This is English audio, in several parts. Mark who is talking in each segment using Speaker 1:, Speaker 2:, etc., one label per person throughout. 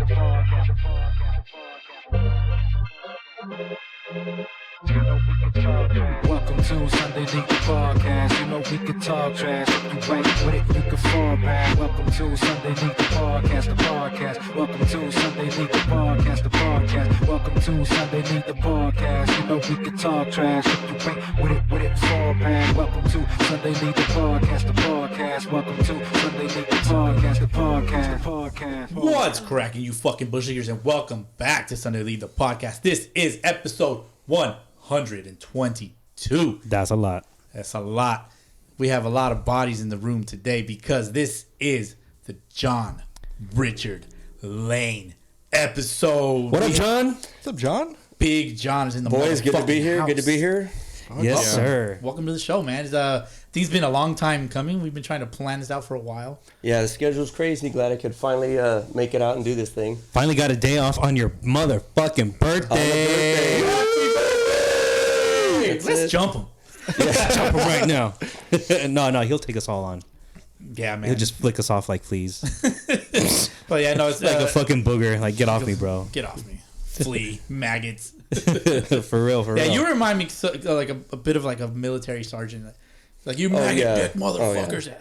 Speaker 1: Welcome to Sunday League the Podcast. You know we can talk trash. If you ain't with it, you can fall back. Welcome to Sunday League the Podcast, the podcast. Welcome to Sunday League the Podcast, the podcast. Welcome to Sunday League the Podcast. You know we can talk trash. If you ain't with it, fall back. Welcome to Sunday League the Podcast, the podcast. Welcome to Sunday League the Podcast, the podcast, the podcast.
Speaker 2: What's cracking, you fucking bushleaguers, and welcome back to Sunday League the Podcast. This is episode 122.
Speaker 3: That's a lot.
Speaker 2: That's a lot. We have a lot of bodies in the room today because this is the John Richard Laine episode.
Speaker 3: What up, John?
Speaker 4: What's up, John?
Speaker 2: Big John is in the
Speaker 5: boys. Good to be here.
Speaker 2: house.
Speaker 5: Good to be here.
Speaker 3: Yes, sir.
Speaker 2: Welcome to the show, man. It's been a long time coming. We've been trying to plan this out for a while.
Speaker 5: Yeah, the schedule's crazy. Glad I could finally make it out and do this thing.
Speaker 3: Finally got a day off on your motherfucking birthday.
Speaker 2: Let's jump him.
Speaker 3: Let's jump him right now. No, he'll take us all on.
Speaker 2: Yeah, man.
Speaker 3: He'll just flick us off like fleas.
Speaker 2: But yeah, no, it's
Speaker 3: like a fucking booger. Like, get off me, bro.
Speaker 2: Get off me. Flea, maggots.
Speaker 3: For real.
Speaker 2: Yeah, you remind me like a bit of like a military sergeant. Like, you maggot dick motherfuckers.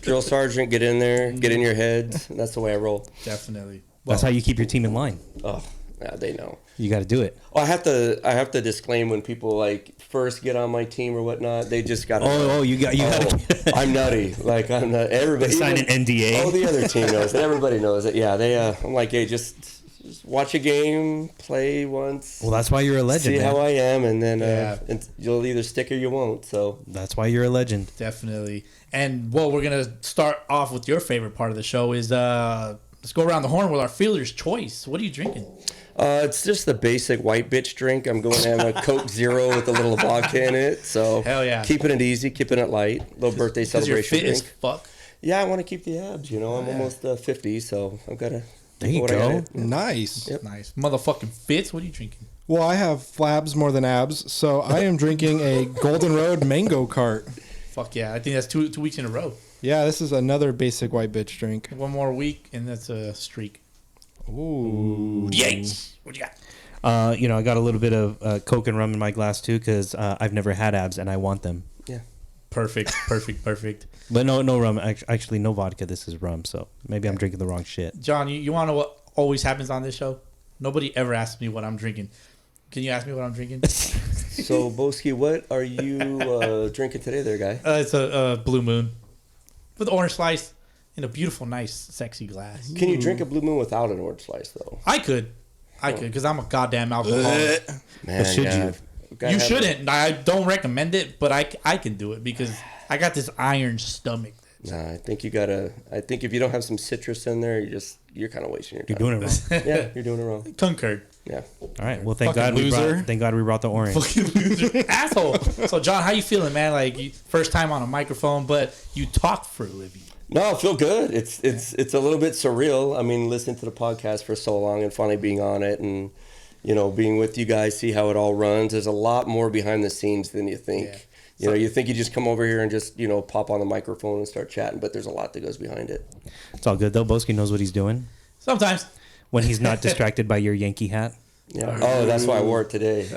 Speaker 5: Drill sergeant, get in there, get in your heads. That's the way I roll.
Speaker 2: Definitely.
Speaker 3: That's how you keep your team in line.
Speaker 5: Oh, yeah, they know.
Speaker 3: You got to do it.
Speaker 5: Oh, I have to disclaim when people like first get on my team or whatnot. They just got.
Speaker 3: You got.
Speaker 5: I'm nutty. Like I'm not. Everybody
Speaker 3: sign an NDA.
Speaker 5: Oh, the other team knows. Everybody knows it. Yeah, they. I'm like, hey, just watch a game, play once.
Speaker 3: Well, that's why you're a legend.
Speaker 5: See
Speaker 3: man.
Speaker 5: how I am, and then and you'll either stick or you won't. So
Speaker 3: that's why you're a legend.
Speaker 2: Definitely. And well, we're gonna start off with your favorite part of the show. Is let's go around the horn with our fielder's choice. What are you drinking?
Speaker 5: It's just the basic white bitch drink. I'm going to have a Coke Zero with a little vodka in it. So
Speaker 2: hell yeah,
Speaker 5: keeping it easy, keeping it light. Little birthday celebration
Speaker 2: you're fit
Speaker 5: drink.
Speaker 2: As fuck.
Speaker 5: Yeah, I want to keep the abs. You know, I'm almost 50, so I've got to.
Speaker 3: There you go.
Speaker 4: Nice.
Speaker 5: Yep.
Speaker 2: Nice. Motherfucking fits. What are you drinking?
Speaker 4: Well, I have flabs more than abs, so I am drinking a Golden Road Mango Cart.
Speaker 2: Fuck yeah. I think that's two weeks in a row.
Speaker 4: Yeah, this is another basic white bitch drink.
Speaker 2: One more week, and that's a streak.
Speaker 4: Ooh.
Speaker 2: Yes. What you got?
Speaker 3: I got a little bit of Coke and rum in my glass too because I've never had abs and I want them.
Speaker 5: Yeah.
Speaker 2: Perfect.
Speaker 3: But no rum. Actually, no vodka. This is rum. So maybe I'm drinking the wrong shit.
Speaker 2: John, you want to know what always happens on this show? Nobody ever asks me what I'm drinking. Can you ask me what I'm drinking?
Speaker 5: So, Boski, what are you drinking today there, guy?
Speaker 2: It's a Blue Moon with orange slice in a beautiful, nice, sexy glass.
Speaker 5: Can you drink a Blue Moon without an orange slice, though?
Speaker 2: I could, because I'm a goddamn alcoholic.
Speaker 5: Man,
Speaker 3: should you?
Speaker 2: You shouldn't. I don't recommend it, but I can do it because I got this iron stomach.
Speaker 5: Nah, I think you gotta. I think if you don't have some citrus in there, you're kind of wasting your time.
Speaker 3: You're doing it wrong.
Speaker 5: Yeah, you're doing it wrong.
Speaker 2: Concurred.
Speaker 5: Yeah.
Speaker 3: All right. Well, thank
Speaker 4: Fucking
Speaker 3: God
Speaker 4: loser.
Speaker 3: Thank God we brought the orange.
Speaker 2: Fucking loser. Asshole. So, John, how you feeling, man? Like, first time on a microphone, but you talk for a living.
Speaker 5: No, I feel good. It's a little bit surreal. I mean, listening to the podcast for so long and finally being on it and, being with you guys, see how it all runs. There's a lot more behind the scenes than you think. Yeah. You think you just come over here and just, pop on the microphone and start chatting, but there's a lot that goes behind it.
Speaker 3: It's all good, though. Boski knows what he's doing.
Speaker 2: Sometimes.
Speaker 3: When he's not distracted by your Yankee hat.
Speaker 5: Yeah. Oh, that's why I wore it today.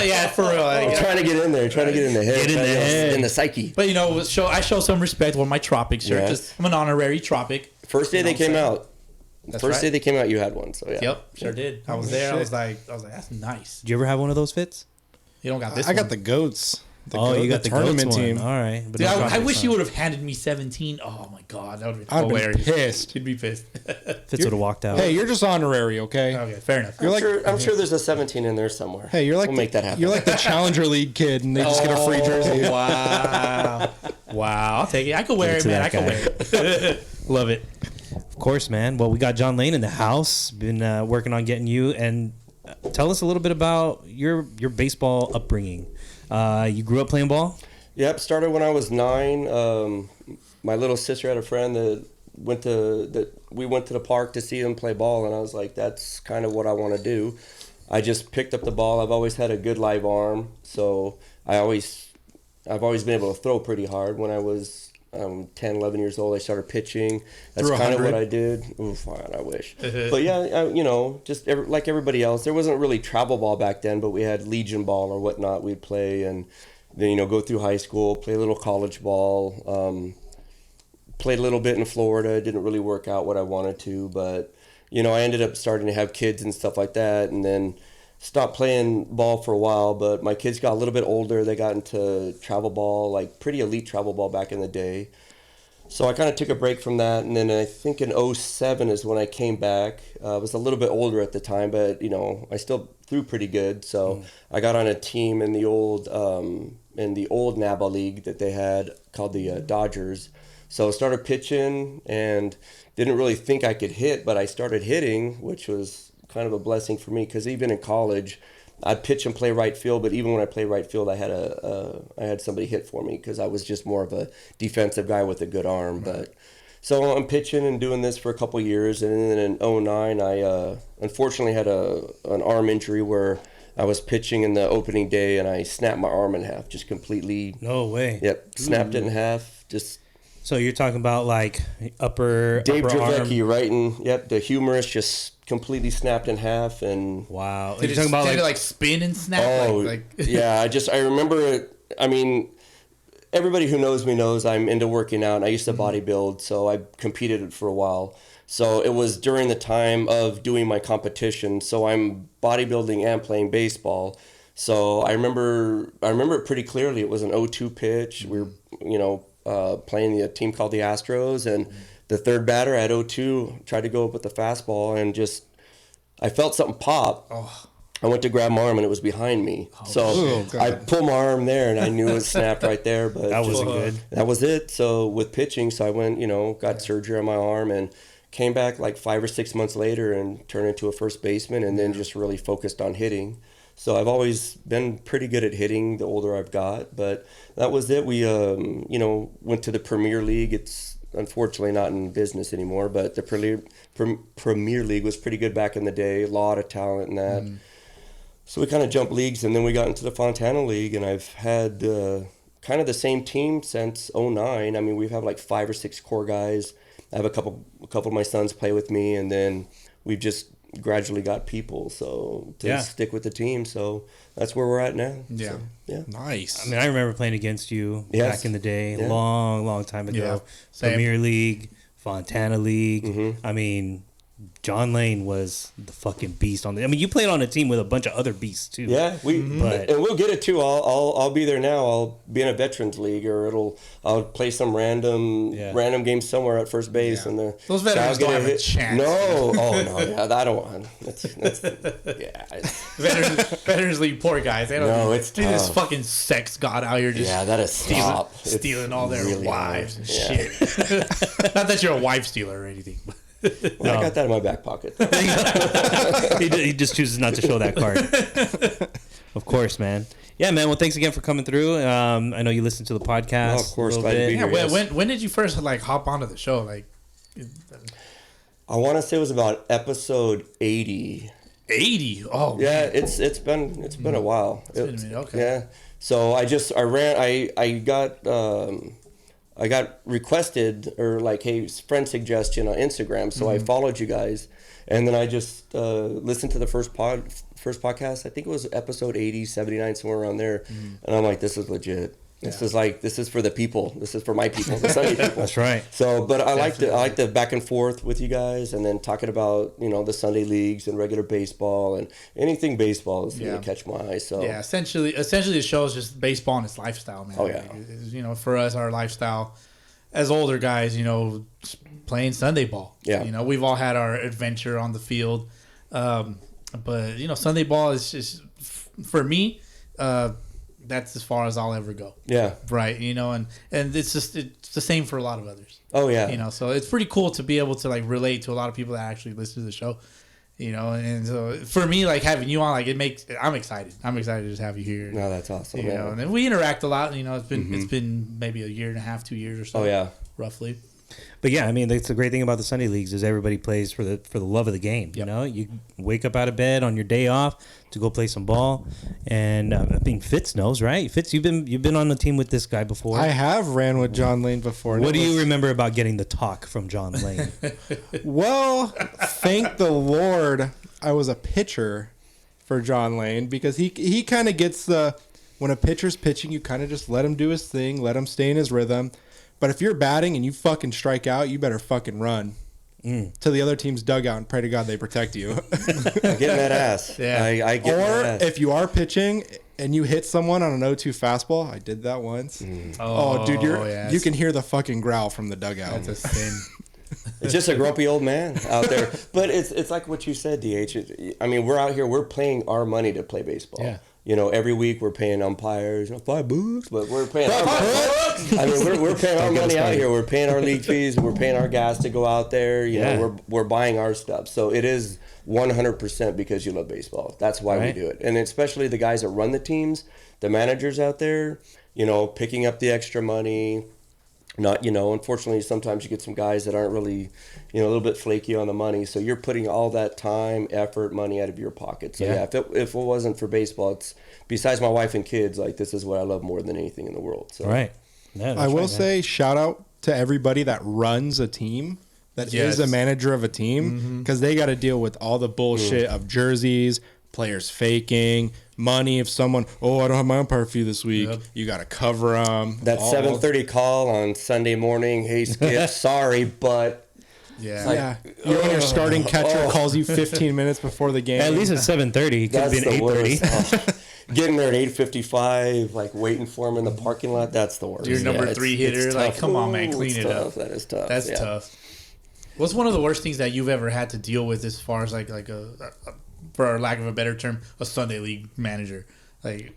Speaker 2: Yeah, for real.
Speaker 5: I'm trying to get in there. Trying to get in the head.
Speaker 3: Get in the head.
Speaker 5: In the psyche.
Speaker 2: But, I show some respect for my Tropic shirt.
Speaker 5: Yes.
Speaker 2: I'm an honorary Tropic.
Speaker 5: First day they came out.
Speaker 2: That's
Speaker 5: First
Speaker 2: right.
Speaker 5: day they came out, you had one. So, yeah.
Speaker 2: Yep, sure did. I was there. I was like, that's nice.
Speaker 3: Did you ever have one of those fits?
Speaker 2: You don't got this
Speaker 4: I
Speaker 2: one.
Speaker 4: got the goats.
Speaker 3: You got the
Speaker 4: tournament
Speaker 3: goats
Speaker 4: team.
Speaker 3: one. All right. But
Speaker 2: Dude,
Speaker 3: no
Speaker 2: I
Speaker 3: Tropics,
Speaker 2: wish
Speaker 3: huh?
Speaker 2: you would have handed me 17. Oh, my God. That would have been
Speaker 4: I'd have
Speaker 2: hilarious.
Speaker 4: been pissed.
Speaker 2: You'd be pissed.
Speaker 3: Fitz would have walked out.
Speaker 4: Hey, you're just honorary, okay?
Speaker 2: Okay, fair enough.
Speaker 5: I'm sure there's a 17 in there somewhere.
Speaker 4: Hey, you're like
Speaker 5: we'll make that happen.
Speaker 4: You're like the Challenger League kid, and they just get a free jersey.
Speaker 2: Wow. Wow. I'll take it. I could wear it, man. I could wear it. Love it.
Speaker 3: Of course, man. Well, we got John Laine in the house. Been working on getting you. And tell us a little bit about your baseball upbringing. You grew up playing ball?
Speaker 5: Yep, started when I was 9. My little sister had a friend that we went to the park to see them play ball, and I was like, that's kind of what I want to do. I just picked up the ball. I've always had a good live arm, so I've always been able to throw pretty hard. When I was 10, 11 years old, I started pitching. That's
Speaker 2: Through
Speaker 5: kind of
Speaker 2: 100?
Speaker 5: what I did. Oof, man, I wish. But yeah, you know, just like everybody else, there wasn't really travel ball back then, but we had Legion ball or whatnot we'd play, and then, you know, go through high school, play a little college ball, played a little bit in Florida. It didn't really work out what I wanted to, but, you know, I ended up starting to have kids and stuff like that, and then stopped playing ball for a while. But my kids got a little bit older. They got into travel ball, like pretty elite travel ball back in the day. So I kind of took a break from that, and then I think in '07 is when I came back. I was a little bit older at the time, but, you know, I still threw pretty good. So I got on a team in the old NABA league that they had called the Dodgers. So I started pitching and didn't really think I could hit, but I started hitting, which was kind of a blessing for me, because even in college, I'd pitch and play right field, but even when I play right field, I had somebody hit for me, because I was just more of a defensive guy with a good arm. Right. But so I'm pitching and doing this for a couple of years, and then in '09, I unfortunately had an arm injury where I was pitching in the opening day and I snapped my arm in half, just completely.
Speaker 3: No way.
Speaker 5: Yep, snapped it in half, just.
Speaker 3: So you're talking about like upper
Speaker 5: Dave
Speaker 3: upper
Speaker 5: Dravecki,
Speaker 3: arm.
Speaker 5: right? And yep, the humerus just completely snapped in half, and
Speaker 3: Wow.
Speaker 2: Did
Speaker 3: You're talking about
Speaker 2: did
Speaker 3: like,
Speaker 2: it spin and snap?
Speaker 5: oh yeah, I remember it. I mean, everybody who knows me knows I'm into working out. I used to bodybuild, so I competed for a while. So it was during the time of doing my competition. So I'm bodybuilding and playing baseball. So I remember it pretty clearly. It was an 0-2 pitch. We were, you know, playing the team called the Astros, and the third batter at 0-2 tried to go up with the fastball, and just I felt something pop. I went to grab my arm and it was behind me. I pulled my arm there and I knew it snapped right there. But
Speaker 3: that wasn't good.
Speaker 5: That was it. So with pitching, so I went, you know, got surgery on my arm and came back like 5 or 6 months later and turned into a first baseman, and then just really focused on hitting. So I've always been pretty good at hitting the older I've got, but that was it. We, you know, went to the Premier League. It's unfortunately not in business anymore, but the Premier League was pretty good back in the day. A lot of talent in that. So we kind of jumped leagues, and then we got into the Fontana League, and I've had kind of the same team since '09. I mean, we've had like 5 or 6 core guys. I have a couple of my sons play with me, and then we've just gradually got people to stick with the team. So that's where we're at now.
Speaker 2: Yeah.
Speaker 5: So, yeah.
Speaker 4: Nice.
Speaker 3: I mean, I remember playing against you back in the day, long time ago.
Speaker 2: Yeah, same.
Speaker 3: Premier League, Fontana League.
Speaker 5: Mm-hmm.
Speaker 3: I mean, John Laine was the fucking beast on the. I mean, you played on a team with a bunch of other beasts too.
Speaker 5: Yeah,
Speaker 3: But-
Speaker 5: and we'll get it too. I'll be there now. I'll be in a veterans league, or I'll play some random game somewhere at first base, and
Speaker 2: those veterans don't have a chance.
Speaker 5: No, I don't want.
Speaker 2: Veterans League, poor guys. They don't.
Speaker 5: No, it's
Speaker 2: they this
Speaker 5: tough.
Speaker 2: fucking sex god out here just
Speaker 5: That is
Speaker 2: stealing all their
Speaker 5: really
Speaker 2: wives
Speaker 5: hard.
Speaker 2: and shit. Not that you're a wife stealer or anything. But
Speaker 5: Well, I got that in my back pocket.
Speaker 3: he just chooses not to show that card. Of course, man. Yeah, man. Well, thanks again for coming through. I know you listened to the podcast.
Speaker 5: Oh, of course,
Speaker 3: a little
Speaker 5: glad to
Speaker 3: bit.
Speaker 5: be
Speaker 2: yeah,
Speaker 5: here. Yes.
Speaker 2: when did you first hop onto the show?
Speaker 5: I want to say it was about episode 80.
Speaker 2: 80. Oh,
Speaker 5: Yeah, it's been a while.
Speaker 2: been a minute, okay.
Speaker 5: Yeah. So I got requested, or like, hey, friend suggestion on Instagram. So I followed you guys, and then I just listened to the first podcast. I think it was episode 80, 79, somewhere around there. And I'm like, this is legit. This is for the people. This is for my people. The Sunday people.
Speaker 3: That's right.
Speaker 5: So, but I like the back and forth with you guys, and then talking about, you know, the Sunday leagues and regular baseball and anything baseball is going to catch my eye. So
Speaker 2: yeah. Essentially, the show is just baseball and its lifestyle, man.
Speaker 5: Oh, yeah.
Speaker 2: You know, for us, our lifestyle as older guys, you know, playing Sunday ball.
Speaker 5: Yeah.
Speaker 2: You know, we've all had our adventure on the field, but you know, Sunday ball is just for me. That's as far as I'll ever go.
Speaker 5: yeah.
Speaker 2: Right. You know, and it's the same for a lot of others.
Speaker 5: Oh yeah.
Speaker 2: You know, so it's pretty cool to be able to relate to a lot of people that actually listen to the show. You know, and so for me, having you on, I'm excited. I'm excited to just have you here.
Speaker 5: No, that's awesome.
Speaker 2: You know, and then we interact a lot. You know, it's been maybe a year and a half, 2 years or so.
Speaker 5: Oh yeah.
Speaker 2: Roughly.
Speaker 3: But yeah, I mean, that's the great thing about the Sunday leagues is everybody plays for the love of the game. You know, you wake up out of bed on your day off to go play some ball, and I mean, Fitz knows, right? Fitz, you've been on the team with this guy before.
Speaker 4: I have ran with John Laine before.
Speaker 3: What do you remember about getting the talk from John Laine?
Speaker 4: Well, thank the Lord, I was a pitcher for John Laine, because he kind of gets when a pitcher's pitching, you kind of just let him do his thing, let him stay in his rhythm. But if you're batting and you fucking strike out, you better fucking run to the other team's dugout and pray to God they protect you.
Speaker 5: Getting that ass.
Speaker 2: Yeah.
Speaker 5: I get that ass.
Speaker 4: Or if you are pitching and you hit someone on an 0-2 fastball, I did that once. Oh, dude, you can hear the fucking growl from the dugout.
Speaker 2: That's a sin.
Speaker 5: It's just a grumpy old man out there. But it's like what you said, DH. I mean, we're out here, we're paying our money to play baseball.
Speaker 2: Yeah.
Speaker 5: You know, every week we're paying umpires, $5, but we're paying our money. I mean, we're paying our money out here. We're paying our league fees. We're paying our gas to go out there. You know, we're buying our stuff. So it is 100% because you love baseball. That's why we do it. And especially the guys that run the teams, the managers out there, you know, picking up the extra money. Not, you know, unfortunately, sometimes you get some guys that aren't really, you know, a little bit flaky on the money. So you're putting all that time, effort, money out of your pocket. So if it wasn't for baseball, it's besides my wife and kids, like this is what I love more than anything in the world. So.
Speaker 3: Right. Yeah,
Speaker 4: I will say shout out to everybody that runs a team, that is a manager of a team, because they got to deal with all the bullshit of jerseys, players faking, money. If someone, I don't have my umpire fee this week, you got to cover them.
Speaker 5: That 7:30 call on Sunday morning, hey Skip, sorry, but
Speaker 4: yeah. You're when your starting catcher calls you 15 minutes before the game.
Speaker 3: at least at 7:30. It could have been 8:30.
Speaker 5: Getting there at 8:55, like waiting for him in the parking lot, that's the worst.
Speaker 2: Your number 3 hitter, like,
Speaker 5: tough.
Speaker 2: come on, man, clean
Speaker 5: It's
Speaker 2: it
Speaker 5: tough.
Speaker 2: up.
Speaker 5: That is tough.
Speaker 2: That's tough. What's one of the worst things that you've ever had to deal with as far as like a for lack of a better term, a Sunday league manager? Like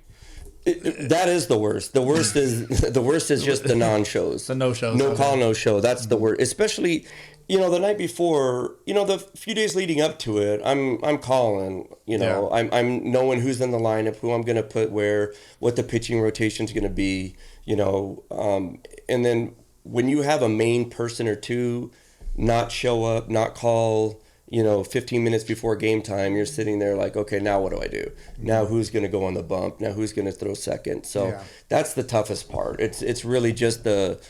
Speaker 5: that is the worst. The worst is just the non-shows.
Speaker 2: The no-shows.
Speaker 5: No call, no show. That's the worst. Especially, you know, the night before, you know, the few days leading up to it, I'm calling, you know, I'm knowing who's in the lineup, who I'm going to put where, what the pitching rotation's going to be, you know, and then when you have a main person or two not show up, not call, you know, 15 minutes before game time, you're sitting there like, okay, now what do I do? Now who's going to go on the bump? Now who's going to throw second? So that's the toughest part. It's really just the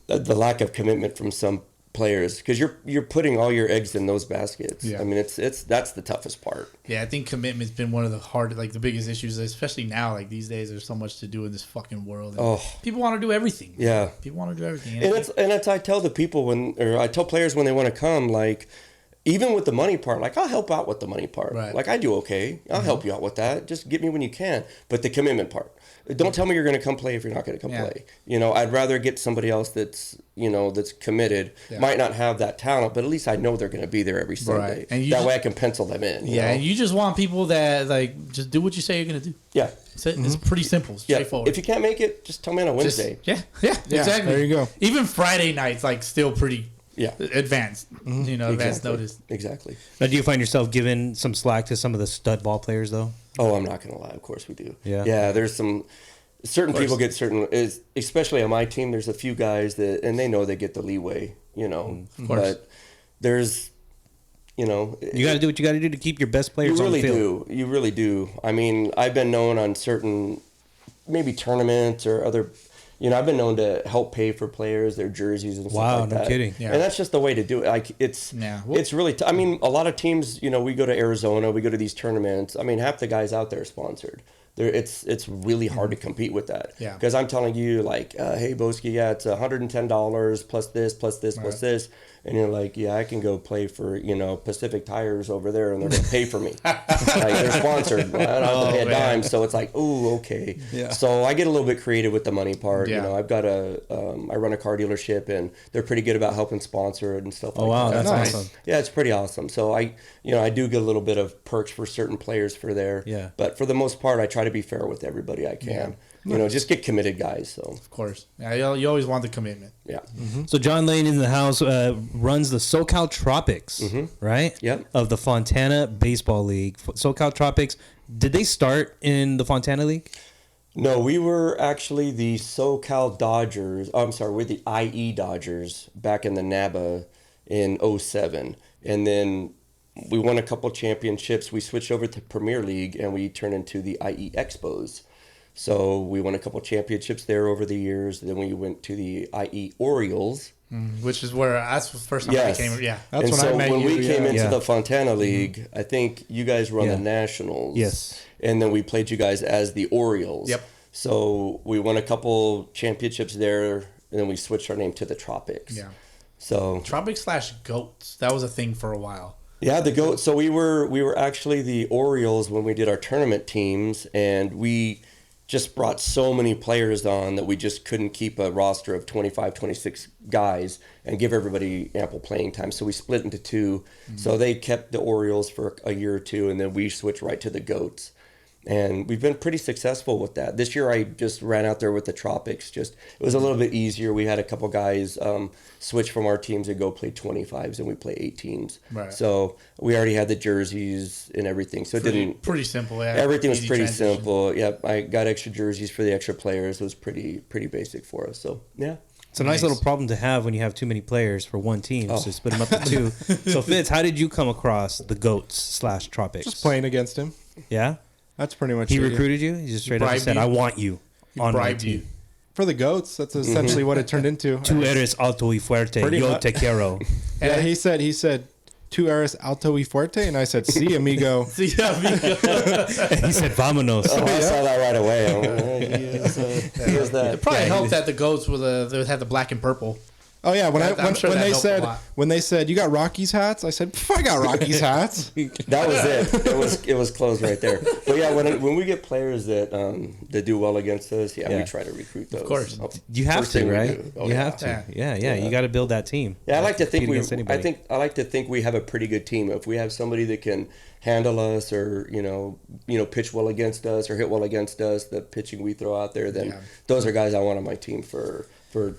Speaker 5: lack of commitment from some players, because you're putting all your eggs in those baskets. I mean, that's the toughest part.
Speaker 2: Yeah, I think commitment's been one of the biggest issues, especially now. Like these days, there's so much to do in this fucking world. And people want to do everything.
Speaker 5: Yeah,
Speaker 2: people want to do everything.
Speaker 5: And I tell the people I tell players when they want to come, like, even with the money part, like, I'll help out with the money part.
Speaker 2: Right.
Speaker 5: Like, I do okay. I'll help you out with that. Just get me when you can. But the commitment part, don't tell me you're going to come play if you're not going to come play. You know, I'd rather get somebody else that's, you know, that's committed. Might not have that talent, but at least I know they're going to be there every Sunday.
Speaker 2: Right. And
Speaker 5: that way I can pencil them in. You know?
Speaker 2: And you just want people that, like, just do what you say you're going to do.
Speaker 5: Yeah.
Speaker 2: It's pretty simple, straightforward.
Speaker 5: If you can't make it, just tell me on a Wednesday.
Speaker 2: Exactly.
Speaker 4: There you go.
Speaker 2: Even Friday nights, like, still pretty advanced, you know, advanced notice.
Speaker 5: Exactly.
Speaker 3: Now, do you find yourself giving some slack to some of the stud ball players, though?
Speaker 5: Oh, I'm not going to lie. Of course we do.
Speaker 3: Yeah.
Speaker 5: Yeah, there's some... Certain people get especially on my team, there's a few guys that, and they know they get the leeway, you know.
Speaker 2: Of course.
Speaker 5: But there's, you know...
Speaker 3: You got to do what you got to do to keep your best players on the field.
Speaker 5: You really do. I mean, I've been known on certain, maybe tournaments or other... You know, I've been known to help pay for players, their jerseys and stuff like that.
Speaker 3: Wow, no kidding.
Speaker 2: Yeah.
Speaker 5: And that's just the way to do it. Like, it's really... I mean, a lot of teams, you know, we go to Arizona, we go to these tournaments. I mean, half the guys out there are sponsored. It's really hard to compete with that.
Speaker 2: Yeah.
Speaker 5: Because I'm telling you, like, hey, Boski, it's $110 plus this, plus this, plus this. And you're like, yeah, I can go play for, you know, Pacific Tires over there, and they're going to pay for me. Like, they're sponsored. I don't have to pay a dime. So it's like, oh, okay. Yeah. So I get a little bit creative with the money part. Yeah. You know, I've got I run a car dealership, and they're pretty good about helping sponsor it and stuff like that.
Speaker 3: Oh, wow, that's awesome.
Speaker 5: Yeah, it's pretty awesome. So I do get a little bit of perks for certain players for there. Yeah. But for the most part, I try to be fair with everybody I can. Yeah. You know, just get committed guys. So
Speaker 2: of course, you always want the commitment.
Speaker 5: Yeah.
Speaker 3: Mm-hmm. So John Laine in the house runs the SoCal Tropics, right?
Speaker 5: Yep.
Speaker 3: Of the Fontana Baseball League. SoCal Tropics. Did they start in the Fontana League?
Speaker 5: No, we were actually the SoCal Dodgers. I'm sorry, we're the IE Dodgers back in the NABA in '07. And then we won a couple championships. We switched over to Premier League and we turned into the IE Expos. So we won a couple championships there over the years. Then we went to the IE Orioles.
Speaker 2: Which is where that's the first time
Speaker 5: Yes.
Speaker 2: I came. Yeah.
Speaker 4: That's
Speaker 5: And
Speaker 4: when
Speaker 5: so
Speaker 4: I met
Speaker 5: when
Speaker 4: you.
Speaker 5: we came into
Speaker 3: Yeah.
Speaker 5: the Fontana League, I think you guys were on
Speaker 3: Yeah.
Speaker 5: the Nationals.
Speaker 3: Yes.
Speaker 5: And then we played you guys as the Orioles.
Speaker 2: Yep.
Speaker 5: So we won a couple championships there, and then we switched our name to the Tropics.
Speaker 2: Yeah.
Speaker 5: So
Speaker 2: Tropics/Goats. That was a thing for a while.
Speaker 5: yeah, the goat. So we were actually the Orioles when we did our tournament teams, and we just brought so many players on that we just couldn't keep a roster of 25, 26 guys and give everybody ample playing time. So we split into two. So they kept the Orioles for a year or two, and then we switched right to the Goats. And we've been pretty successful with that. This year I just ran out there with the Tropics. Just it was a little bit easier. We had a couple guys switch from our teams and go play 25s, and we play 18s.
Speaker 2: Right.
Speaker 5: So we already had the jerseys and everything. So it didn't.
Speaker 2: Pretty simple. Yeah.
Speaker 5: Everything was
Speaker 2: Easy
Speaker 5: pretty
Speaker 2: transition.
Speaker 5: simple. Yeah, I got extra jerseys for the extra players. It was pretty basic for us. So yeah.
Speaker 3: It's a nice little problem to have when you have too many players for one team. So split them up to two. So Fitz, how did you come across the Goats/Tropics?
Speaker 4: Just playing against him.
Speaker 3: Yeah,
Speaker 4: That's pretty much
Speaker 3: he
Speaker 4: it.
Speaker 3: recruited you. He just straight up
Speaker 2: bribed
Speaker 3: said,
Speaker 2: you?
Speaker 3: "I want you on my
Speaker 2: Bribed
Speaker 3: team."
Speaker 2: you.
Speaker 4: For the Goats, that's essentially what it turned into.
Speaker 3: Tú eres alto y fuerte.
Speaker 4: Pretty
Speaker 3: Yo
Speaker 4: much.
Speaker 3: te quiero.
Speaker 4: Yeah, he said, "Tú eres alto y fuerte," and I said, "Sí, amigo."
Speaker 2: See, yeah,
Speaker 3: And he said, "Vámonos."
Speaker 5: Oh, I saw that right away. He is that.
Speaker 2: it probably helped that the Goats they had the black and purple.
Speaker 4: Oh yeah,
Speaker 2: I'm sure
Speaker 4: when
Speaker 2: that
Speaker 4: they
Speaker 2: helped a
Speaker 4: said
Speaker 2: lot.
Speaker 4: you got Rockies hats, I said, "Pff, I got Rockies hats."
Speaker 5: That was it. It was closed right there. But yeah, when we get players that do well against us,
Speaker 3: Yeah.
Speaker 5: we try to recruit those.
Speaker 2: Of course.
Speaker 3: You have
Speaker 5: First
Speaker 3: to,
Speaker 5: thing we
Speaker 3: right?
Speaker 5: do. Oh,
Speaker 3: You
Speaker 5: yeah.
Speaker 3: have to.
Speaker 2: Yeah.
Speaker 3: Yeah. You got to build that team.
Speaker 5: Yeah, I like to think
Speaker 3: Compete against anybody.
Speaker 5: I like to think we have a pretty good team. If we have somebody that can handle us, or pitch well against us, or hit well against us, the pitching we throw out there, then those are guys I want on my team for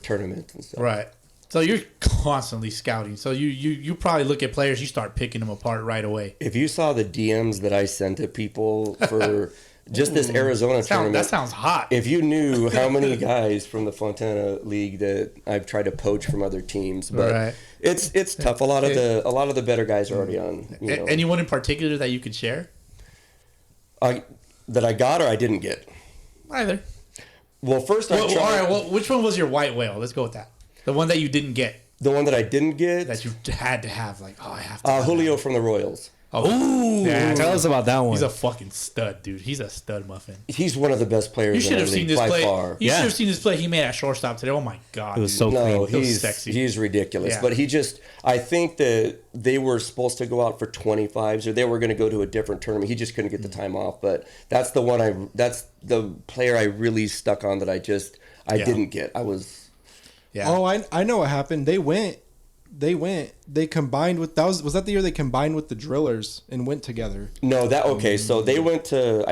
Speaker 5: tournaments and stuff.
Speaker 2: Right. So you're constantly scouting. So you probably look at players, you start picking them apart right away.
Speaker 5: If you saw the DMs that I sent to people for just this Arizona tournament,
Speaker 2: That sounds hot.
Speaker 5: if you knew how many guys from the Fontana League that I've tried to poach from other teams, but
Speaker 2: Right.
Speaker 5: it's tough. A lot of the better guys are already on.
Speaker 2: Anyone in particular that you could share?
Speaker 5: That I got or I didn't get.
Speaker 2: Either.
Speaker 5: Well, first I
Speaker 2: Well,
Speaker 5: tried
Speaker 2: all right. Well, which one was your white whale? Let's go with that. The one that you didn't get,
Speaker 5: the one that I didn't get.
Speaker 2: that you had to have. Like, I have to. have
Speaker 5: Julio
Speaker 2: that.
Speaker 5: from the Royals.
Speaker 2: Oh, yeah,
Speaker 3: Tell us about that one.
Speaker 2: He's a fucking stud, dude. He's a stud muffin.
Speaker 5: He's one of the best players
Speaker 2: You
Speaker 5: in
Speaker 2: should
Speaker 5: the
Speaker 2: have seen
Speaker 5: league
Speaker 2: this
Speaker 5: by
Speaker 2: play.
Speaker 5: far.
Speaker 2: You should have seen this play he made at shortstop today. Oh my god,
Speaker 3: It was
Speaker 2: dude.
Speaker 3: so
Speaker 5: No,
Speaker 3: clean.
Speaker 2: was
Speaker 5: he's
Speaker 2: sexy.
Speaker 5: he's ridiculous.
Speaker 2: Yeah.
Speaker 5: But I think that they were supposed to go out for 25s, or they were going to go to a different tournament. He just couldn't get the time off. But that's the player I really stuck on that I didn't get. I was.
Speaker 2: Yeah.
Speaker 4: Oh, I know what happened. They combined with was that the year they combined with the Drillers and went together.
Speaker 5: No, so they went to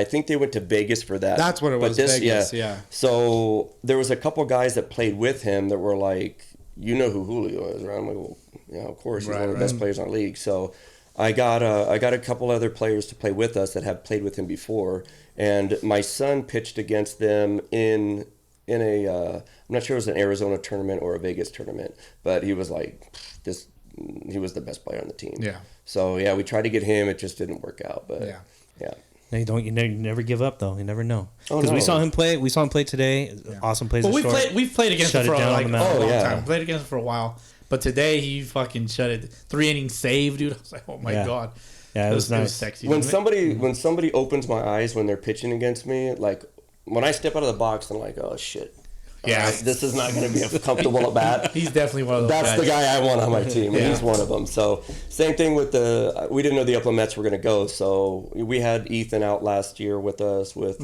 Speaker 5: Vegas for that.
Speaker 4: That's what it was, Vegas, yeah.
Speaker 5: So there was a couple guys that played with him that were like, you know who Julio is, right? I'm like, well, yeah, of course, he's one of the best players in our league. So I got a couple other players to play with us that have played with him before, and my son pitched against them in a I'm not sure it was an Arizona tournament or a Vegas tournament, but he was like this. He was the best player on the team.
Speaker 2: Yeah.
Speaker 5: So yeah, we tried to get him. It just didn't work out. But yeah.
Speaker 3: No, you never give up though. You never know.
Speaker 5: Oh,
Speaker 3: Because we
Speaker 5: no.
Speaker 3: saw him play. We saw him play today. Awesome plays.
Speaker 2: Well,
Speaker 3: short.
Speaker 2: we've played against
Speaker 3: Shut
Speaker 2: him
Speaker 3: it
Speaker 2: for
Speaker 3: down
Speaker 2: like
Speaker 3: on
Speaker 2: a
Speaker 3: the
Speaker 2: long
Speaker 3: mound.
Speaker 5: Oh, yeah.
Speaker 2: time. Played against him for a while, but today he fucking shut it. 3 innings save, dude. I was like, oh my
Speaker 3: Yeah.
Speaker 2: god.
Speaker 3: Yeah, it was nice.
Speaker 2: sexy.
Speaker 5: When
Speaker 2: dude.
Speaker 5: somebody opens my eyes when they're pitching against me, like when I step out of the box, I'm like, oh shit.
Speaker 2: Yeah.
Speaker 5: This is not going to be a comfortable at bat.
Speaker 2: He's definitely one of those
Speaker 5: That's
Speaker 2: guys.
Speaker 5: the guy I want on my team, and he's one of them. So same thing with we didn't know the Upland Mets were going to go, so we had Ethan out last year with us with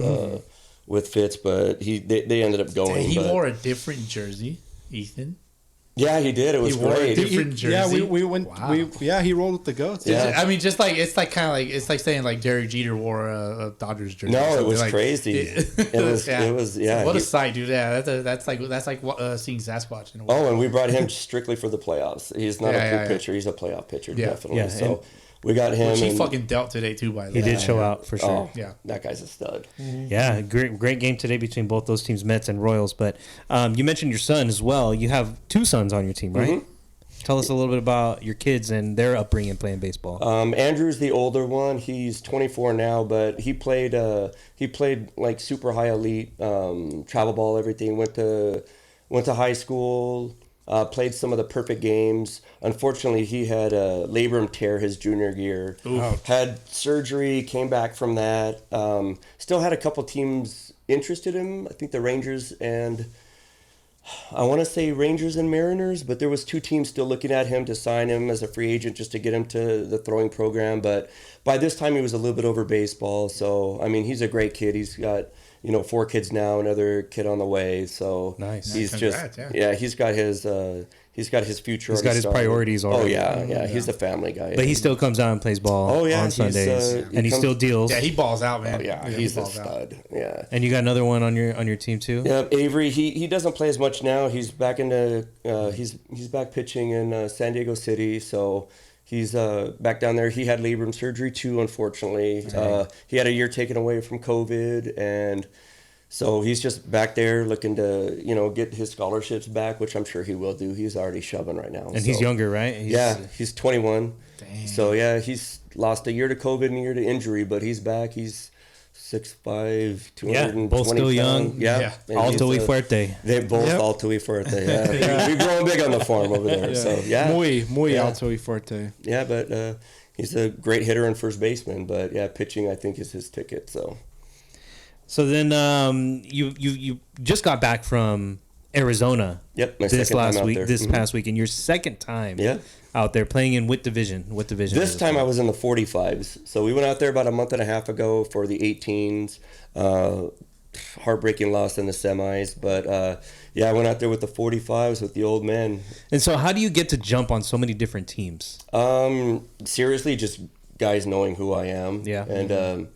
Speaker 5: Fitz, but they ended up going.
Speaker 2: He
Speaker 5: but-
Speaker 2: wore a different jersey, Ethan.
Speaker 5: Yeah, he did. It was
Speaker 2: He wore a
Speaker 5: great.
Speaker 2: different jersey.
Speaker 4: Yeah, we went.
Speaker 2: Wow.
Speaker 4: He rolled with the Goats.
Speaker 5: Yeah.
Speaker 2: I mean, just like it's like kind of like it's like saying like Derek Jeter wore a Dodgers jersey. or
Speaker 5: No, it
Speaker 2: something.
Speaker 5: was
Speaker 2: Like,
Speaker 5: crazy. It was yeah.
Speaker 2: What a
Speaker 5: he-
Speaker 2: sight, dude! Yeah, that's like seeing Sasquatch in a way.
Speaker 5: Oh, and we brought him strictly for the playoffs. He's not
Speaker 2: Yeah,
Speaker 5: a
Speaker 2: yeah,
Speaker 5: pitcher. He's a playoff pitcher,
Speaker 2: Yeah.
Speaker 5: definitely.
Speaker 3: Yeah,
Speaker 5: So we got him.
Speaker 2: She
Speaker 5: and-
Speaker 2: fucking dealt today too, by the
Speaker 3: He
Speaker 2: way.
Speaker 3: did show out for sure.
Speaker 5: Oh,
Speaker 2: Yeah.
Speaker 5: that guy's a stud.
Speaker 3: Yeah, great game today between both those teams, Mets and Royals. But you mentioned your son as well. You have 2 sons on your team, right?
Speaker 5: Mm-hmm.
Speaker 3: Tell us a little bit about your kids and their upbringing playing baseball.
Speaker 5: Andrew's the older one. He's 24 now, but he played like super high elite, travel ball, everything. Went to high school, played some of the perfect games. Unfortunately, he had a labrum tear his junior year. Had surgery, came back from that. Still had a couple teams interested in him. I think the Rangers and I want to say Rangers and Mariners, but there was 2 teams still looking at him to sign him as a free agent just to get him to the throwing program. But by this time, he was a little bit over baseball. So, I mean, he's a great kid. He's got, 4 kids now, another kid on the way. So
Speaker 3: Nice.
Speaker 5: he's
Speaker 2: Congrats,
Speaker 5: just,
Speaker 2: yeah.
Speaker 5: he's got his future.
Speaker 3: He's got
Speaker 5: already
Speaker 3: his
Speaker 5: started.
Speaker 3: priorities already.
Speaker 5: Oh, yeah. He's a family guy.
Speaker 3: But he still comes out and plays ball
Speaker 5: Oh, yeah,
Speaker 3: on
Speaker 5: he's,
Speaker 3: Sundays.
Speaker 5: he
Speaker 3: And he
Speaker 5: comes-
Speaker 3: still deals.
Speaker 2: Yeah, he balls out, man.
Speaker 5: Oh, yeah,
Speaker 2: he
Speaker 5: he's a
Speaker 2: balls out.
Speaker 5: stud. Yeah.
Speaker 3: And you got another one on your team too?
Speaker 5: Yeah, Avery. He doesn't play as much now. He's back into he's back pitching in San Diego City. So he's back down there. He had labrum surgery too, unfortunately. He had a year taken away from COVID, and so he's just back there looking to get his scholarships back, which I'm sure he will do. He's already shoving right now.
Speaker 3: And he's younger, right?
Speaker 5: He's 21.
Speaker 2: Dang.
Speaker 5: So yeah, he's lost a year to COVID and a year to injury, but he's back. He's 6'5", 220
Speaker 3: both still young.
Speaker 5: pounds. Yeah.
Speaker 2: Yeah.
Speaker 5: And
Speaker 3: Alto y
Speaker 5: he's,
Speaker 3: fuerte.
Speaker 5: They're both alto y fuerte. Yeah. We're growing big on the farm over there. So yeah.
Speaker 4: Muy
Speaker 5: Yeah.
Speaker 4: alto y fuerte.
Speaker 5: Yeah, but he's a great hitter and first baseman. But yeah, pitching I think is his ticket.
Speaker 3: So then you just got back from Arizona.
Speaker 5: Yep, my
Speaker 3: This
Speaker 5: second time
Speaker 3: last
Speaker 5: out
Speaker 3: week,
Speaker 5: there.
Speaker 3: this
Speaker 5: Mhm.
Speaker 3: past week, and your second time
Speaker 5: Yeah.
Speaker 3: out there playing in what division? What division?
Speaker 5: This time I was in the 45s. So we went out there about a month and a half ago for the 18s. Heartbreaking loss in the semis. But yeah, I went out there with the 45s with the old men.
Speaker 3: And so, how do you get to jump on so many different teams?
Speaker 5: Seriously, just guys knowing who I am.
Speaker 3: Yeah.
Speaker 5: And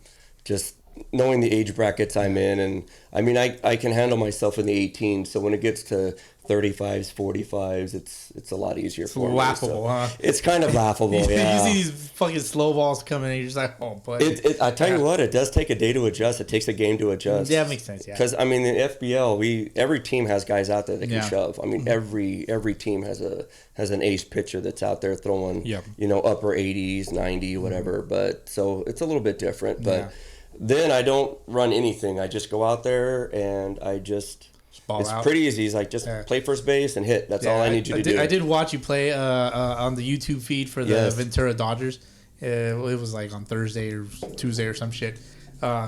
Speaker 5: just knowing the age brackets I'm in. And I mean, I can handle myself in the 18s. So when it gets to 35s, 45s, it's a lot easier for me.
Speaker 2: laughable,
Speaker 5: So
Speaker 2: huh?
Speaker 5: It's kind of laughable, yeah.
Speaker 2: You see these fucking slow balls coming and you're just like, oh, buddy.
Speaker 5: I tell you what, it does take a day to adjust. It takes a game to adjust.
Speaker 2: Yeah, it makes sense, yeah.
Speaker 5: Because I mean, in FBL, every team has guys out there that can
Speaker 2: Yeah.
Speaker 5: shove. I mean, every team has an ace pitcher that's out there throwing,
Speaker 4: Yep.
Speaker 5: upper 80s, 90, whatever. But so it's a little bit different. But
Speaker 2: Yeah.
Speaker 5: then I don't run anything. I just go out there and I just.
Speaker 2: ball
Speaker 5: It's
Speaker 2: out.
Speaker 5: pretty easy. It's like just
Speaker 2: Yeah.
Speaker 5: play first base and hit. That's all I need you to do.
Speaker 2: I did watch you play on the YouTube feed for the
Speaker 5: Yes.
Speaker 2: Ventura Dodgers. It was like on Thursday or Tuesday or some shit.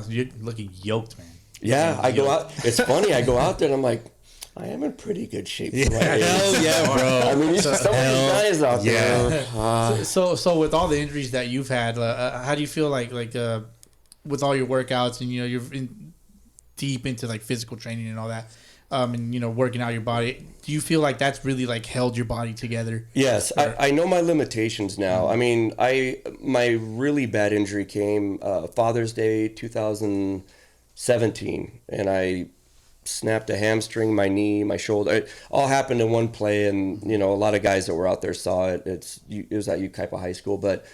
Speaker 2: You're looking yoked, man.
Speaker 5: Yeah, I go out. It's funny. I go out there and I'm like, I am in pretty good shape. For my age.
Speaker 3: Hell yeah, bro.
Speaker 5: I mean, some of these guys out there.
Speaker 2: So with all the injuries that you've had, how do you feel like with all your workouts and you're deep into like physical training and all that, and working out your body? Do you feel like that's really like held your body together?
Speaker 5: Yes, I know my limitations now. I mean, my really bad injury came Father's Day 2017, and I snapped a hamstring, my knee, my shoulder. It all happened in one play, and a lot of guys that were out there saw it. It was at UKIPA High School, but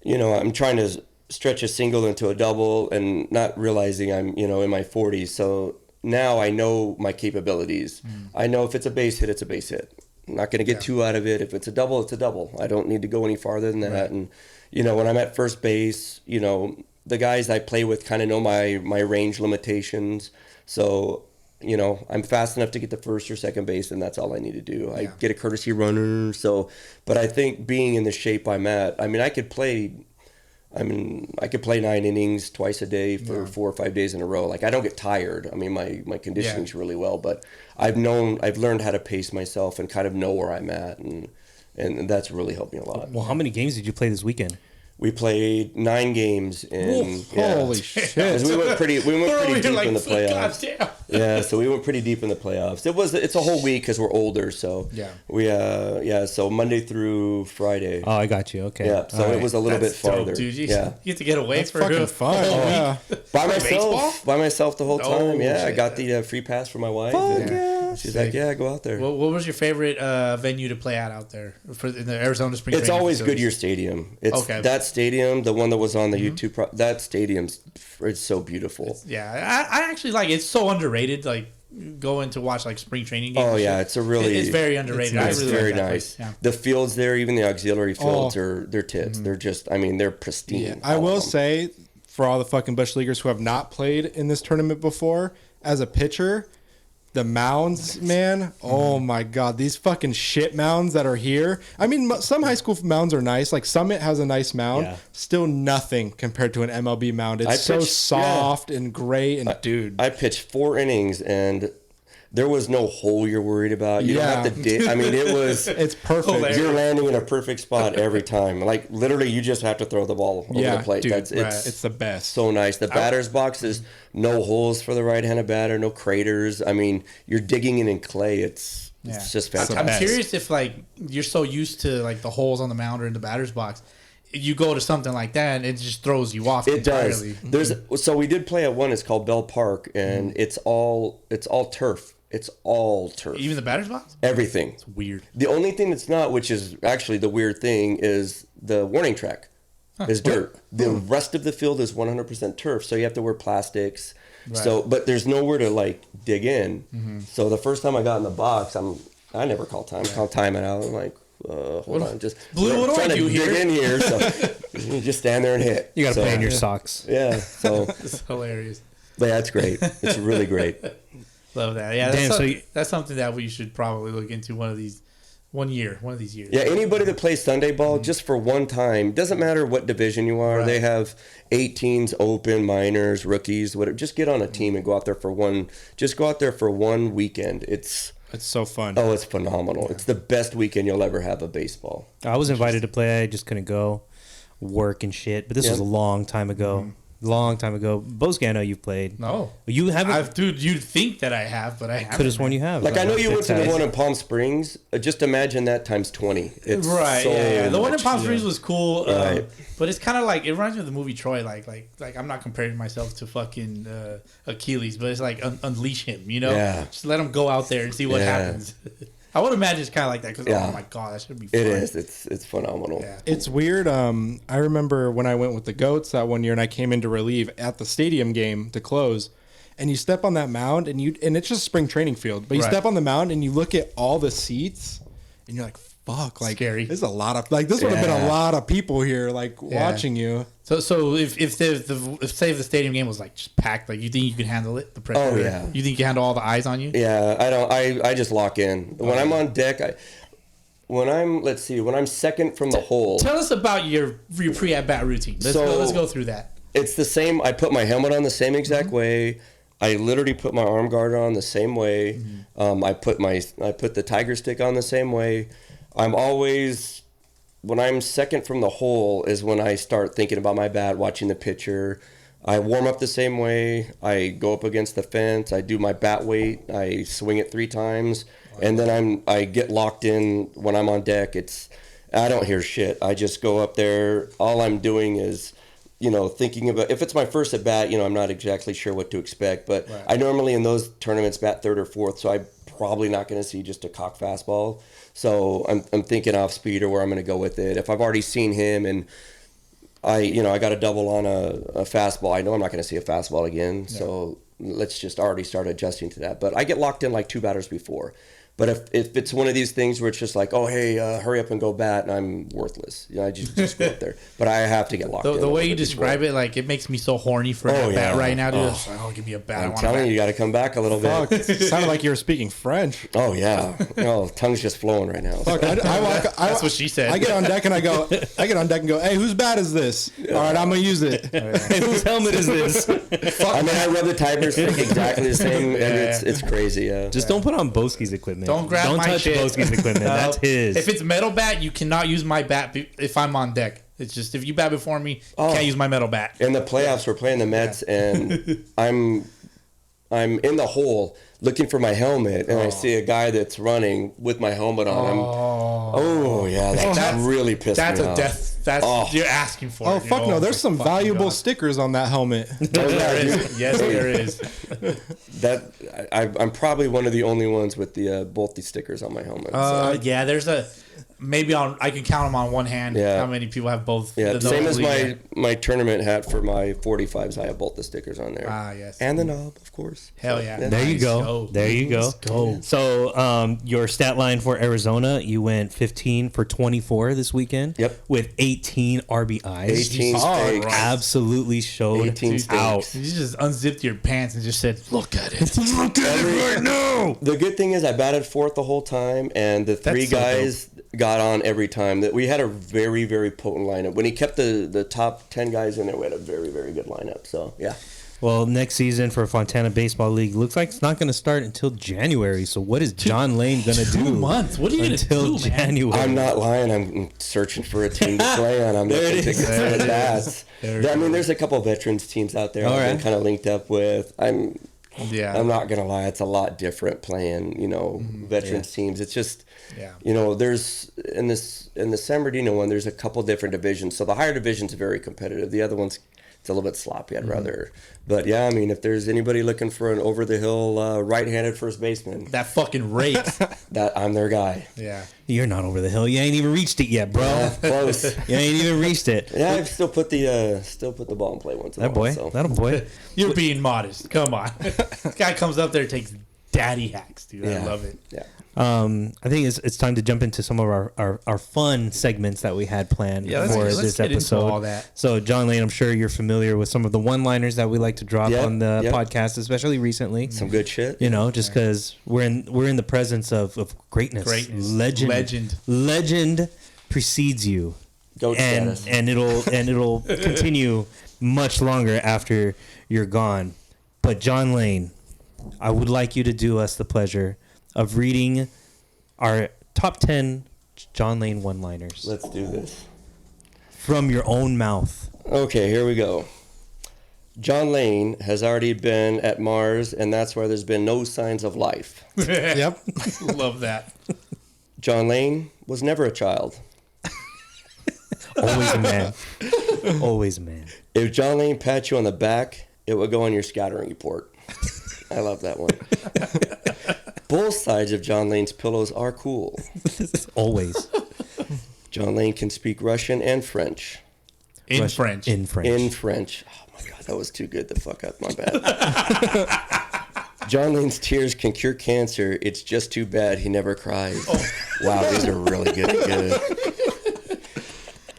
Speaker 5: I'm trying to stretch a single into a double and not realizing I'm in my 40s. So now I know my capabilities. I know if it's a base hit, it's a base hit. I'm not going to get two out of it. If it's a double, it's a double. I don't need to go any farther than that.
Speaker 2: Right.
Speaker 5: And when I'm at first base, the guys I play with kind of know my range limitations. So I'm fast enough to get to first or second base, and that's all I need to do. I get a courtesy runner. So, but I think being in the shape I'm at, I mean, I could play 9 innings twice a day for 4 or 5 days in a row. Like, I don't get tired. I mean, my conditioning's really well, but I've learned how to pace myself and kind of know where I'm at, and that's really helped me a lot.
Speaker 3: Well, how many games did you play this weekend?
Speaker 5: We played 9 games in.
Speaker 4: Holy shit!
Speaker 5: 'Cause we went pretty deep in the playoffs.
Speaker 2: Goddamn.
Speaker 5: Yeah, so we went pretty deep in the playoffs. It's a whole week because we're older. So
Speaker 2: Yeah.
Speaker 5: we so Monday through Friday.
Speaker 3: Oh, I got you. Okay.
Speaker 5: Yeah, so
Speaker 3: All
Speaker 5: it
Speaker 3: right.
Speaker 5: was a little
Speaker 2: That's
Speaker 5: bit farther.
Speaker 2: dope, dude. You get to get away
Speaker 4: That's
Speaker 2: for
Speaker 4: fucking fun.
Speaker 2: a whole
Speaker 4: Yeah.
Speaker 2: week.
Speaker 5: By
Speaker 2: baseball?
Speaker 5: myself the whole time.
Speaker 2: Oh,
Speaker 5: Yeah, I
Speaker 2: shit.
Speaker 5: got the free pass for my wife.
Speaker 3: Fuck
Speaker 5: and
Speaker 3: yeah.
Speaker 5: She's like, yeah, go out there.
Speaker 2: What was your favorite venue to play at out there in the Arizona Spring
Speaker 5: It's
Speaker 2: Training
Speaker 5: always
Speaker 2: facilities?
Speaker 5: Goodyear Stadium. It's
Speaker 2: Okay.
Speaker 5: that stadium, the one that was on the YouTube. That stadium's it's so beautiful.
Speaker 2: Yeah, I actually like it. It's so underrated. Like going to watch like spring training games.
Speaker 5: Oh
Speaker 2: and
Speaker 5: yeah,
Speaker 2: shit.
Speaker 5: it's a really
Speaker 2: It's very underrated.
Speaker 5: It's
Speaker 2: I really
Speaker 5: very
Speaker 2: like that
Speaker 5: nice.
Speaker 2: place. Yeah.
Speaker 5: The fields there, even the auxiliary fields, they're tits. They're just, I mean, they're pristine.
Speaker 4: Yeah, I
Speaker 5: all
Speaker 4: will
Speaker 5: of them.
Speaker 4: say, for all the fucking bush leaguers who have not played in this tournament before, as a pitcher, the mounds, man, oh my god, these fucking shit mounds that are here. I mean, some high school mounds are nice. Like Summit has a nice mound.
Speaker 3: Yeah.
Speaker 4: Still nothing compared to an MLB mound. It's so soft and great and dude.
Speaker 5: I pitched 4 innings and there was no hole you're worried about. You don't have to dig. I mean, it was.
Speaker 4: It's perfect.
Speaker 5: You're landing in a perfect spot every time. Like literally, you just have to throw the ball over the plate.
Speaker 4: Dude,
Speaker 5: It's
Speaker 4: the best.
Speaker 5: so nice. The batter's box is no holes for the right-handed batter, no craters. I mean, you're digging in clay. It's just fantastic.
Speaker 2: I'm curious if like you're so used to like the holes on the mound or in the batter's box, you go to something like that and it just throws you off.
Speaker 5: It
Speaker 2: entirely.
Speaker 5: does. So we did play at one. It's called Bell Park, and it's all turf. It's all turf.
Speaker 2: Even the batter's box.
Speaker 5: Everything.
Speaker 2: It's weird.
Speaker 5: The only thing that's not, which is actually the weird thing, is the warning track is dirt. The rest of the field is 100% turf, so you have to wear plastics.
Speaker 2: Right.
Speaker 5: So, but there's nowhere to like dig in. So the first time I got in the box, I never call time. Call time out. I'm like, hold on, just
Speaker 2: Blue, what do
Speaker 5: trying
Speaker 2: I do
Speaker 5: to dig
Speaker 2: here?
Speaker 5: in here. So you just stand there and hit.
Speaker 3: You got to
Speaker 5: So,
Speaker 3: play in your socks.
Speaker 5: Yeah. So
Speaker 2: It's hilarious.
Speaker 5: yeah, it's great. It's really great.
Speaker 2: Love that. Yeah,
Speaker 3: Damn,
Speaker 2: that's something that we should probably look into one of these years.
Speaker 5: Yeah, anybody that plays Sunday ball just for one time, doesn't matter what division you are.
Speaker 2: Right.
Speaker 5: They have 18s, open, minors, rookies, whatever. Just get on a team and go out there for one. Just go out there for one weekend. It's
Speaker 4: so fun.
Speaker 5: it's phenomenal. It's the best weekend you'll ever have of baseball.
Speaker 3: I was invited to play. I just couldn't go. Work and shit. But this was a long time ago. Long time ago. Boski, I know you've played.
Speaker 2: No,
Speaker 3: You haven't?
Speaker 2: dude. You'd think that I have, but I haven't.
Speaker 3: Could have sworn you have.
Speaker 5: Like I know you went to the
Speaker 3: It's,
Speaker 5: one in Palm Springs. Just imagine that times 20. It's
Speaker 2: Right.
Speaker 5: so
Speaker 2: Yeah. The one in
Speaker 5: much.
Speaker 2: Palm Springs was cool.
Speaker 5: Right.
Speaker 2: But it's kind of like it reminds me of the movie Troy. Like I'm not comparing myself to fucking Achilles, but it's like unleash him. You know,
Speaker 5: Yeah.
Speaker 2: just let him go out there and see what
Speaker 5: Yeah.
Speaker 2: happens. I would imagine it's kind of like that because
Speaker 5: Yeah.
Speaker 2: oh my god, that should be fun.
Speaker 5: It is. It's phenomenal.
Speaker 2: Yeah.
Speaker 4: It's weird. I remember when I went with the Goats that one year, and I came in to relieve at the stadium game to close. And you step on that mound, and it's just a spring training field. But you
Speaker 2: Right.
Speaker 4: step on the mound, and you look at all the seats, and you're like, "Fuck!" Like,
Speaker 2: Scary.
Speaker 4: This is a lot of like. This would have been a
Speaker 5: Yeah.
Speaker 4: lot of people here, like watching you.
Speaker 2: So if say the stadium game was like just packed, like you think you could handle it? The pressure.
Speaker 5: Oh, yeah.
Speaker 2: You think you can handle all the eyes on you?
Speaker 5: Yeah, I don't. I just lock in when I'm on deck. When I'm second from the hole.
Speaker 2: Tell us about your pre at bat routine. Let's go through that.
Speaker 5: It's the same. I put my helmet on the same exact way. I literally put my arm guard on the same way. I put the tiger stick on the same way. I'm always, when I'm second from the hole is when I start thinking about my bat, watching the pitcher. I warm up the same way. I go up against the fence. I do my bat weight. I swing it 3 times, and then I get locked in when I'm on deck. I don't hear shit. I just go up there. All I'm doing is, thinking about, if it's my first at bat, I'm not exactly sure what to expect, but
Speaker 2: Right.
Speaker 5: I normally in those tournaments bat 3rd or 4th, so I'm probably not going to see just a cock fastball. So I'm thinking off speed or where I'm going to go with it. If I've already seen him and I got a double on a fastball, I know I'm not going to see a fastball again. Yeah. So let's just already start adjusting to that. But I get locked in like 2 batters before. But if it's one of these things where it's just like, oh, hey, hurry up and go bat, and I'm worthless. I just go up there. But I have to get locked in.
Speaker 2: The way you describe it, like, it makes me so horny for a bat right now, dude. It's like, give me a bat.
Speaker 5: I'm telling you got to come back a little
Speaker 4: Fuck,
Speaker 5: bit.
Speaker 4: it sounded like you were speaking French.
Speaker 5: Oh, yeah. Tongue's just flowing right now.
Speaker 4: Fuck,
Speaker 2: That's what she said.
Speaker 4: I get on deck and go, hey, whose bat is this? All right, I'm gonna use it.
Speaker 3: Hey, whose helmet is this?
Speaker 5: I mean, I rub the tiger stick exactly the same, and it's crazy. Yeah.
Speaker 3: Just don't put on Boski's equipment.
Speaker 2: Don't grab my
Speaker 3: touch
Speaker 2: shit.
Speaker 3: Boski's equipment. That's his.
Speaker 2: If it's metal bat, you cannot use my bat if I'm on deck. It's just if you bat before me, you can't use my metal bat.
Speaker 5: In the playoffs, we're playing the Mets, and I'm in the hole looking for my helmet, and I see a guy that's running with my helmet on. That really pissed me off.
Speaker 2: That's a That's you're asking for.
Speaker 4: Oh
Speaker 2: it,
Speaker 4: fuck no! There's some valuable stickers on that helmet.
Speaker 2: There is. Yes, there is.
Speaker 5: I'm probably one of the only ones with both these stickers on my helmet. So.
Speaker 2: Yeah, there's I can count them on one hand.
Speaker 5: Yeah.
Speaker 2: How many people have both?
Speaker 5: Yeah, same as my tournament hat for my 45s. I have both the stickers on there.
Speaker 2: Ah, yes.
Speaker 5: And the knob, of course.
Speaker 2: Hell yeah.
Speaker 5: Yeah.
Speaker 3: There you go. There you go.
Speaker 2: Let's go.
Speaker 3: So, your stat line for Arizona, you went 15 for 24 this weekend.
Speaker 5: Yep.
Speaker 3: With 18 RBIs.
Speaker 5: 18 steaks.
Speaker 3: Absolutely showed
Speaker 5: 18
Speaker 3: out.
Speaker 5: steaks.
Speaker 2: You just unzipped your pants and just said, "Look at it."
Speaker 3: Look at it right now.
Speaker 5: The good thing is I batted fourth the whole time, and the three
Speaker 2: That's so
Speaker 5: guys got on every time. That we had a very, very potent lineup. When he kept the top 10 guys in there, we had a very, very good lineup. So, yeah.
Speaker 3: Well, next season for Fontana Baseball League looks like it's not going to start until January. So what is John Laine going to do?
Speaker 2: 2 months. What are you going to do,
Speaker 3: until
Speaker 2: man?
Speaker 3: January?
Speaker 5: I'm not lying. I'm searching for a team to play on. I'm looking to get some stats. I mean, there's a couple of veterans teams out there I've been kind of linked up with. I'm not going to lie. It's a lot different playing, veterans teams. It's just, there's in the San Bernardino one, there's a couple different divisions. So the higher division's very competitive. The other one's it's a little bit sloppy. I'd rather, but yeah, I mean, if there's anybody looking for an over the hill right-handed first baseman,
Speaker 2: That fucking rakes.
Speaker 5: that I'm their guy.
Speaker 2: Yeah.
Speaker 3: You're not over the hill. You ain't even reached it yet, bro.
Speaker 5: Yeah, close.
Speaker 3: You ain't even reached it.
Speaker 5: Yeah, I've still put the ball in play once in a
Speaker 3: That
Speaker 5: while.
Speaker 3: boy.
Speaker 5: So.
Speaker 3: That boy.
Speaker 2: You're being modest. Come on. This guy comes up there, takes daddy hacks, dude. I love it.
Speaker 5: Yeah.
Speaker 3: I think it's time to jump into some of our fun segments that we had planned
Speaker 2: Yeah,
Speaker 3: for
Speaker 2: let's
Speaker 3: this
Speaker 2: get into
Speaker 3: episode.
Speaker 2: all that.
Speaker 3: So, John Laine, I'm sure you're familiar with some of the one-liners that we like to drop on the podcast, especially recently.
Speaker 5: Some good shit.
Speaker 3: Just because we're in the presence of greatness. Legend precedes you,
Speaker 5: Goat status.
Speaker 3: and it'll continue much longer after you're gone. But John Laine, I would like you to do us the pleasure of reading our top 10 John Laine one-liners
Speaker 5: Let's do this.
Speaker 3: from your own mouth.
Speaker 5: Okay, here we go. John Laine has already been at Mars, and that's where there's been no signs of life.
Speaker 4: Yep.
Speaker 2: Love that.
Speaker 5: John Laine was never a child.
Speaker 3: Always a man. Always a man.
Speaker 5: If John Laine pats you on the back, it would go on your scattering report. I love that one. Both sides of John Laine's pillows are cool.
Speaker 3: Always.
Speaker 5: John Laine can speak Russian and French.
Speaker 2: In French.
Speaker 3: In French.
Speaker 5: In French. Oh my God, that was too good to fuck up. My bad. John Laine's tears can cure cancer. It's just too bad he never cries. Oh. Wow, these are really good.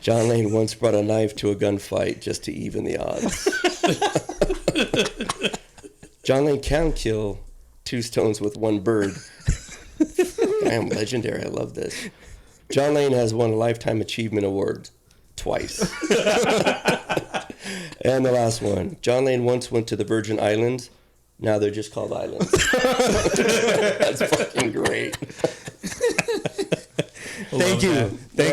Speaker 5: John Laine once brought a knife to a gunfight just to even the odds. John Laine can kill 2 stones with 1 bird. I am legendary. I love this. John Laine has won a Lifetime Achievement Award twice. And the last one. John Laine once went to the Virgin Islands. Now they're just called islands. That's fucking great.
Speaker 3: Thank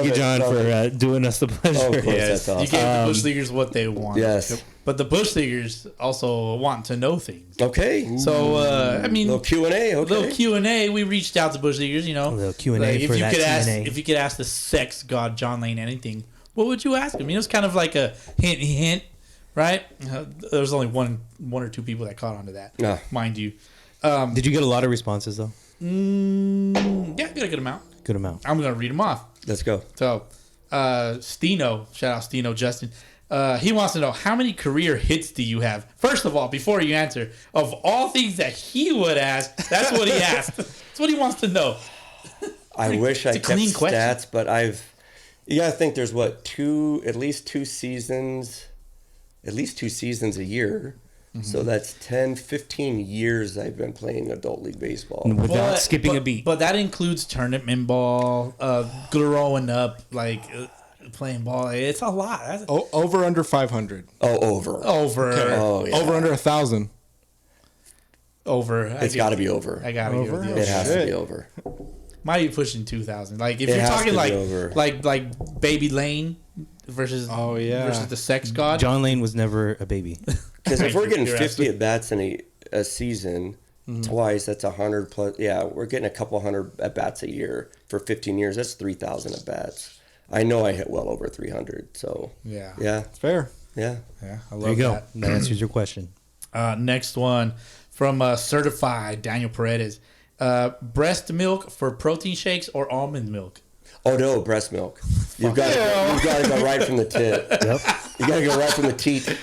Speaker 3: you, John, for doing us the pleasure.
Speaker 5: Oh, of course, that's awesome.
Speaker 2: You gave the Bush Leaguers what they want.
Speaker 5: Yes.
Speaker 2: But the Bush Leaguers also want to know things.
Speaker 5: Okay.
Speaker 2: So, I mean...
Speaker 5: Little Q&A, okay.
Speaker 2: Little Q&A. We reached out to Bush Leaguers,
Speaker 3: A little Q&A
Speaker 2: if
Speaker 3: for
Speaker 2: you
Speaker 3: that
Speaker 2: could ask,
Speaker 3: Q&A.
Speaker 2: If you could ask the sex god John Laine anything, what would you ask him? It's kind of like a hint, right? There was only one or 2 people that caught on to that, mind you.
Speaker 3: Did you get a lot of responses, though?
Speaker 2: Yeah, I got a good amount.
Speaker 3: Good amount.
Speaker 2: I'm going to read them off.
Speaker 5: Let's go.
Speaker 2: So, Steno, shout out Steno Justin. He wants to know, how many career hits do you have? First of all, before you answer, of all things that he would ask, that's what he asked. That's what he wants to know.
Speaker 5: I wish I kept
Speaker 2: clean question.
Speaker 5: stats, but you gotta think there's at least two seasons a year. Mm-hmm. So that's 10, 15 years I've been playing adult league baseball.
Speaker 3: Without skipping a beat.
Speaker 2: But that includes tournament ball, growing up, playing ball. It's a lot.
Speaker 4: Over under 500.
Speaker 5: Oh, over.
Speaker 2: Okay.
Speaker 5: Oh, yeah.
Speaker 4: Over under 1,000.
Speaker 2: Over.
Speaker 5: It's got to be over.
Speaker 2: I got to go with the over.
Speaker 5: It has to be over.
Speaker 2: Might be pushing 2,000. Like if
Speaker 5: It
Speaker 2: you're
Speaker 5: has
Speaker 2: talking
Speaker 5: to be over.
Speaker 2: like Baby Laine versus versus the sex god.
Speaker 3: John Laine was never a baby.
Speaker 5: Because if we're getting
Speaker 2: You're
Speaker 5: 50 at bats in a season, twice, that's 100 plus. Yeah, we're getting a couple hundred at bats a year for 15 years. That's 3,000 at bats. I know I hit well over 300. So
Speaker 2: Yeah.
Speaker 5: yeah,
Speaker 4: It's fair.
Speaker 5: yeah.
Speaker 2: Yeah, I love
Speaker 3: There you go.
Speaker 2: that.
Speaker 3: That answers your question.
Speaker 2: Next one from Certified Daniel Paredes. Breast milk for protein shakes or almond milk?
Speaker 5: Oh no, breast milk. You've got to go right from the tit.
Speaker 3: Yep.
Speaker 5: You got to go right from the teat.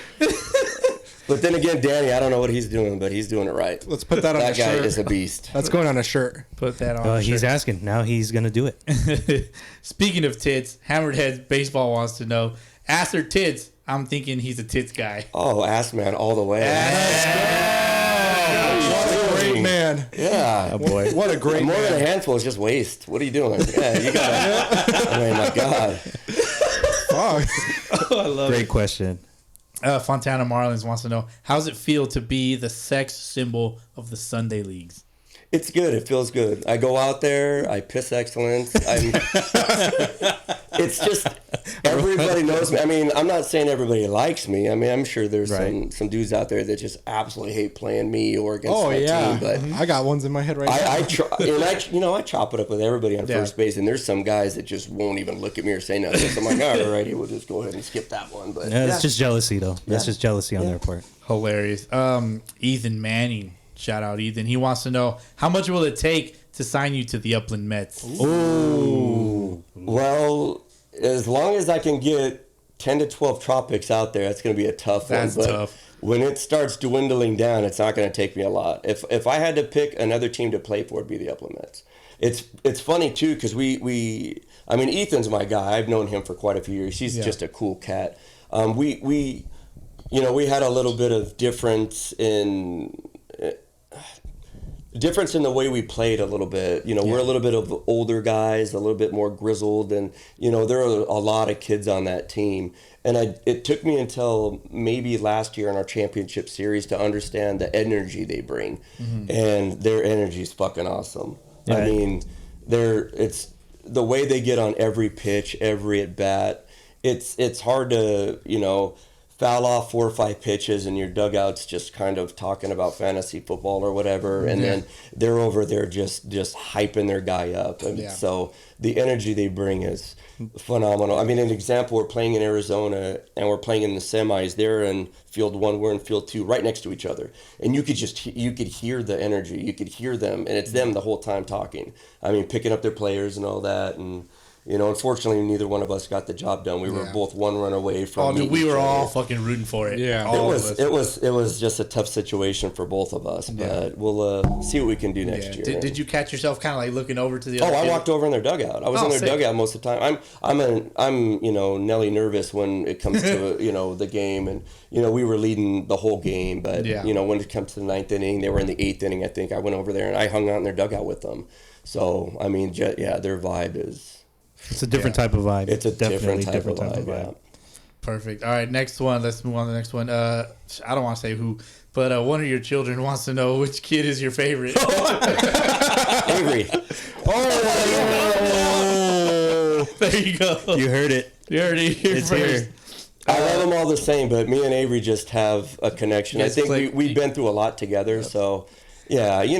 Speaker 5: But then again, Danny, I don't know what he's doing, but he's doing it right.
Speaker 4: Let's put that on
Speaker 5: That
Speaker 4: a
Speaker 5: guy
Speaker 4: shirt.
Speaker 5: is a beast.
Speaker 4: That's going on a shirt.
Speaker 2: Put that on.
Speaker 3: He's asking. Now he's going to do it.
Speaker 2: Speaking of tits, Hammered Heads Baseball wants to know, ass or tits? I'm thinking he's a tits guy.
Speaker 5: Oh, ass man all the way.
Speaker 4: What a great man.
Speaker 5: Yeah.
Speaker 3: Oh, boy.
Speaker 4: What a great
Speaker 5: More
Speaker 4: man.
Speaker 5: than a handful is just waste. What are you doing? Yeah, you got to. Oh, my God.
Speaker 4: Oh,
Speaker 3: Great question.
Speaker 2: Fontana Marlins wants to know, how does it feel to be the sex symbol of the Sunday Leagues?
Speaker 5: It's good. It feels good. I go out there. I piss excellence. It's just everybody knows me. I mean, I'm not saying everybody likes me. I mean, I'm sure there's some dudes out there that just absolutely hate playing me or against
Speaker 4: Oh
Speaker 5: my
Speaker 4: yeah,
Speaker 5: team. But
Speaker 4: I got ones in my head right now.
Speaker 5: I chop it up with everybody on first base, and there's some guys that just won't even look at me or say nothing. So I'm like, all righty, we'll just go ahead and skip that one. But
Speaker 3: Yeah, that's just jealousy, though. That's just jealousy on their part.
Speaker 2: Hilarious. Ethan Manning, shout out Ethan. He wants to know, how much will it take to sign you to the Upland Mets?
Speaker 5: Ooh. Well, as long as I can get 10 to 12 tropics out there, that's going to be a tough one.
Speaker 2: That's tough.
Speaker 5: When it starts dwindling down, it's not going to take me a lot. If I had to pick another team to play for, it'd be the Upland Mets. It's funny too because I mean, Ethan's my guy. I've known him for quite a few years. He's just a cool cat. We had a little bit of difference in the way we played a little bit. We're a little bit of older guys, a little bit more grizzled, and there are a lot of kids on that team. And it took me until maybe last year in our championship series to understand the energy they bring, and their energy is fucking awesome.
Speaker 3: Yeah.
Speaker 5: I mean, it's the way they get on every pitch, every at bat. It's hard to foul off 4 or 5 pitches and your dugout's just kind of talking about fantasy football or whatever, and then they're over there just hyping their guy up. And so the energy they bring is phenomenal. I mean, an example, we're playing in Arizona and we're playing in the semis. They're in field 1, we're in field 2, right next to each other, and you could hear the energy, you could hear them, and it's them the whole time talking. I mean, picking up their players and all that. And unfortunately, neither one of us got the job done. We were both one run away from.
Speaker 2: We were all fucking rooting for it.
Speaker 4: Yeah.
Speaker 5: It was just a tough situation for most of us. But we'll see what we can do next year.
Speaker 2: Did you catch yourself kind of like looking over to the
Speaker 5: Oh,
Speaker 2: other
Speaker 5: I
Speaker 2: kid?
Speaker 5: walked over in their dugout. I was in their dugout most of the time. I'm Nelly nervous when it comes to the game, and we were leading the whole game. But when it comes to the 9th inning, they were in the 8th inning. I think I went over there and I hung out in their dugout with them. So I mean, their vibe is.
Speaker 3: It's a different type of vibe.
Speaker 5: It's a
Speaker 3: Definitely
Speaker 5: different type of vibe.
Speaker 2: Perfect. All right, next one. Let's move on to the next one. I don't want to say who, but one of your children wants to know which kid is your favorite.
Speaker 5: Avery.
Speaker 2: Oh, there you go.
Speaker 3: You heard it.
Speaker 2: You heard it here
Speaker 3: It's
Speaker 2: first.
Speaker 3: here.
Speaker 5: I love them all the same, but me and Avery just have a connection.
Speaker 2: Yes,
Speaker 5: I think we've been through a lot together, so yeah, you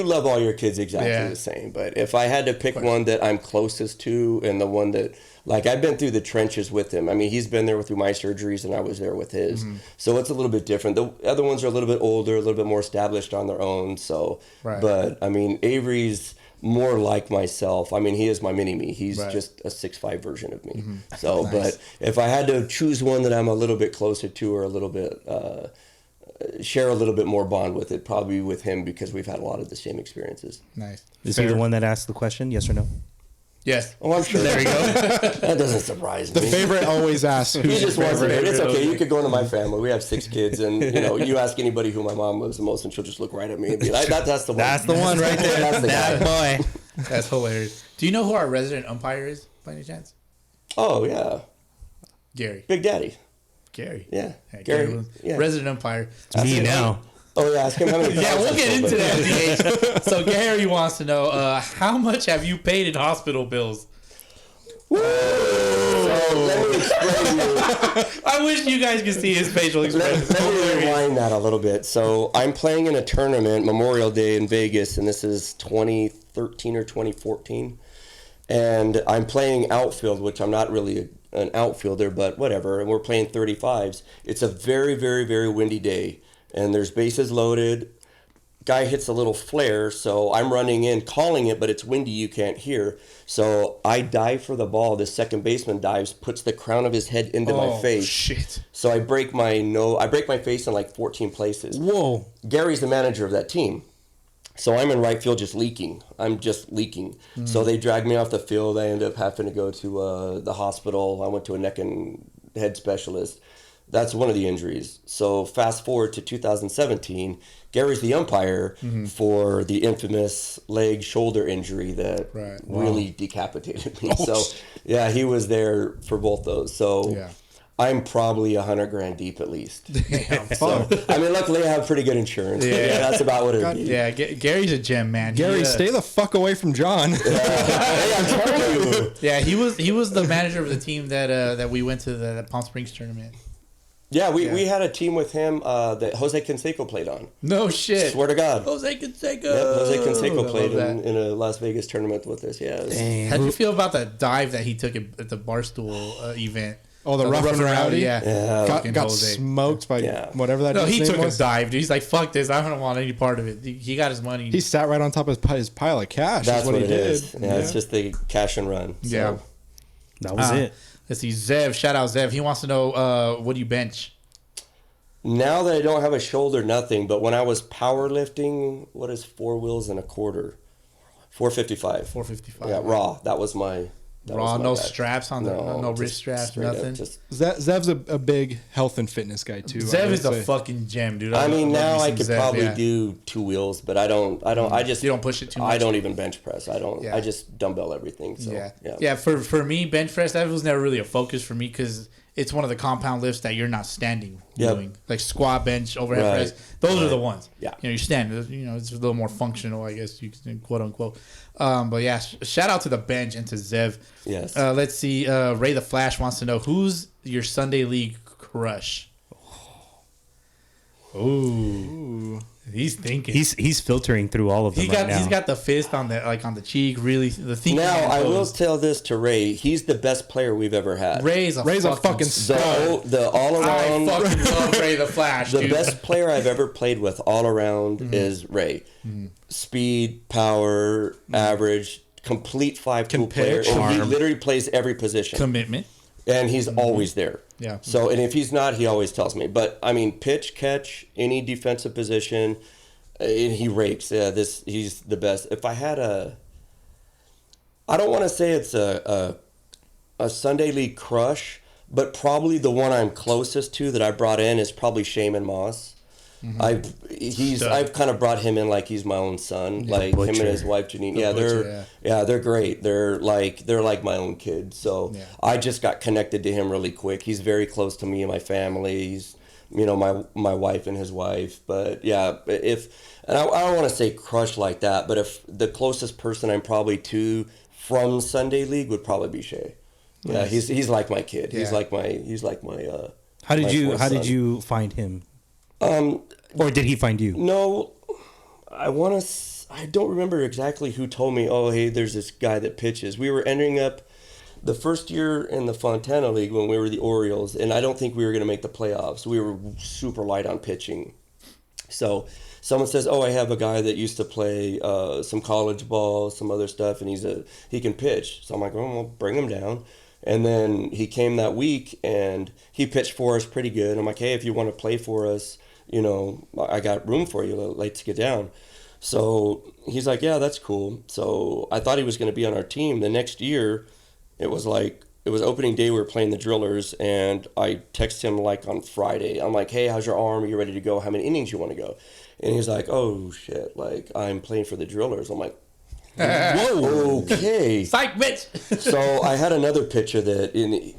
Speaker 5: love all your kids exactly the same. But if I had to pick one that I'm closest to, and the one that, like, I've been through the trenches with him. I mean, he's been there through my surgeries, and I was there with his. So it's a little bit different. The other ones are a little bit older, a little bit more established on their own. So, but I mean, Avery's more like myself. I mean, he is my mini-me. He's just a 6'5" version of me. So, but if I had to choose one that I'm a little bit closer to, or a little bit, share a little bit more bond with, it probably with him, because we've had a lot of the same experiences.
Speaker 2: Nice.
Speaker 3: Is he the one that asked the question? Yes or no?
Speaker 2: Yes.
Speaker 5: Oh, I'm sure.
Speaker 2: There we go.
Speaker 5: That doesn't surprise me.
Speaker 4: The favorite always asks
Speaker 5: He
Speaker 4: who's your
Speaker 5: just wants to
Speaker 4: favorite.
Speaker 5: hear it. It's okay. You could go into my family. We have 6 kids, and you ask anybody who my mom loves the most, and she'll just look right at me and be like, "That's the one.
Speaker 3: That's the one right there.
Speaker 5: That's the guy."
Speaker 3: That boy.
Speaker 2: That's hilarious. Do you know who our resident umpire is, by any chance?
Speaker 5: Oh yeah,
Speaker 2: Gary.
Speaker 5: Big Daddy.
Speaker 2: Gary.
Speaker 5: Yeah,
Speaker 2: Yeah,
Speaker 5: Gary.
Speaker 2: was
Speaker 5: Yeah.
Speaker 2: resident umpire.
Speaker 3: It's me now.
Speaker 5: Oh yeah, ask him how many.
Speaker 2: Yeah, we'll get into
Speaker 5: but-
Speaker 2: that. So Gary wants to know, how much have you paid in hospital bills?
Speaker 5: So let me explain to you.
Speaker 2: I wish you guys could see his facial expression.
Speaker 5: Let me rewind that a little bit. So I'm playing in a tournament, Memorial Day in Vegas, and this is 2013 or 2014. and I'm playing outfield, which I'm not really an outfielder, but whatever. And we're playing 35s. It's a very, very, very windy day, and there's bases loaded. Guy hits a little flare, so I'm running in, calling it, but it's windy, you can't hear. So I dive for the ball. The second baseman dives, puts the crown of his head into my face.
Speaker 2: Shit.
Speaker 5: So I break my face in like 14 places.
Speaker 3: Whoa.
Speaker 5: Gary's the manager of that team. So I'm in right field just leaking. I'm just leaking. So they drag me off the field. I end up having to go to the hospital. I went to a neck and head specialist. That's one of the injuries. So fast forward to 2017, Gary's the umpire for the infamous leg shoulder injury that really decapitated me. So yeah, he was there for both those. So I'm probably $100,000 deep at least. So, I mean, luckily I have pretty good insurance. Yeah, that's about what it'd be.
Speaker 2: Yeah, Gary's a gem, man.
Speaker 4: Gary, stay the fuck away from John.
Speaker 5: Hey, I'm telling you.
Speaker 2: Yeah, he was the manager of the team that we went to the Palm Springs tournament.
Speaker 5: Yeah, we had a team with him that Jose Canseco played on.
Speaker 2: No shit.
Speaker 5: Swear to God.
Speaker 2: Jose Canseco.
Speaker 5: Yep, Jose Canseco played in a Las Vegas tournament with us. Yeah.
Speaker 2: How'd you feel about that dive that he took at the Barstool event?
Speaker 4: Oh, the rough and rowdy?
Speaker 2: Yeah.
Speaker 4: Got
Speaker 2: Jose.
Speaker 4: smoked by whatever that
Speaker 2: No, he
Speaker 4: name
Speaker 2: took
Speaker 4: was.
Speaker 2: a dive, dude. He's like, fuck this. I don't want any part of it. He got his money.
Speaker 4: He sat right on top of his pile of cash.
Speaker 5: That's what
Speaker 4: he
Speaker 5: it
Speaker 4: did.
Speaker 5: is. Yeah, it's just the cash and run. So.
Speaker 2: Yeah.
Speaker 3: That was it.
Speaker 2: Let's see. Zev. Shout out Zev. He wants to know, what do you bench?
Speaker 5: Now that I don't have a shoulder, nothing. But when I was powerlifting, what is 4 wheels and a quarter? 455.
Speaker 2: 455.
Speaker 5: Yeah, raw. That was my...
Speaker 2: Raw, no straps on no wrist straps, nothing.
Speaker 4: Zev's a big health and fitness guy too.
Speaker 2: Zev is a fucking gem, dude.
Speaker 5: I mean, now I could
Speaker 2: Zev,
Speaker 5: probably do 2 wheels, but I don't. I just
Speaker 2: you don't push it too much.
Speaker 5: I don't even bench press. I don't. I just dumbbell everything. So
Speaker 2: yeah. For me, bench press that was never really a focus for me because it's one of the compound lifts that you're not standing doing, like squat, bench, overhead press. Those are the ones.
Speaker 5: Yeah,
Speaker 2: you're standing. It's a little more functional, I guess you can quote unquote. But yeah, shout out to the bench and to Zev.
Speaker 5: Yes.
Speaker 2: Let's see. Ray the Flash wants to know who's your Sunday League crush. Ooh. He's thinking.
Speaker 3: He's filtering through all of them right now.
Speaker 2: He's got the fist on the cheek. Really, the thinking.
Speaker 5: Now I will tell this to Ray. He's the best player we've ever had.
Speaker 2: Ray's a fucking stud.
Speaker 5: The all around.
Speaker 2: I fucking love Ray the Flash.
Speaker 5: The best player I've ever played with all around is Ray. Speed, power, average, complete 5-tool player. And he literally plays every position.
Speaker 2: Commitment.
Speaker 5: And he's always there.
Speaker 2: Yeah.
Speaker 5: So, and if he's not, he always tells me. But I mean, pitch, catch, any defensive position, and he rakes. Yeah, he's the best. If I had I don't want to say it's a Sunday League crush, but probably the one I'm closest to that I brought in is probably Shaman Moss. I've kind of brought him in like he's my own son, like him and his wife Janine. They're great. They're like my own kid. So I just got connected to him really quick. He's very close to me and my family. He's my wife and his wife. But yeah, and I don't want to say crush like that, but if the closest person I'm probably to from Sunday League would probably be Shay. Yeah, he's like my kid. He's like my
Speaker 3: How did you find him? Or did he find you?
Speaker 5: No, I don't remember exactly who told me, oh, hey, there's this guy that pitches. We were entering up the first year in the Fontana League when we were the Orioles, and I don't think we were going to make the playoffs. We were super light on pitching. So someone says, oh, I have a guy that used to play some college ball, some other stuff, and he can pitch. So I'm like, well, bring him down. And then he came that week, and he pitched for us pretty good. I'm like, hey, if you want to play for us, I got room for you. Let's get down. So he's like, yeah, that's cool. So I thought he was going to be on our team. The next year, it was opening day. We were playing the Drillers, and I texted him like on Friday. I'm like, hey, how's your arm? Are you ready to go? How many innings you want to go? And he's like, oh, shit, like I'm playing for the Drillers. I'm like, whoa, okay.
Speaker 2: Psych, bitch.
Speaker 5: So I had another pitcher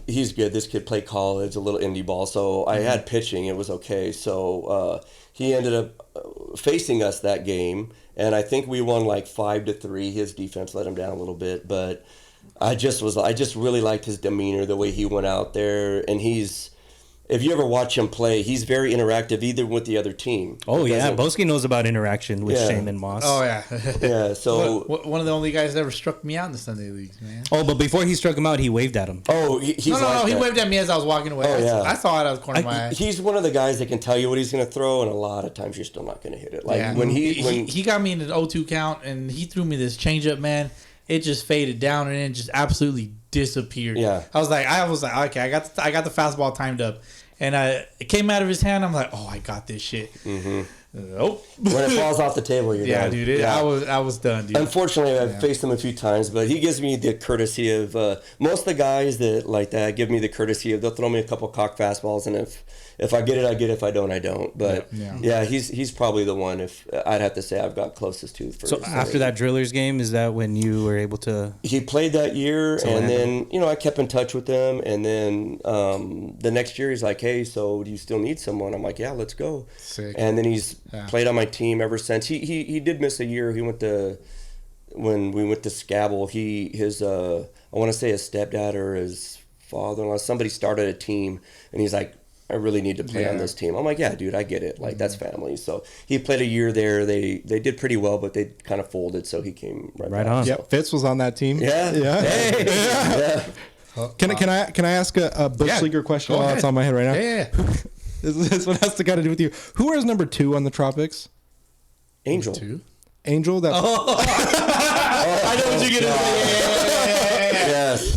Speaker 5: he's good. This kid played college, a little indie ball. So I had pitching. It was okay. So he ended up facing us that game. And I think we won like 5-3. His defense let him down a little bit. But I just really liked his demeanor, the way he went out there. And if you ever watch him play, he's very interactive, either with the other team.
Speaker 3: Oh
Speaker 5: He
Speaker 3: yeah,
Speaker 5: doesn't-
Speaker 3: Boski knows about interaction with
Speaker 5: Yeah.
Speaker 3: Shane and Moss.
Speaker 2: Oh yeah.
Speaker 5: Yeah, so
Speaker 2: One of the only guys that ever struck me out in the Sunday leagues, man.
Speaker 3: Oh, but before he struck him out, he waved at him.
Speaker 5: he's
Speaker 2: No,
Speaker 5: like
Speaker 2: he
Speaker 5: that.
Speaker 2: waved at me as I was walking away.
Speaker 5: Oh, yeah.
Speaker 2: I saw it out of the corner of my eye.
Speaker 5: He's one of the guys that can tell you what he's going to throw, and a lot of times you're still not going to hit it. Like
Speaker 2: Yeah.
Speaker 5: when
Speaker 2: he got me in an 0-2 count, and he threw me this changeup, man. It just faded down and then just absolutely disappeared.
Speaker 5: Yeah.
Speaker 2: I was like, okay, I got the fastball timed up, and it came out of his hand. I'm like, oh, I got this shit.
Speaker 5: Mm-hmm.
Speaker 2: Nope.
Speaker 5: when it falls off the table, you're
Speaker 2: Yeah,
Speaker 5: done.
Speaker 2: dude. I was done, dude.
Speaker 5: Unfortunately, I've faced him a few times, but he gives me the courtesy of most of the guys that like that give me the courtesy of they'll throw me a couple cock fastballs, and if I get it, I get it. If I don't, I don't. But yeah, he's probably the one. If I'd have to say, I've got closest to.
Speaker 3: So after that Drillers game, is that when you were able to?
Speaker 5: He played that year, and then I kept in touch with him, and then the next year he's like, "Hey, so do you still need someone?" I'm like, "Yeah, let's go."
Speaker 2: Sick.
Speaker 5: And then he's played on my team ever since. He did miss a year. He went to when we went to Scabble. I want to say his stepdad or his father-in-law. Somebody started a team, and he's like, I really need to play on this team. I'm like, yeah, dude, I get it. Like, that's family. So he played a year there. They did pretty well, but they kind of folded, so he came right back.
Speaker 3: on.
Speaker 4: Yep, Fitz was on that team.
Speaker 5: Yeah.
Speaker 4: Yeah.
Speaker 5: Yeah.
Speaker 4: Can I ask a Bush Leaguer question
Speaker 2: Go
Speaker 4: while
Speaker 2: ahead.
Speaker 4: it's on my head right now?
Speaker 2: Yeah.
Speaker 4: This one has to kind of do with you. Who is number 2 on the Tropics?
Speaker 5: Angel.
Speaker 4: Angel. That's
Speaker 2: I know what you're gonna say.
Speaker 5: Yes.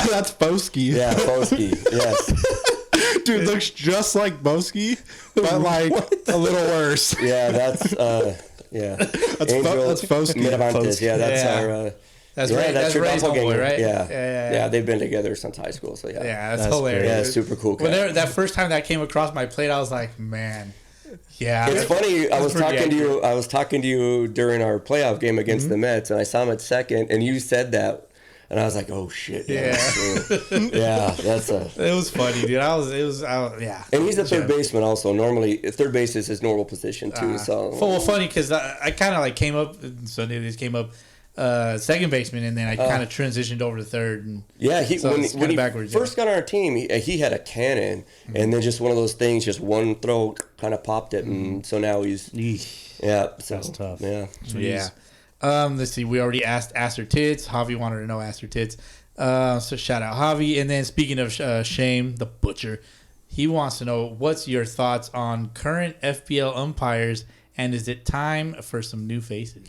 Speaker 4: that's Boski.
Speaker 5: Yeah, Boski. Yes.
Speaker 4: Dude looks just like Boski, but like a little worse.
Speaker 5: Yeah, that's yeah.
Speaker 4: That's Boski.
Speaker 5: Miramontes. Yeah, that's
Speaker 2: Yeah.
Speaker 5: our.
Speaker 2: That's
Speaker 5: yeah,
Speaker 2: right. That's
Speaker 5: your
Speaker 2: Ray's homeboy,
Speaker 5: doppelganger.
Speaker 2: right?
Speaker 5: Yeah.
Speaker 2: Yeah.
Speaker 5: They've been together since high school, so yeah.
Speaker 2: Yeah, that's
Speaker 3: That's
Speaker 2: hilarious.
Speaker 5: Yeah, super cool guy.
Speaker 2: That first time that came across my plate, I was like, man, yeah.
Speaker 5: It's funny. I was
Speaker 2: pretty
Speaker 5: talking to you. I was talking to you during our playoff game against the Mets, and I saw him at second, and you said that, and I was like, "Oh shit!"
Speaker 2: Yeah.
Speaker 5: Yeah, that's a.
Speaker 2: It was funny, dude. Yeah.
Speaker 5: And he's a third baseman also. Normally, third base is his normal position too.
Speaker 2: Well, funny because I kind of like came up. Sunday this came up second baseman, and then I kind of transitioned over to third. And
Speaker 5: yeah,
Speaker 2: so
Speaker 5: when
Speaker 2: it's
Speaker 5: he
Speaker 2: kinda backwards,
Speaker 5: first got on our team, he had a cannon, and then just one of those things, just one throw kind of popped it, and so now he's yeah. So,
Speaker 3: That's tough.
Speaker 5: Yeah.
Speaker 2: Yeah. Let's see. We already asked Aster Tits. Javi wanted to know Aster Tits. So shout out Javi. And then speaking of Shame, the butcher, he wants to know what's your thoughts on current FPL umpires, and is it time for some new faces?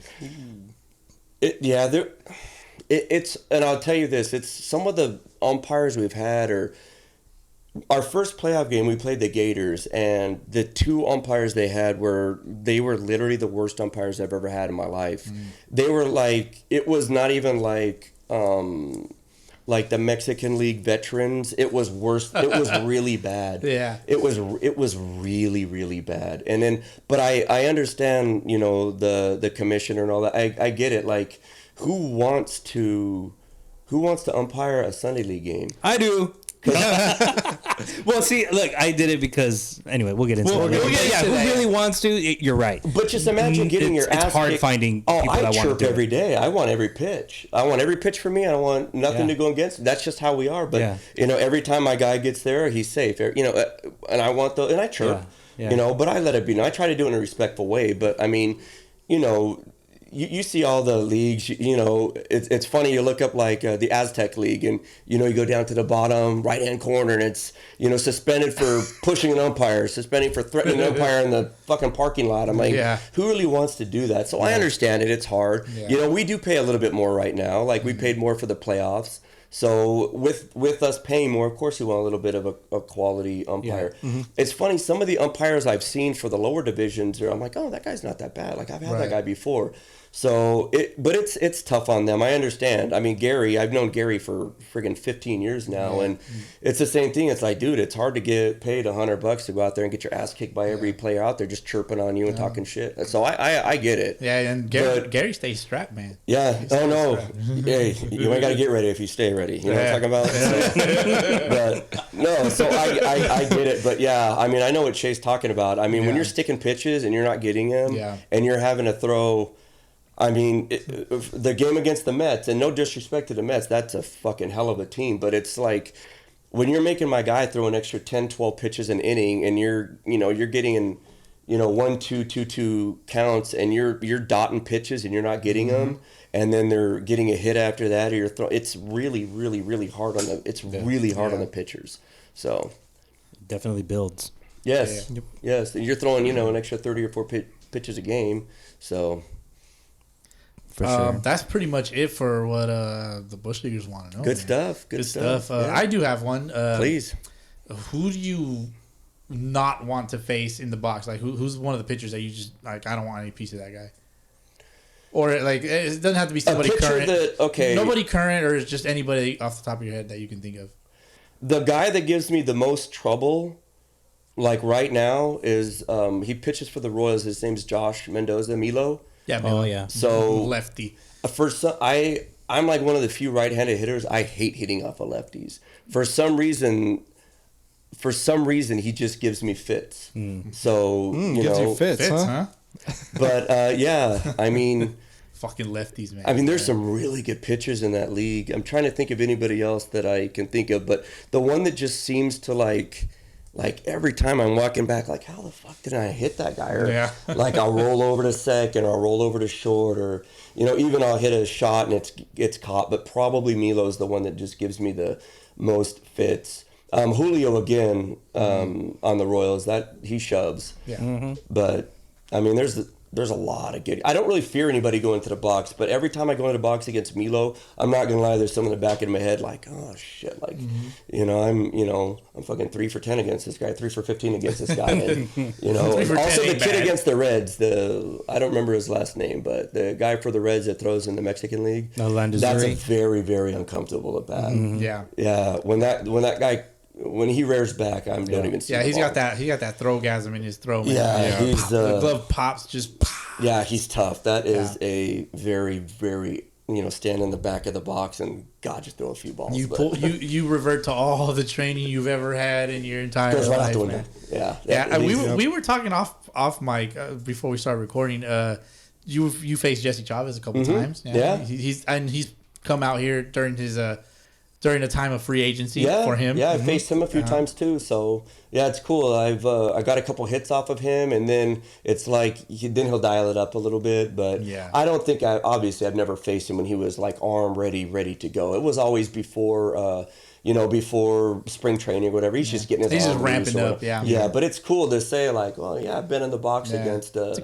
Speaker 5: It's and I'll tell you this, it's some of the umpires we've had are our first playoff game we played the Gators, and the 2 umpires they were literally the worst umpires I've ever had in my life. They were like, it was not even like the Mexican League veterans. It was worse. It was really bad.
Speaker 2: Yeah.
Speaker 5: It was really, really bad. And then, but I understand, the commissioner and all that. I get it. Like, who wants to umpire a Sunday League game?
Speaker 3: I do. Well, see, look, I did it because anyway, we'll get into it.
Speaker 2: we'll get
Speaker 3: Yeah,
Speaker 2: into
Speaker 3: who
Speaker 2: that.
Speaker 3: really wants to? You're right.
Speaker 5: But just imagine getting your ass
Speaker 3: It's hard
Speaker 5: kicked.
Speaker 3: finding people
Speaker 5: I
Speaker 3: that want to
Speaker 5: chirp
Speaker 3: do
Speaker 5: every
Speaker 3: it.
Speaker 5: day. I want every pitch. I want every pitch for me. I don't want nothing
Speaker 3: Yeah.
Speaker 5: to go against. That's just how we are. But
Speaker 3: Yeah.
Speaker 5: every time my guy gets there, he's safe. And I want and I chirp.
Speaker 3: Yeah.
Speaker 5: But I let it be. I try to do it in a respectful way. But I mean, you see all the leagues, it's funny. You look up like the Aztec League, and you go down to the bottom right hand corner, and it's suspended for pushing an umpire, suspending for threatening an umpire in the fucking parking lot. I'm like, who really wants to do that? So I understand it. It's hard.
Speaker 2: Yeah.
Speaker 5: We do pay a little bit more right now. Like we paid more for the playoffs. So with us paying more, of course, we want a little bit of a quality umpire. It's funny, some of the umpires I've seen for the lower divisions, I'm like, oh, that guy's not that bad. Like I've had that guy before. So but it's tough on them. I understand. I mean, Gary, I've known Gary for friggin' 15 years now, and it's the same thing. It's like, dude, it's hard to get paid $100 to go out there and get your ass kicked by every player out there just chirping on you and talking shit. So I get it.
Speaker 2: Yeah, and Gary stays strapped, man.
Speaker 5: Yeah. Oh no. Hey, you ain't got to get ready if you stay ready. You know what I'm talking about? But no. So I get it. But yeah, I mean, I know what Shay's talking about. I mean, when you're sticking pitches and you're not getting them, and you're having to throw. I mean, the game against the Mets, and no disrespect to the Mets, that's a fucking hell of a team. But it's like when you're making my guy throw an extra 10, 12 pitches an inning, and you're getting in, 1, 2, 2, 2 counts, and you're dotting pitches and you're not getting them, and then they're getting a hit after that, or you're throwing. It's really, really, really hard on the. It's really hard on the pitchers. So
Speaker 3: Definitely builds.
Speaker 5: yes, yes, and you're throwing an extra 30 or 4 pitches a game. So
Speaker 3: For sure.
Speaker 2: That's pretty much it for what the Bush Leaguers want to know.
Speaker 5: good
Speaker 2: man.
Speaker 5: stuff. Good stuff. Yeah.
Speaker 2: I do have one.
Speaker 5: Please.
Speaker 2: Who do you not want to face in the box? Like, who's one of the pitchers that you just like? I don't want any piece of that guy. Or like, it doesn't have to be somebody current. Nobody current, or just anybody off the top of your head that you can think of.
Speaker 5: The guy that gives me the most trouble, like right now, is he pitches for the Royals. His name's Josh Mendoza, Milo.
Speaker 2: Yeah.
Speaker 3: Oh, yeah.
Speaker 5: So
Speaker 2: lefty.
Speaker 5: I'm like one of the few right-handed hitters. I hate hitting off of lefties. For some reason, he just gives me fits. So
Speaker 4: gives you fits, huh?
Speaker 5: But yeah, I mean,
Speaker 2: Fucking lefties, man.
Speaker 5: I mean, there's some really good pitchers in that league. I'm trying to think of anybody else that I can think of, but the one that just seems to like every time I'm walking back, like, how the fuck did I hit that guy? Or like I'll roll over to second, or I'll roll over to short, or even I'll hit a shot and it's caught. But probably Milo's the one that just gives me the most fits. Julio again on the Royals, that he shoves.
Speaker 2: Yeah.
Speaker 5: But I mean, there's a lot of good. I don't really fear anybody going to the box, but every time I go into the box against Milo, I'm not gonna lie, there's something in the back of my head like, oh shit, like I'm fucking 3 for 10 against this guy, 3 for 15 against this guy, and also the kid against the Reds, I don't remember his last name, but the guy for the Reds that throws in the Mexican League, that's a very, very uncomfortable at bat. Yeah, when that guy. When he rears back, I don't even see.
Speaker 2: Yeah,
Speaker 5: the
Speaker 2: he's
Speaker 5: ball.
Speaker 2: got that. He got that throw-gasm in his throat. Man.
Speaker 5: Yeah, he's
Speaker 2: the glove pops just.
Speaker 5: Yeah, he's tough. That is a very, very stand in the back of the box and God, just throw a few balls.
Speaker 2: You revert to all the training you've ever had in your entire
Speaker 5: goes right
Speaker 2: life.
Speaker 5: out the window.
Speaker 2: Man.
Speaker 5: Yeah.
Speaker 2: And we were talking off mic before we started recording. You faced Jesse Chavez a couple times.
Speaker 5: Yeah.
Speaker 2: He's come out here during his during the time of free agency for him.
Speaker 5: Yeah, I faced him a few times too. So yeah, it's cool. I got a couple hits off of him, and then it's like then he'll dial it up a little bit. But I don't think I've never faced him when he was like arm ready to go. It was always before. Before spring training or whatever, he's just getting his.
Speaker 2: He's just ramping up,
Speaker 5: Yeah, but it's cool to say like, well, yeah, I've been in the box against.
Speaker 2: It's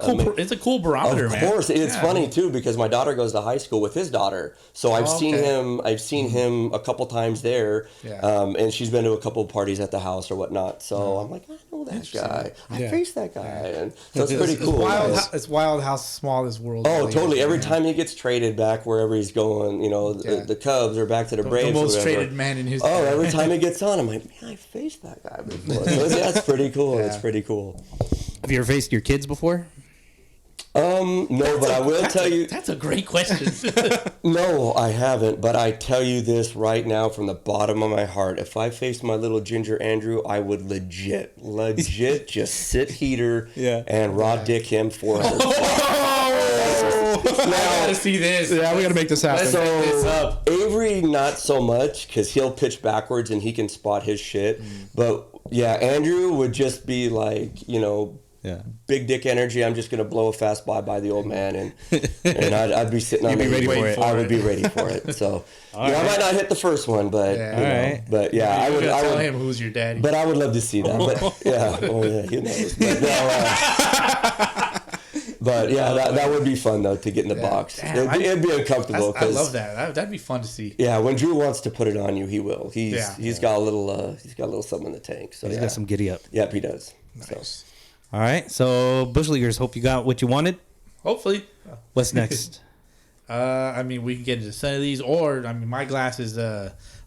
Speaker 2: a cool barometer, man.
Speaker 5: Of course, it's funny too because my daughter goes to high school with his daughter, so I've seen him. I've seen him a couple times there, and she's been to a couple of parties at the house or whatnot. So I'm like, I know that guy. I faced that guy, and so it's pretty cool.
Speaker 2: It's wild how small this world.
Speaker 5: Oh, totally! Every time he gets traded back wherever he's going, the Cubs or back to the Braves.
Speaker 2: The most traded man in his.
Speaker 5: Oh, every time he gets on, I'm like, man, I faced that guy before. So it's pretty cool. It's pretty cool.
Speaker 3: Have you ever faced your kids before?
Speaker 5: No, but I will tell you.
Speaker 2: That's a great question.
Speaker 5: No, I haven't. But I tell you this right now from the bottom of my heart. If I faced my little ginger Andrew, I would legit just sit heater and raw dick him 400.
Speaker 2: I gotta see this.
Speaker 4: Yeah, we gotta make this happen.
Speaker 5: So Avery, not so much because he'll pitch backwards and he can spot his shit. But yeah, Andrew would just be like, big dick energy. I'm just gonna blow a fast by the old man, and I'd be sitting on.
Speaker 3: You'd be ready for it.
Speaker 5: I would be ready for it. So I might not hit the first one, but but yeah,
Speaker 2: I would tell him who's your daddy.
Speaker 5: But I would love to see that. But he knows. But that would be fun though to get in the box.
Speaker 2: Damn,
Speaker 5: it'd be uncomfortable.
Speaker 2: I love that. That'd be fun to see.
Speaker 5: Yeah, when Drew wants to put it on you, he will. He's got a little something in the tank. So
Speaker 3: he's got some giddy up.
Speaker 5: Yep, he does.
Speaker 2: Nice.
Speaker 5: So.
Speaker 3: All right, so Bush Leaguers, hope you got what you wanted.
Speaker 2: Hopefully.
Speaker 3: What's next?
Speaker 2: We can get into some of these, or my glass is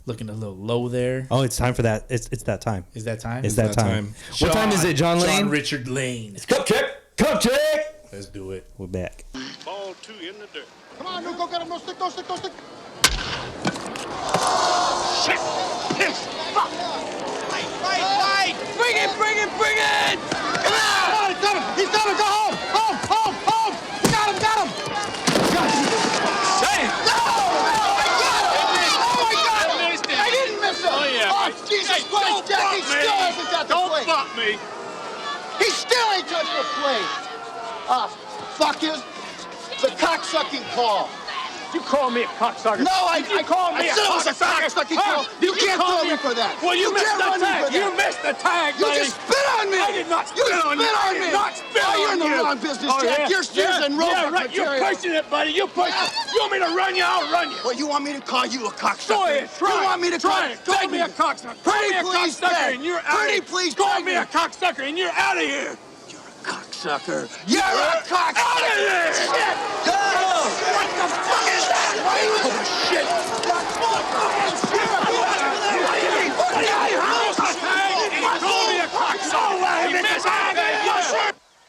Speaker 2: looking a little low there.
Speaker 3: Oh, it's time for that. It's that time.
Speaker 2: Is that time?
Speaker 3: It's that time. What time is it, John Laine?
Speaker 2: John Richard Laine.
Speaker 5: It's cup check. Cup check.
Speaker 2: Let's do it.
Speaker 3: We're back.
Speaker 6: Ball 2 in the dirt.
Speaker 7: Come on, Luke, go get him. No stick, no stick, no stick.
Speaker 6: Shit! Piss! Fuck!
Speaker 7: Fight! Bring it! Come on! He's coming! Go home! Home! You got him!
Speaker 6: Damn!
Speaker 7: No! Oh my God! I didn't miss him!
Speaker 6: Oh, yeah.
Speaker 7: Oh, Jesus Christ, Jack, he still hasn't got the plate.
Speaker 6: Don't fuck me.
Speaker 7: He still ain't touched the plate. Fuck you. The cocksucking call.
Speaker 6: You call me a cocksucker.
Speaker 7: No, I
Speaker 6: call me
Speaker 7: I said it was a cocksucking call. You can't throw me for that.
Speaker 6: Well, you missed
Speaker 7: can't
Speaker 6: the
Speaker 7: run me
Speaker 6: tag.
Speaker 7: for that.
Speaker 6: You missed the tag,
Speaker 7: You
Speaker 6: buddy.
Speaker 7: just spit on me.
Speaker 6: I did not spit
Speaker 7: you
Speaker 6: on you.
Speaker 7: spit on
Speaker 6: I
Speaker 7: me.
Speaker 6: did not spit
Speaker 7: oh,
Speaker 6: on
Speaker 7: you're in the
Speaker 6: you.
Speaker 7: wrong business,
Speaker 6: Oh,
Speaker 7: Jack.
Speaker 6: yeah?
Speaker 7: You're using
Speaker 6: Yeah,
Speaker 7: robot
Speaker 6: right.
Speaker 7: material.
Speaker 6: You're pushing it, buddy. You push it. You want me to run you? I'll run you.
Speaker 7: Well, you want me to call you a cocksucker?
Speaker 6: Go ahead. Try
Speaker 7: you
Speaker 6: it.
Speaker 7: want me to
Speaker 6: try it? Call me a cocksucker. Call
Speaker 7: Pretty
Speaker 6: me a
Speaker 7: please,
Speaker 6: cocksucker,
Speaker 7: Ted.
Speaker 6: and you're out.
Speaker 7: Pretty please,
Speaker 6: Call
Speaker 7: Ted.
Speaker 6: me a cocksucker, and you're out of here.
Speaker 7: Cocksucker. You're a cocksucker.
Speaker 6: Out of here.
Speaker 7: Shit. What the fuck is that? Oh, shit.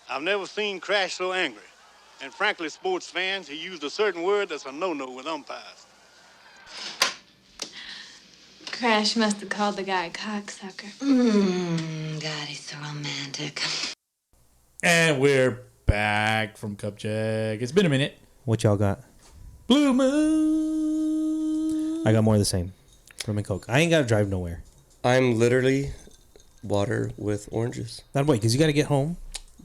Speaker 6: I've never seen Crash so angry. And frankly, sports fans, he used a certain word that's a no-no with umpires.
Speaker 8: Crash must have called the guy a cocksucker.
Speaker 9: God, he's so romantic.
Speaker 2: And we're back from Cup Check. It's been a minute.
Speaker 3: What y'all got?
Speaker 2: Blue Moon.
Speaker 3: I got more of the same. Rum and Coke. I ain't got to drive nowhere.
Speaker 5: I'm literally water with oranges.
Speaker 3: Not wait, because you got to get home.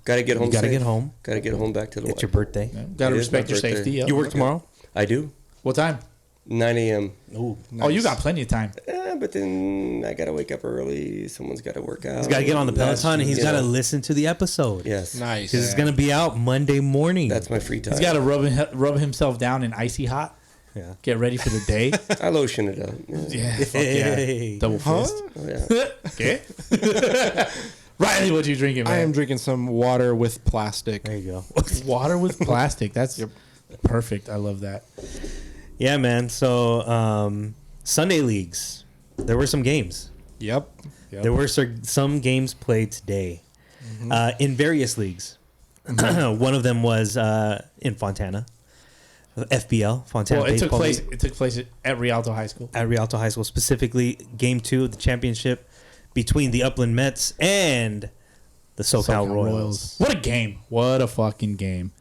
Speaker 5: Got to get home.
Speaker 3: You got to
Speaker 5: safe.
Speaker 3: get home.
Speaker 5: Got to get home back to the
Speaker 3: It's
Speaker 5: wife.
Speaker 3: your birthday.
Speaker 2: Gotta
Speaker 5: It is
Speaker 2: respect
Speaker 5: my
Speaker 2: your
Speaker 5: birthday.
Speaker 2: safety. Yep.
Speaker 3: You work tomorrow?
Speaker 5: I do.
Speaker 2: What time?
Speaker 5: 9 a.m.
Speaker 3: Ooh.
Speaker 2: Oh, you got plenty of time.
Speaker 5: But then I got to wake up early. Someone's got to work out.
Speaker 3: He's got to get on the Peloton and he's
Speaker 5: You
Speaker 3: got to
Speaker 5: know.
Speaker 3: listen to the episode.
Speaker 5: Yes.
Speaker 4: Nice.
Speaker 3: Because it's going to be out Monday morning.
Speaker 5: That's my free time.
Speaker 2: He's got to rub himself down in icy hot.
Speaker 3: Yeah.
Speaker 2: Get ready for the day.
Speaker 5: I lotion it up. Yeah.
Speaker 2: Yeah, fuck yeah.
Speaker 3: Hey.
Speaker 2: Double fist.
Speaker 5: Oh, yeah.
Speaker 2: Okay. Riley, what you drinking, man?
Speaker 4: I am drinking some water with plastic.
Speaker 3: There you go.
Speaker 2: Water with plastic. That's perfect. I love that.
Speaker 3: Yeah, man. So, Sunday leagues. There were some games.
Speaker 4: Yep.
Speaker 3: There were some games played today in various leagues. One of them was in Fontana, FBL, Fontana
Speaker 2: Well, it took
Speaker 3: Baseball
Speaker 2: place.
Speaker 3: League
Speaker 2: It took place at Rialto High School.
Speaker 3: at Rialto High School, specifically Game 2 of the championship between the Upland Mets and the SoCal Royals.
Speaker 2: What a game! What a fucking game!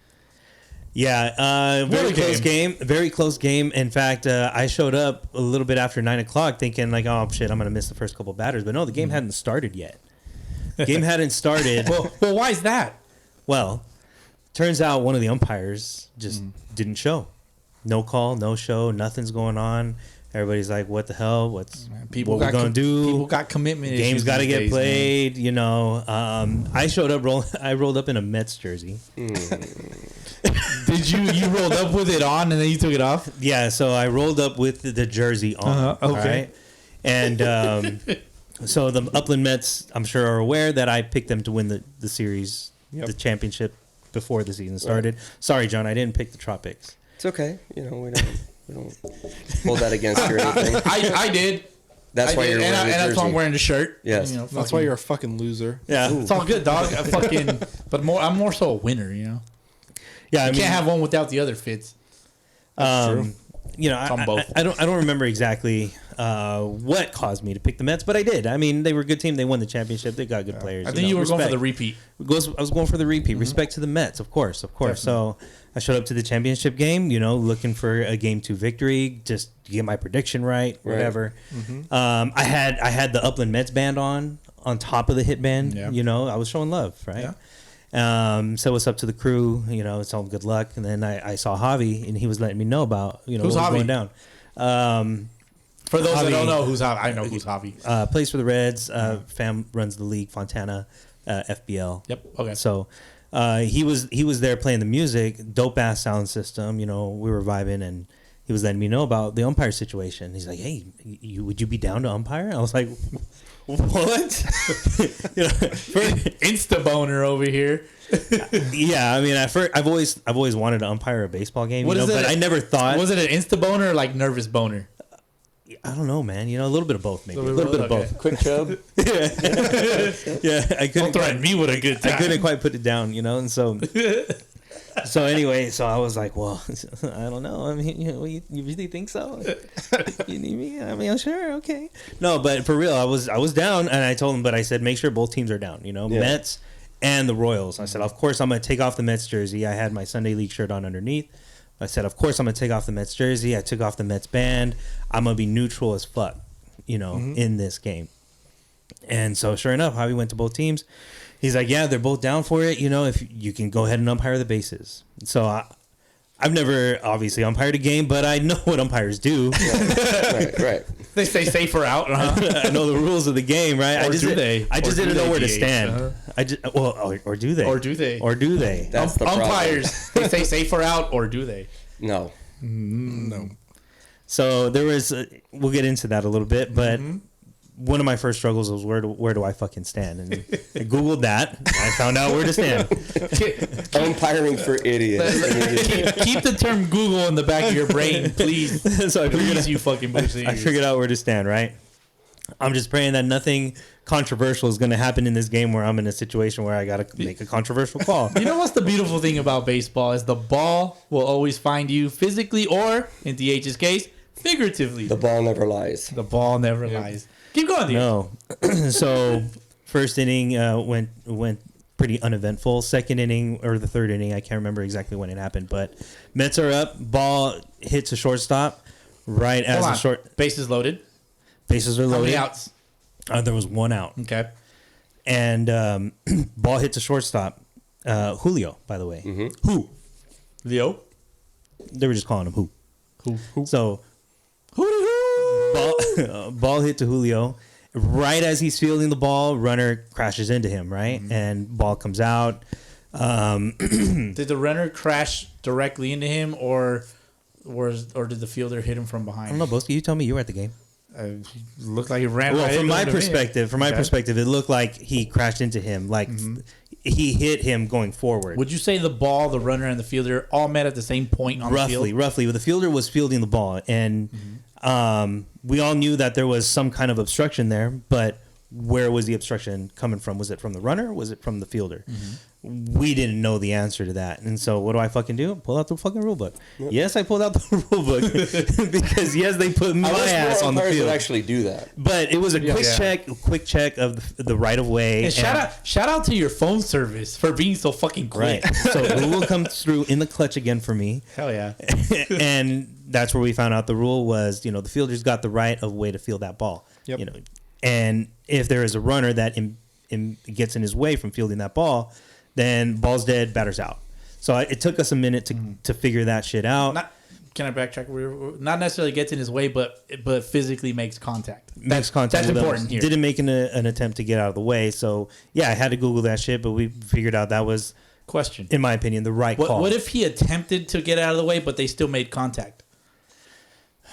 Speaker 3: Yeah, very
Speaker 2: What a
Speaker 3: close game. Very close game. In fact, I showed up a little bit after 9 o'clock thinking like, oh, shit, I'm going to miss the first couple batters. But no, the game hadn't started yet. Game hadn't started.
Speaker 2: Well, why is that?
Speaker 3: Well, turns out one of the umpires just didn't show. No call, no show, nothing's going on. Everybody's like, what the hell? What we going to do?
Speaker 2: People got commitment.
Speaker 3: Game's
Speaker 2: issues
Speaker 3: got to
Speaker 2: these
Speaker 3: get
Speaker 2: days,
Speaker 3: played, you know. I showed up, I rolled up in a Mets jersey.
Speaker 2: man. Did you rolled up with it on and then you took it off?
Speaker 3: Yeah, so I rolled up with the jersey on.
Speaker 2: Okay.
Speaker 3: Right? And so the Upland Mets, I'm sure, are aware that I picked them to win the series, the championship before the season started. Sorry, John, I didn't pick the Tropics.
Speaker 5: It's okay. You know, we don't hold that against you or anything.
Speaker 2: I did.
Speaker 5: That's why you're wearing
Speaker 2: and
Speaker 5: the
Speaker 2: that's why I'm
Speaker 5: jersey.
Speaker 2: wearing the shirt.
Speaker 5: Yes.
Speaker 2: You know,
Speaker 4: That's
Speaker 2: fucking-
Speaker 4: why you're a fucking loser.
Speaker 3: Yeah.
Speaker 2: It's all good, dog. But I'm more so a winner. You know,
Speaker 3: Yeah, I
Speaker 2: you
Speaker 3: mean,
Speaker 2: can't have one without the other fits.
Speaker 3: you know,
Speaker 2: on both.
Speaker 3: I don't remember exactly what caused me to pick the Mets, but I did. I mean, they were a good team. They won the championship. They got good players.
Speaker 2: I think you were going for
Speaker 3: respect.
Speaker 2: the repeat.
Speaker 3: I was going for the repeat. Respect to the Mets, of course. So I showed up to the championship game, you know, looking for a Game 2 victory, just to get my prediction right, whatever. I had the Upland Mets band on top of the hit band.
Speaker 2: Yeah.
Speaker 3: You know, I was showing love, right? So what's up to the crew? You know, it's all good luck. And then I saw Javi, and he was letting me know about
Speaker 2: Who's
Speaker 3: what was
Speaker 2: Javi?
Speaker 3: going down.
Speaker 2: For those that
Speaker 3: Javi.
Speaker 2: don't know who's Javi, I know who's Javi.
Speaker 3: Plays for the Reds. Fam runs the league, Fontana, FBL.
Speaker 2: Yep. Okay.
Speaker 3: So he was there playing the music, dope ass sound system. You know, we were vibing, and he was letting me know about the umpire situation. He's like, "Hey, would you be down to umpire?" I was like, "What?" You know,
Speaker 2: Insta boner over here.
Speaker 3: yeah, I mean, I've always wanted to umpire a baseball game.
Speaker 2: What
Speaker 3: you
Speaker 2: is
Speaker 3: know,
Speaker 2: it?
Speaker 3: but I never thought.
Speaker 2: Was it an Insta boner or like nervous boner?
Speaker 3: I don't know, man. You know, a little bit of both, maybe. A
Speaker 2: little
Speaker 3: little bit of
Speaker 2: okay.
Speaker 3: both.
Speaker 5: Quick chub.
Speaker 3: Yeah, I couldn't
Speaker 2: Don't threaten me with a good time.
Speaker 3: I couldn't quite put it down, you know, and so anyway, so I was like, well, I don't know. I mean, you really think so? You need me? I mean, I'm sure, okay. No, but for real, I was down, and I told him, but I said, make sure both teams are down. You know,
Speaker 5: Yeah.
Speaker 3: Mets and the Royals. I said, of course, I'm going to take off the Mets jersey. I had my Sunday League shirt on underneath. I said, of course, I'm going to take off the Mets jersey. I took off the Mets band. I'm going to be neutral as fuck. in this game. And so sure enough, Javi went to both teams. He's like, yeah, they're both down for it. If you can go ahead and umpire the bases. So I've never obviously umpired a game, but I know what umpires do.
Speaker 5: Right.
Speaker 2: They say safer out.
Speaker 3: I know the rules of the game, right?
Speaker 2: Or do they?
Speaker 3: I just
Speaker 2: Or do
Speaker 3: didn't know
Speaker 2: they,
Speaker 3: where to
Speaker 2: DH?
Speaker 3: stand. Or do they?
Speaker 2: Or do they?
Speaker 3: Or do they?
Speaker 5: That's the problem.
Speaker 2: Umpires, they say safer out, or do they?
Speaker 5: No.
Speaker 4: No.
Speaker 3: So there was, we'll get into that a little bit, but one of my first struggles was where do I fucking stand? And I Googled that. I found out where to stand.
Speaker 5: Umpiring for idiots.
Speaker 2: Keep the term Google in the back of your brain, please.
Speaker 3: So I figured,
Speaker 2: You fucking pussy.
Speaker 3: I figured out where to stand, right? I'm just praying that nothing controversial is going to happen in this game where I'm in a situation where I got to make a controversial call.
Speaker 2: You know what's the beautiful thing about baseball is the ball will always find you physically or, in DH's case, figuratively.
Speaker 5: The ball never lies.
Speaker 2: The ball never lies. Keep going, DH.
Speaker 3: No. So first inning went pretty uneventful. Second inning or the third inning, I can't remember exactly when it happened, but Mets are up. Ball hits a shortstop right as the short
Speaker 2: Bases loaded.
Speaker 3: bases are
Speaker 2: How
Speaker 3: loaded.
Speaker 2: many outs?
Speaker 3: There was one out.
Speaker 2: Okay.
Speaker 3: And ball hits a shortstop. Julio, by the way.
Speaker 5: Mm-hmm.
Speaker 3: Who?
Speaker 2: Leo.
Speaker 3: They were just calling him Who.
Speaker 2: Who?
Speaker 3: So ball hit to Julio. Right as he's fielding the ball, runner crashes into him, right? And ball comes out.
Speaker 2: Did the runner crash directly into him, or did the fielder hit him from behind?
Speaker 3: I don't know, Boski, you tell me. You were at the game.
Speaker 2: It looked like he ran
Speaker 3: Well,
Speaker 2: right
Speaker 3: from
Speaker 2: into
Speaker 3: my
Speaker 2: him.
Speaker 3: perspective, it looked like he crashed into him. Like he hit him going forward.
Speaker 2: Would you say the ball, the runner, and the fielder all met at the same point on the field?
Speaker 3: Roughly. The fielder was fielding the ball, and we all knew that there was some kind of obstruction there, but where was the obstruction coming from? Was it from the runner? Or was it from the fielder? We didn't know the answer to that. And so what do I fucking do? Pull out the fucking rule book. Yep. Yes, I pulled out the rule book because yes, they put my ass on the field.
Speaker 5: Would actually do that.
Speaker 3: But it was a quick check of the right of way.
Speaker 2: And shout out to your phone service for being so fucking quick.
Speaker 3: Right. So Google comes through in the clutch again for me.
Speaker 2: Hell yeah.
Speaker 3: And that's where we found out the rule was, the fielder's got the right of way to field that ball.
Speaker 4: Yep.
Speaker 3: And if there is a runner that gets in his way from fielding that ball, then ball's dead, batter's out. So it took us a minute to figure that shit out.
Speaker 2: Can I backtrack? Not necessarily gets in his way, but physically makes contact.
Speaker 3: Makes contact.
Speaker 2: That's important here.
Speaker 3: Didn't make an attempt to get out of the way. So yeah, I had to Google that shit, but we figured out that was,
Speaker 2: question,
Speaker 3: in my opinion, the right call.
Speaker 2: What if he attempted to get out of the way, but they still made contact?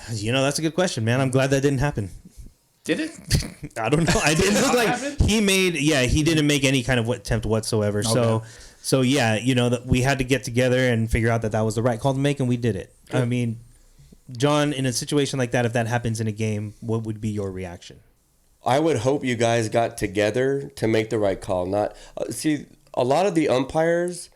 Speaker 3: That's a good question, man. I'm glad that didn't happen.
Speaker 2: Did it?
Speaker 3: I don't know. I didn't look like he didn't make any kind of attempt whatsoever. Okay. So yeah, that we had to get together and figure out that was the right call to make, and we did it. Good. I mean, John, in a situation like that, if that happens in a game, what would be your reaction?
Speaker 5: I would hope you guys got together to make the right call. Not see, a lot of the umpires,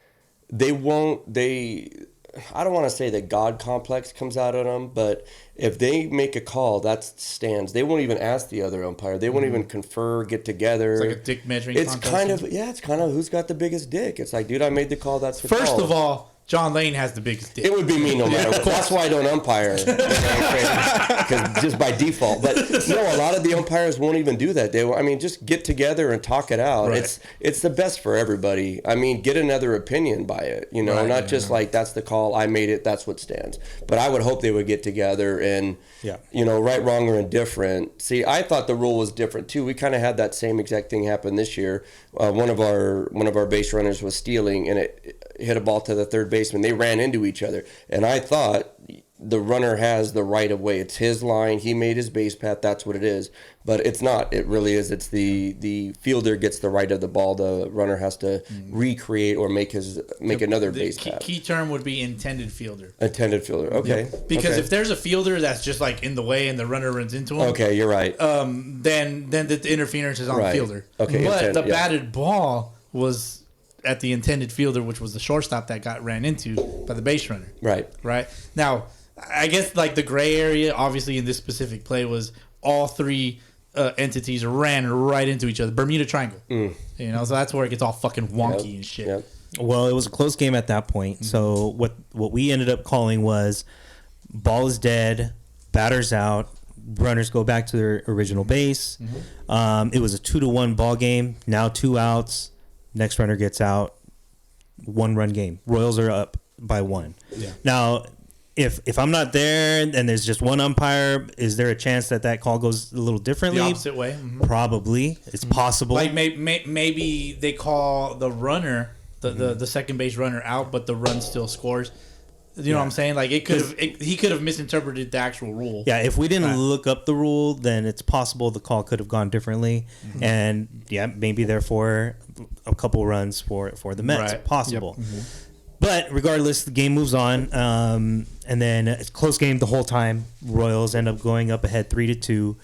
Speaker 5: I don't want to say that God complex comes out of them, but if they make a call, that stands. They won't even ask the other umpire. They won't even confer, get together.
Speaker 2: It's like a dick measuring contest.
Speaker 5: It's kind of who's got the biggest dick. It's like, dude, I made the call. That's the
Speaker 2: call. First of all, John Laine has the biggest dick.
Speaker 5: It would be me no matter what. That's why I don't umpire. Because just by default. But no, a lot of the umpires won't even do that. Just get together and talk it out. Right. It's the best for everybody. Get another opinion by it. Not just like that's the call, I made it, that's what stands. But I would hope they would get together and right, wrong, or indifferent. See, I thought the rule was different too. We kind of had that same exact thing happen this year. One of our base runners was stealing, and it hit a ball to the third baseman. They ran into each other, and I thought the runner has the right of way. It's his line. He made his base path. That's what it is. But it's not. It really is. It's the fielder gets the right of the ball. The runner has to recreate or make another base path.
Speaker 2: Key term would be intended fielder.
Speaker 5: Intended fielder. Okay.
Speaker 2: Yep. Because if there's a fielder that's just like in the way and the runner runs into him.
Speaker 5: Okay, you're right.
Speaker 2: Then the interference is on the fielder.
Speaker 5: Okay.
Speaker 2: But the batted ball was at the intended fielder, which was the shortstop that got ran into by the base runner.
Speaker 5: Right.
Speaker 2: Now, I guess like the gray area, obviously in this specific play, was all three entities ran right into each other. Bermuda Triangle. So that's where it gets all fucking wonky and shit.
Speaker 5: Yep.
Speaker 3: Well, it was a close game at that point. So what we ended up calling was ball is dead, batter's out, runners go back to their original base. It was a 2-1 ball game. Now 2 outs. Next runner gets out. 1-run game. Royals are up by 1.
Speaker 2: Yeah.
Speaker 3: Now, if I'm not there and there's just one umpire, is there a chance that call goes a little differently?
Speaker 2: The opposite way.
Speaker 3: Probably. It's possible.
Speaker 2: Like maybe they call the runner, the second base runner out, but the run still scores. You know what I'm saying? Like he could have misinterpreted the actual rule.
Speaker 3: Yeah, if we didn't look up the rule, then it's possible the call could have gone differently, and maybe therefore a couple runs for the Mets.
Speaker 2: Right.
Speaker 3: Possible. But regardless, the game moves on, and then it's a close game the whole time. Royals end up going up ahead 3-2.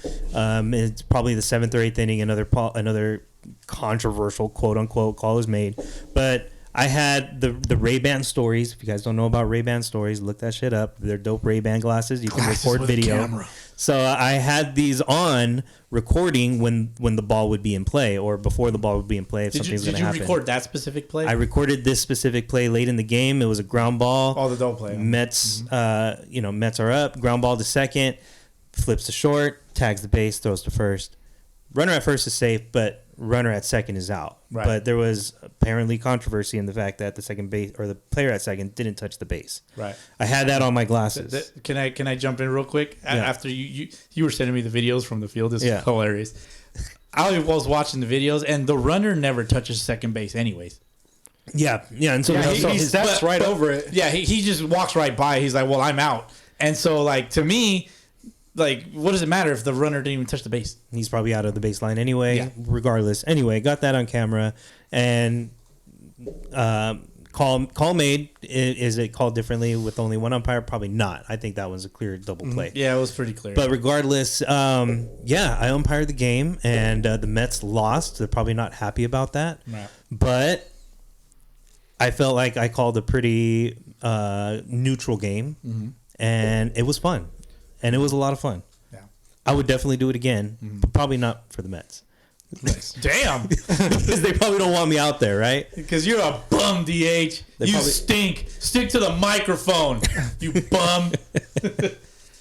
Speaker 3: It's probably the 7th or 8th inning. Another controversial quote unquote call is made, but I had the Ray-Ban stories. If you guys don't know about Ray-Ban stories, look that shit up. They're dope Ray-Ban glasses. You can record video. So I had these on recording when the ball would be in play or before the ball would be in play if something's going to happen.
Speaker 2: Did you record that specific play?
Speaker 3: I recorded this specific play late in the game. It was a ground ball.
Speaker 2: Oh, the dope play.
Speaker 3: Mets, Mets are up. Ground ball to second. Flips to short. Tags the base. Throws to first. Runner at first is safe, but runner at second is out.
Speaker 2: Right.
Speaker 3: But there was apparently controversy in the fact that the second base or the player at second didn't touch the base.
Speaker 2: Right.
Speaker 3: I had that on my glasses.
Speaker 2: Can I jump in real quick? After you were sending me the videos from the field. It's hilarious. I was watching the videos, and the runner never touches second base anyways.
Speaker 3: Yeah, and so
Speaker 4: he steps right over it.
Speaker 2: Yeah, he just walks right by. He's like, well, I'm out. And so, like, to me, like, what does it matter if the runner didn't even touch the base?
Speaker 3: He's probably out of the baseline anyway, regardless. Anyway, got that on camera. And call made. Is it called differently with only one umpire? Probably not. I think that was a clear double play.
Speaker 2: Yeah, it was pretty clear.
Speaker 3: But regardless, I umpired the game, and the Mets lost. They're probably not happy about that.
Speaker 2: Right.
Speaker 3: But I felt like I called a pretty neutral game, and it was fun. And it was a lot of fun. Yeah, I would definitely do it again, but probably not for the Mets.
Speaker 2: Nice. Damn.
Speaker 3: Because they probably don't want me out there, right?
Speaker 2: Because you're a bum, DH. Stink. Stick to the microphone, you bum.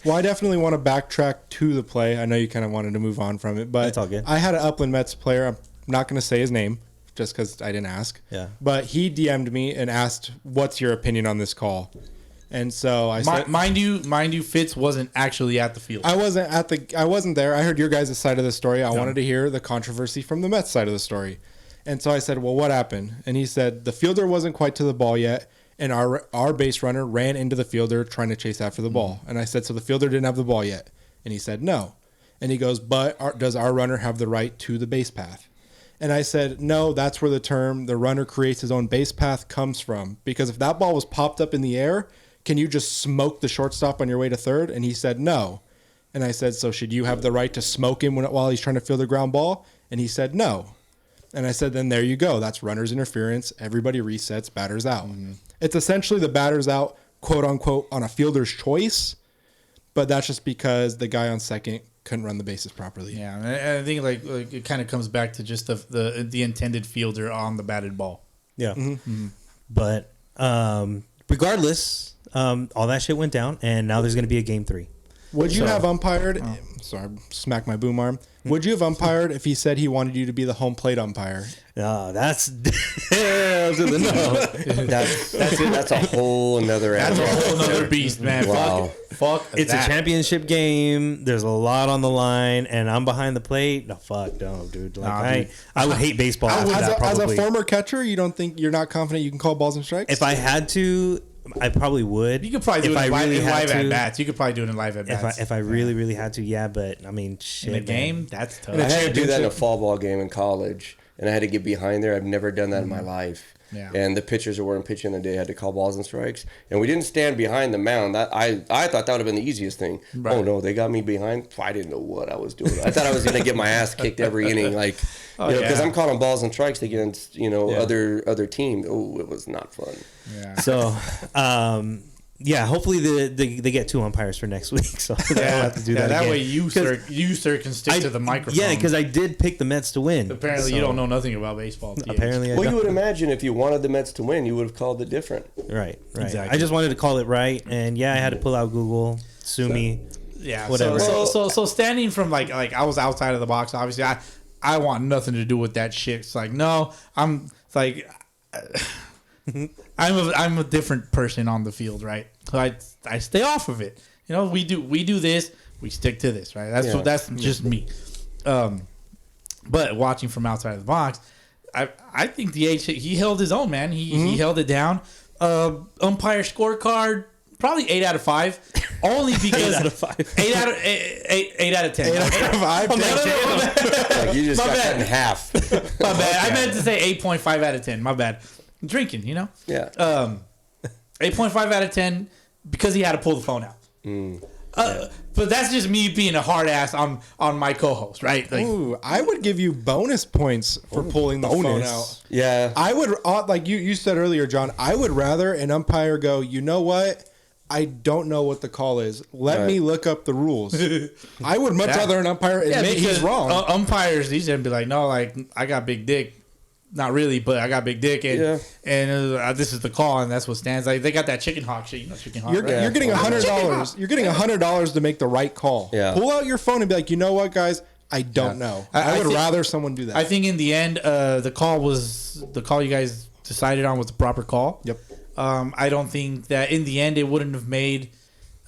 Speaker 4: Well, I definitely want to backtrack to the play. I know you kind of wanted to move on from it, but
Speaker 3: That's all good.
Speaker 4: I had an Upland Mets player. I'm not going to say his name just because I didn't ask.
Speaker 3: Yeah.
Speaker 4: But he DM'd me and asked, "What's your opinion on this call?" And so I said,
Speaker 2: mind you, Fitz wasn't actually at the field.
Speaker 4: I wasn't there. I heard your guys' side of the story. I wanted to hear the controversy from the Mets side of the story. And so I said, well, what happened? And he said, the fielder wasn't quite to the ball yet, and our base runner ran into the fielder trying to chase after the ball. And I said, so the fielder didn't have the ball yet? And he said, no. And he goes, but does our runner have the right to the base path? And I said, no, that's where the term, the runner creates his own base path, comes from. Because if that ball was popped up in the air, can you just smoke the shortstop on your way to third? And he said, no. And I said, so should you have the right to smoke him while he's trying to field the ground ball? And he said, no. And I said, then there you go. That's runner's interference. Everybody resets, batter's out. It's essentially the batter's out, quote unquote, on a fielder's choice. But that's just because the guy on second couldn't run the bases properly.
Speaker 2: Yeah, and I think like it kind of comes back to just the intended fielder on the batted ball.
Speaker 3: Yeah. But regardless, all that shit went down, and now there's going to be a game 3.
Speaker 4: Would you have umpired? Sorry, smack my boom arm. Would you have umpired if he said he wanted you to be the home plate umpire?
Speaker 3: That's
Speaker 5: That's a whole another
Speaker 2: That's
Speaker 5: animal.
Speaker 2: a whole other beast, man.
Speaker 5: Wow.
Speaker 2: Fuck
Speaker 3: it's
Speaker 2: that.
Speaker 3: a championship game. There's a lot on the line, and I'm behind the plate. No, fuck, no, dude. Like, I would hate baseball after that,
Speaker 4: As a
Speaker 3: probably.
Speaker 4: former catcher, you're not confident you can call balls and strikes?
Speaker 3: If I had to, I probably would.
Speaker 2: You could probably do it in live at bats. You could probably do it in live at bats.
Speaker 3: If I really had to, yeah. But I mean, shit.
Speaker 2: In a game,
Speaker 3: man.
Speaker 2: that's tough.
Speaker 5: I had to do that in a fall ball game in college, and I had to get behind there. I've never done that in my life.
Speaker 2: Yeah.
Speaker 5: And the pitchers that weren't pitching the day had to call balls and strikes, and we didn't stand behind the mound. I thought that would have been the easiest thing.
Speaker 2: Right.
Speaker 5: Oh no, they got me behind. I didn't know what I was doing. I thought I was going to get my ass kicked every inning, because I'm calling balls and strikes against other teams. Oh, it was not fun.
Speaker 2: Yeah.
Speaker 3: So, hopefully they get 2 umpires for next week. So I don't have to do that.
Speaker 2: That
Speaker 3: again.
Speaker 2: way you sir can stick to the microphone.
Speaker 3: Yeah, because I did pick the Mets to win.
Speaker 2: Apparently you don't know nothing about baseball. TH.
Speaker 3: Apparently,
Speaker 5: Well, you would imagine if you wanted the Mets to win, you would have called it different.
Speaker 3: Right.
Speaker 2: Exactly.
Speaker 3: I just wanted to call it right, and I had to pull out Google, sue me.
Speaker 2: Yeah,
Speaker 3: whatever.
Speaker 2: So standing from like I was outside of the box. Obviously, I want nothing to do with that shit. It's like no, I'm like I'm a different person on the field, right? So I stay off of it. You know, we do this, we stick to this, right? That's just me. But watching from outside of the box, I think he held his own, man. He held it down. Umpire scorecard. Probably 8 out of 5, only because 8 out of 5, 8 out of 10,
Speaker 4: 8 out of 5.
Speaker 5: Like you just got cut in half.
Speaker 2: My bad. I meant to say 8.5 out of 10. My bad. Drinking, you know.
Speaker 5: Yeah.
Speaker 2: 8.5 out of 10 because he had to pull the phone out. But that's just me being a hard ass on my co-host, right? Like,
Speaker 4: Ooh, I would give you bonus points for pulling the phone out.
Speaker 5: Yeah.
Speaker 4: I would, like you said earlier, John, I would rather an umpire go, you know what? I don't know what the call is. Let me look up the rules. I would much rather an umpire admit he's wrong.
Speaker 2: Umpires, these and be like, no, like, I got big dick. Not really, but I got big dick, and this is the call, and that's what stands. Like they got that chicken hawk shit, you know, chicken hawk.
Speaker 4: You're getting $100. You're getting $100 to make the right call.
Speaker 5: Yeah.
Speaker 4: Pull out your phone and be like, you know what, guys? I don't know. I would rather someone do that.
Speaker 2: I think in the end, the call you guys decided on was the proper call.
Speaker 4: Yep.
Speaker 2: I don't think that in the end it wouldn't have made.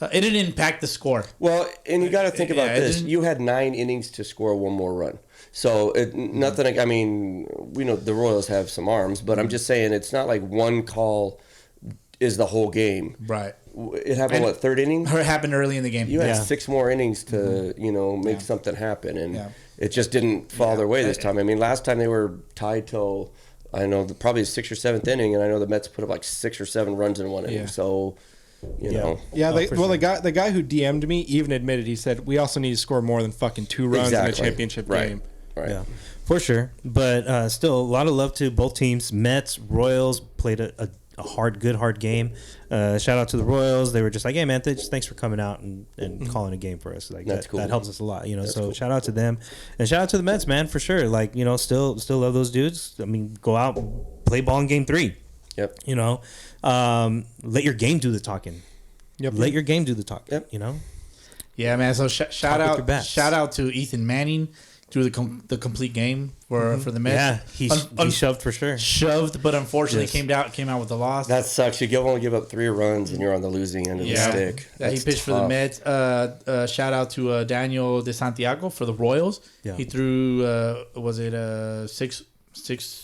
Speaker 2: It didn't impact the score.
Speaker 5: Well, and you got to think about this. You had 9 innings to score one more run. So nothing. I mean, we know the Royals have some arms, but I'm just saying it's not like one call is the whole game.
Speaker 2: Right.
Speaker 5: It happened third inning?
Speaker 2: It happened early in the game.
Speaker 5: You had 6 more innings to make something happen, and it just didn't fall their way this time. I mean, last time they were tied till I know probably the 6th or 7th inning, and I know the Mets put up like 6 or 7 runs in one inning. So. You know.
Speaker 4: Yeah, the guy who DM'd me even admitted, he said, we also need to score more than fucking 2 runs in a championship game.
Speaker 5: Right.
Speaker 3: Yeah, for sure. But still, a lot of love to both teams. Mets, Royals played a hard game. Shout out to the Royals. They were just like, hey, man, thanks for coming out and calling a game for us. Like
Speaker 5: That's cool.
Speaker 3: That helps us a lot, you know. So shout out to them. And shout out to the Mets, man, for sure. Like, you know, still love those dudes. I mean, go out, play ball in game 3.
Speaker 5: Yep.
Speaker 3: You know, let your game do the talking.
Speaker 4: Yep.
Speaker 3: Let your game do the talking.
Speaker 5: Yep.
Speaker 3: You know.
Speaker 2: Yeah, man. So shout out to Ethan Manning through the complete game for the Mets.
Speaker 3: Yeah, he shoved for sure.
Speaker 2: Shoved, but unfortunately came out with the loss.
Speaker 5: That sucks. You only give up 3 runs and you're on the losing end of the stick.
Speaker 2: Yeah, he pitched for the Mets. Shout out to Daniel De Santiago for the Royals. Yeah. He threw six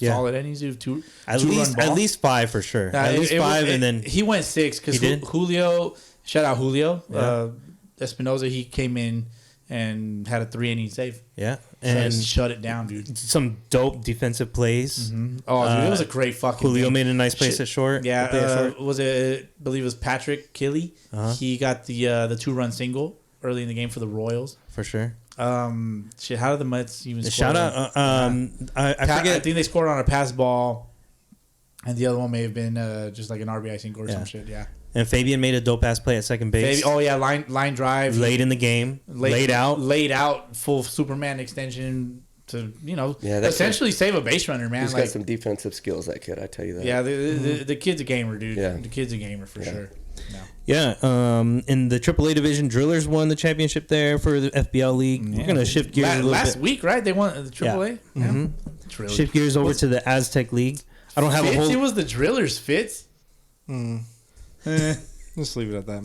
Speaker 2: solid innings, at
Speaker 3: least 5 for sure. At least 5, and then
Speaker 2: he went 6 because Julio. Shout out Julio Espinosa. He came in and had a 3-inning save.
Speaker 3: Yeah, and
Speaker 2: shut it down, dude.
Speaker 3: Some dope defensive plays.
Speaker 2: Mm-hmm. Oh, dude, it was a great fucking.
Speaker 3: Julio made a nice place at short.
Speaker 2: Yeah, I believe it was Patrick Kelly. He got the 2-run single early in the game for the Royals.
Speaker 3: For sure.
Speaker 2: How did the Mets even score?
Speaker 3: Shout out. I forget.
Speaker 2: I think they scored on a pass ball, and the other one may have been just like an RBI single or some shit. Yeah.
Speaker 3: And Fabian made a dope ass play at second base.
Speaker 2: Line drive
Speaker 3: late in the game. Laid
Speaker 2: out full Superman extension to essentially save a base runner, man.
Speaker 5: He's got some defensive skills, that kid. I tell you that.
Speaker 2: Yeah, the kid's a gamer, dude. Yeah. The kid's a gamer for sure. No.
Speaker 3: Yeah, in the AAA division, Drillers won the championship there for the FBL League. We're going to shift gears a little bit.
Speaker 2: Last week, right? They won the AAA?
Speaker 3: Yeah. Mm-hmm. Really shift gears over to the Aztec League. I don't have a whole...
Speaker 2: It was the Drillers, Fitz.
Speaker 4: Just leave it at that.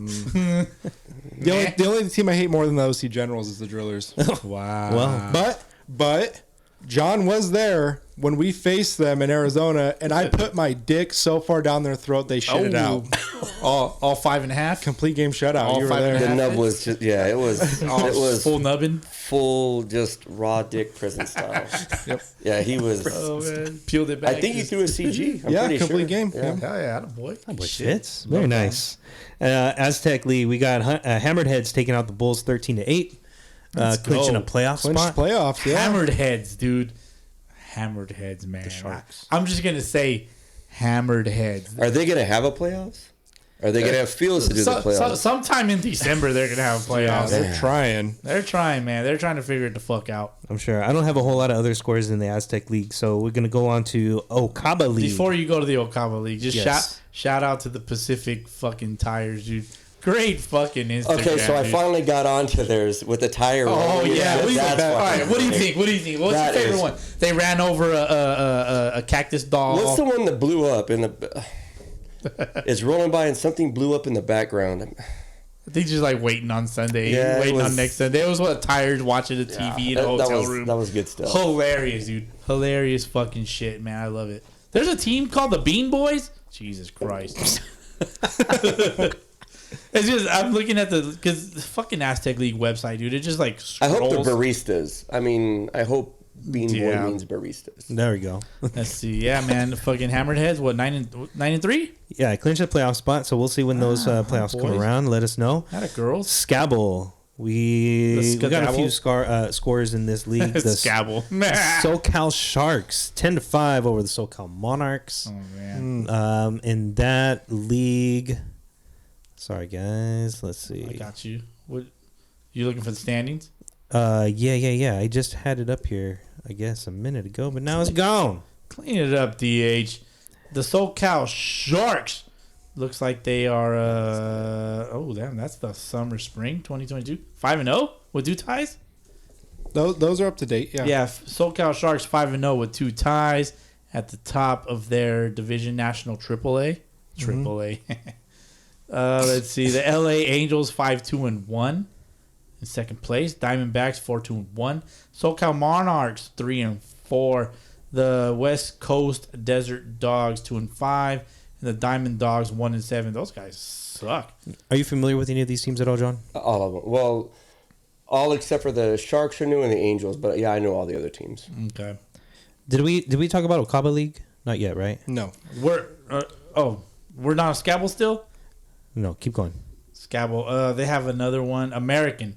Speaker 4: The only team I hate more than the OC Generals is the Drillers.
Speaker 2: Wow.
Speaker 4: Well, but John was there when we faced them in Arizona, and I put my dick so far down their throat they shit it out.
Speaker 2: all 5.5?
Speaker 4: Complete game shutout.
Speaker 2: All
Speaker 4: you were there.
Speaker 5: The nub was just, it was
Speaker 2: full nubbing.
Speaker 5: Full just raw dick prison style.
Speaker 4: Yep.
Speaker 5: Yeah, he was.
Speaker 2: Oh, man. Peeled it back.
Speaker 5: I think he threw a CG. I'm pretty
Speaker 4: complete
Speaker 5: sure.
Speaker 4: game.
Speaker 2: Yeah. Hell yeah, boy.
Speaker 3: Shit. Very nice. Aztec League, we got Hammered Heads taking out the Bulls 13-8. Clinching a playoff spot.
Speaker 4: Playoffs, yeah.
Speaker 2: Hammered Heads, dude. Hammered Heads, man. The Sharks. I'm just going to say Hammered Heads.
Speaker 5: Are they going to have a playoffs? Are they going to have fields to do the playoffs?
Speaker 2: Sometime in December, they're going to have playoffs.
Speaker 4: They're trying.
Speaker 2: They're trying, man. They're trying to figure it the fuck out.
Speaker 3: I'm sure. I don't have a whole lot of other scores in the Aztec League, so we're going to go on to Okaba League.
Speaker 2: Before you go to the Okaba League, just shout out to the Pacific fucking Tires, dude. Great fucking Instagram.
Speaker 5: Okay, so I
Speaker 2: dude.
Speaker 5: finally got onto theirs with the tire.
Speaker 2: Oh yeah,
Speaker 5: That's
Speaker 2: all right.
Speaker 5: fucking
Speaker 2: What do you
Speaker 5: great.
Speaker 2: think? What do you think? What's
Speaker 5: That
Speaker 2: your favorite
Speaker 5: is-
Speaker 2: one? They ran over a cactus doll.
Speaker 5: What's the one that blew up in the? It's rolling by and something blew up in the background.
Speaker 2: I think just like waiting on Sunday,
Speaker 5: Yeah, it
Speaker 2: waiting on
Speaker 5: was-
Speaker 2: next Sunday. It was what tired watching the TV in a hotel room.
Speaker 5: That was good stuff.
Speaker 2: Hilarious, dude. Hilarious fucking shit, man. I love it. There's a team called the Bean Boys. Jesus Christ. It's just I'm looking at because the fucking Aztec League website, dude. It just like
Speaker 5: I
Speaker 2: scrolls.
Speaker 5: hope they're baristas. I mean, I hope Bean
Speaker 2: Yeah.
Speaker 5: Boy means baristas.
Speaker 3: There we go.
Speaker 2: Let's see. Yeah, man. The fucking Hammered Heads. What 9-3?
Speaker 3: Yeah, I clinched a playoff spot, so we'll see when those playoffs come
Speaker 2: boys.
Speaker 3: around. Let us know.
Speaker 2: Not a girls.
Speaker 3: Scabble. We got a few
Speaker 2: Scabble?
Speaker 3: scores in this league. The
Speaker 2: Scabble.
Speaker 3: SoCal Sharks 10-5 over the SoCal Monarchs.
Speaker 2: Oh man.
Speaker 3: In that league, sorry guys, let's see.
Speaker 2: I got you. What? You looking for the standings?
Speaker 3: Yeah. I just had it up here, I guess, a minute ago, but now it's gone.
Speaker 2: Clean it up, DH. The SoCal Sharks looks like they are. Oh, damn! That's the summer spring 2022. 5-0 with 2 ties.
Speaker 4: Those are up to date. Yeah.
Speaker 2: Yeah, SoCal Sharks 5-0 with 2 ties at the top of their division, National AAA. AAA. Let's see. The LA Angels 5-2-1 in second place. Diamondbacks 4-2-1. SoCal Monarchs 3-4. The West Coast Desert Dogs 2-5, and the Diamond Dogs 1-7. Those guys suck.
Speaker 3: Are you familiar with any of these teams at all, John?
Speaker 5: All of them. Well, all except for the Sharks are new and the Angels. But yeah, I know all the other teams.
Speaker 2: Okay.
Speaker 3: Did we talk about Okaba League? Not yet, right?
Speaker 4: No.
Speaker 2: We're not on Scabble still.
Speaker 3: No, keep going.
Speaker 2: Scabble. They have another one. American.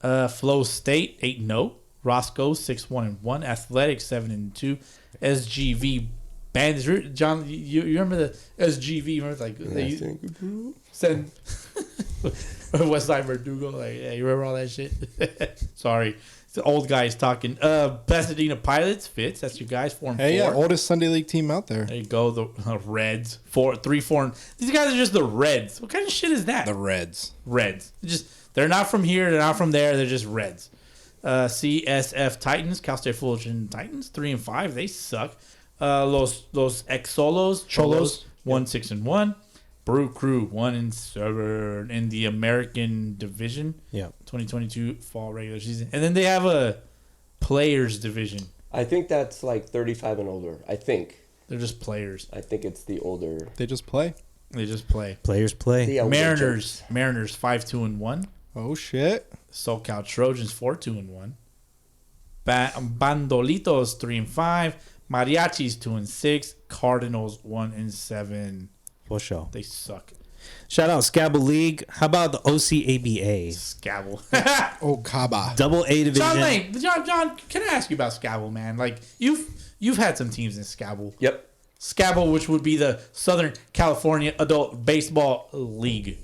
Speaker 2: Flow State 8-0. Roscoe 6-1-1. Athletics 7-2. SGV Bandits. John, you remember the SGV? Remember like they send Westside Verdugo? Like, yeah, you remember all that shit? Sorry, it's the old guys talking. Pasadena Pilots Fitz. That's you guys 4-4.
Speaker 4: Hey, yeah, oldest Sunday League team out there.
Speaker 2: There you go. The Reds 3-4. These guys are just the Reds. What kind of shit is that?
Speaker 4: The Reds.
Speaker 2: They're not from here. They're not from there. They're just Reds. CSF Titans, Cal State Fullerton Titans, 3-5. They suck. Los Exolos Cholos 1-6-1. Brew Crew 1-7 in the American Division.
Speaker 3: Yeah.
Speaker 2: 2022 fall regular season, and then they have a Players Division.
Speaker 5: I think that's like 35 and older. I think.
Speaker 2: They're just players.
Speaker 5: I think it's the older.
Speaker 4: They just play.
Speaker 2: They just play.
Speaker 3: Players play.
Speaker 5: The older
Speaker 2: Mariners 5-2-1.
Speaker 4: Oh shit.
Speaker 2: SoCal Trojans 4-2-1. Bandolitos 3-5. Mariachis 2-6. Cardinals 1-7.
Speaker 3: For sure.
Speaker 2: They suck.
Speaker 3: Shout out Scabble League. How about the OCABA?
Speaker 2: Scabble.
Speaker 4: Oh, Kaba.
Speaker 3: Double A division.
Speaker 2: John Laine, John, can I ask you about Scabble, man? Like you've had some teams in Scabble.
Speaker 5: Yep.
Speaker 2: Scabble, which would be the Southern California Adult Baseball League.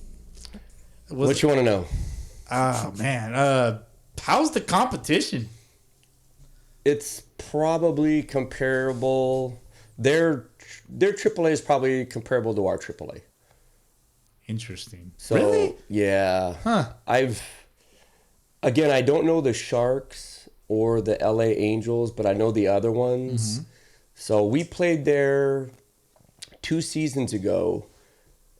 Speaker 5: What you want to know?
Speaker 2: Oh man, how's the competition?
Speaker 5: It's probably comparable. Their AAA is probably comparable to our AAA.
Speaker 2: Interesting.
Speaker 5: So
Speaker 2: Really?
Speaker 5: yeah,
Speaker 2: Huh.
Speaker 5: I don't know the Sharks or the LA Angels, but I know the other ones. So we played there 2 seasons ago,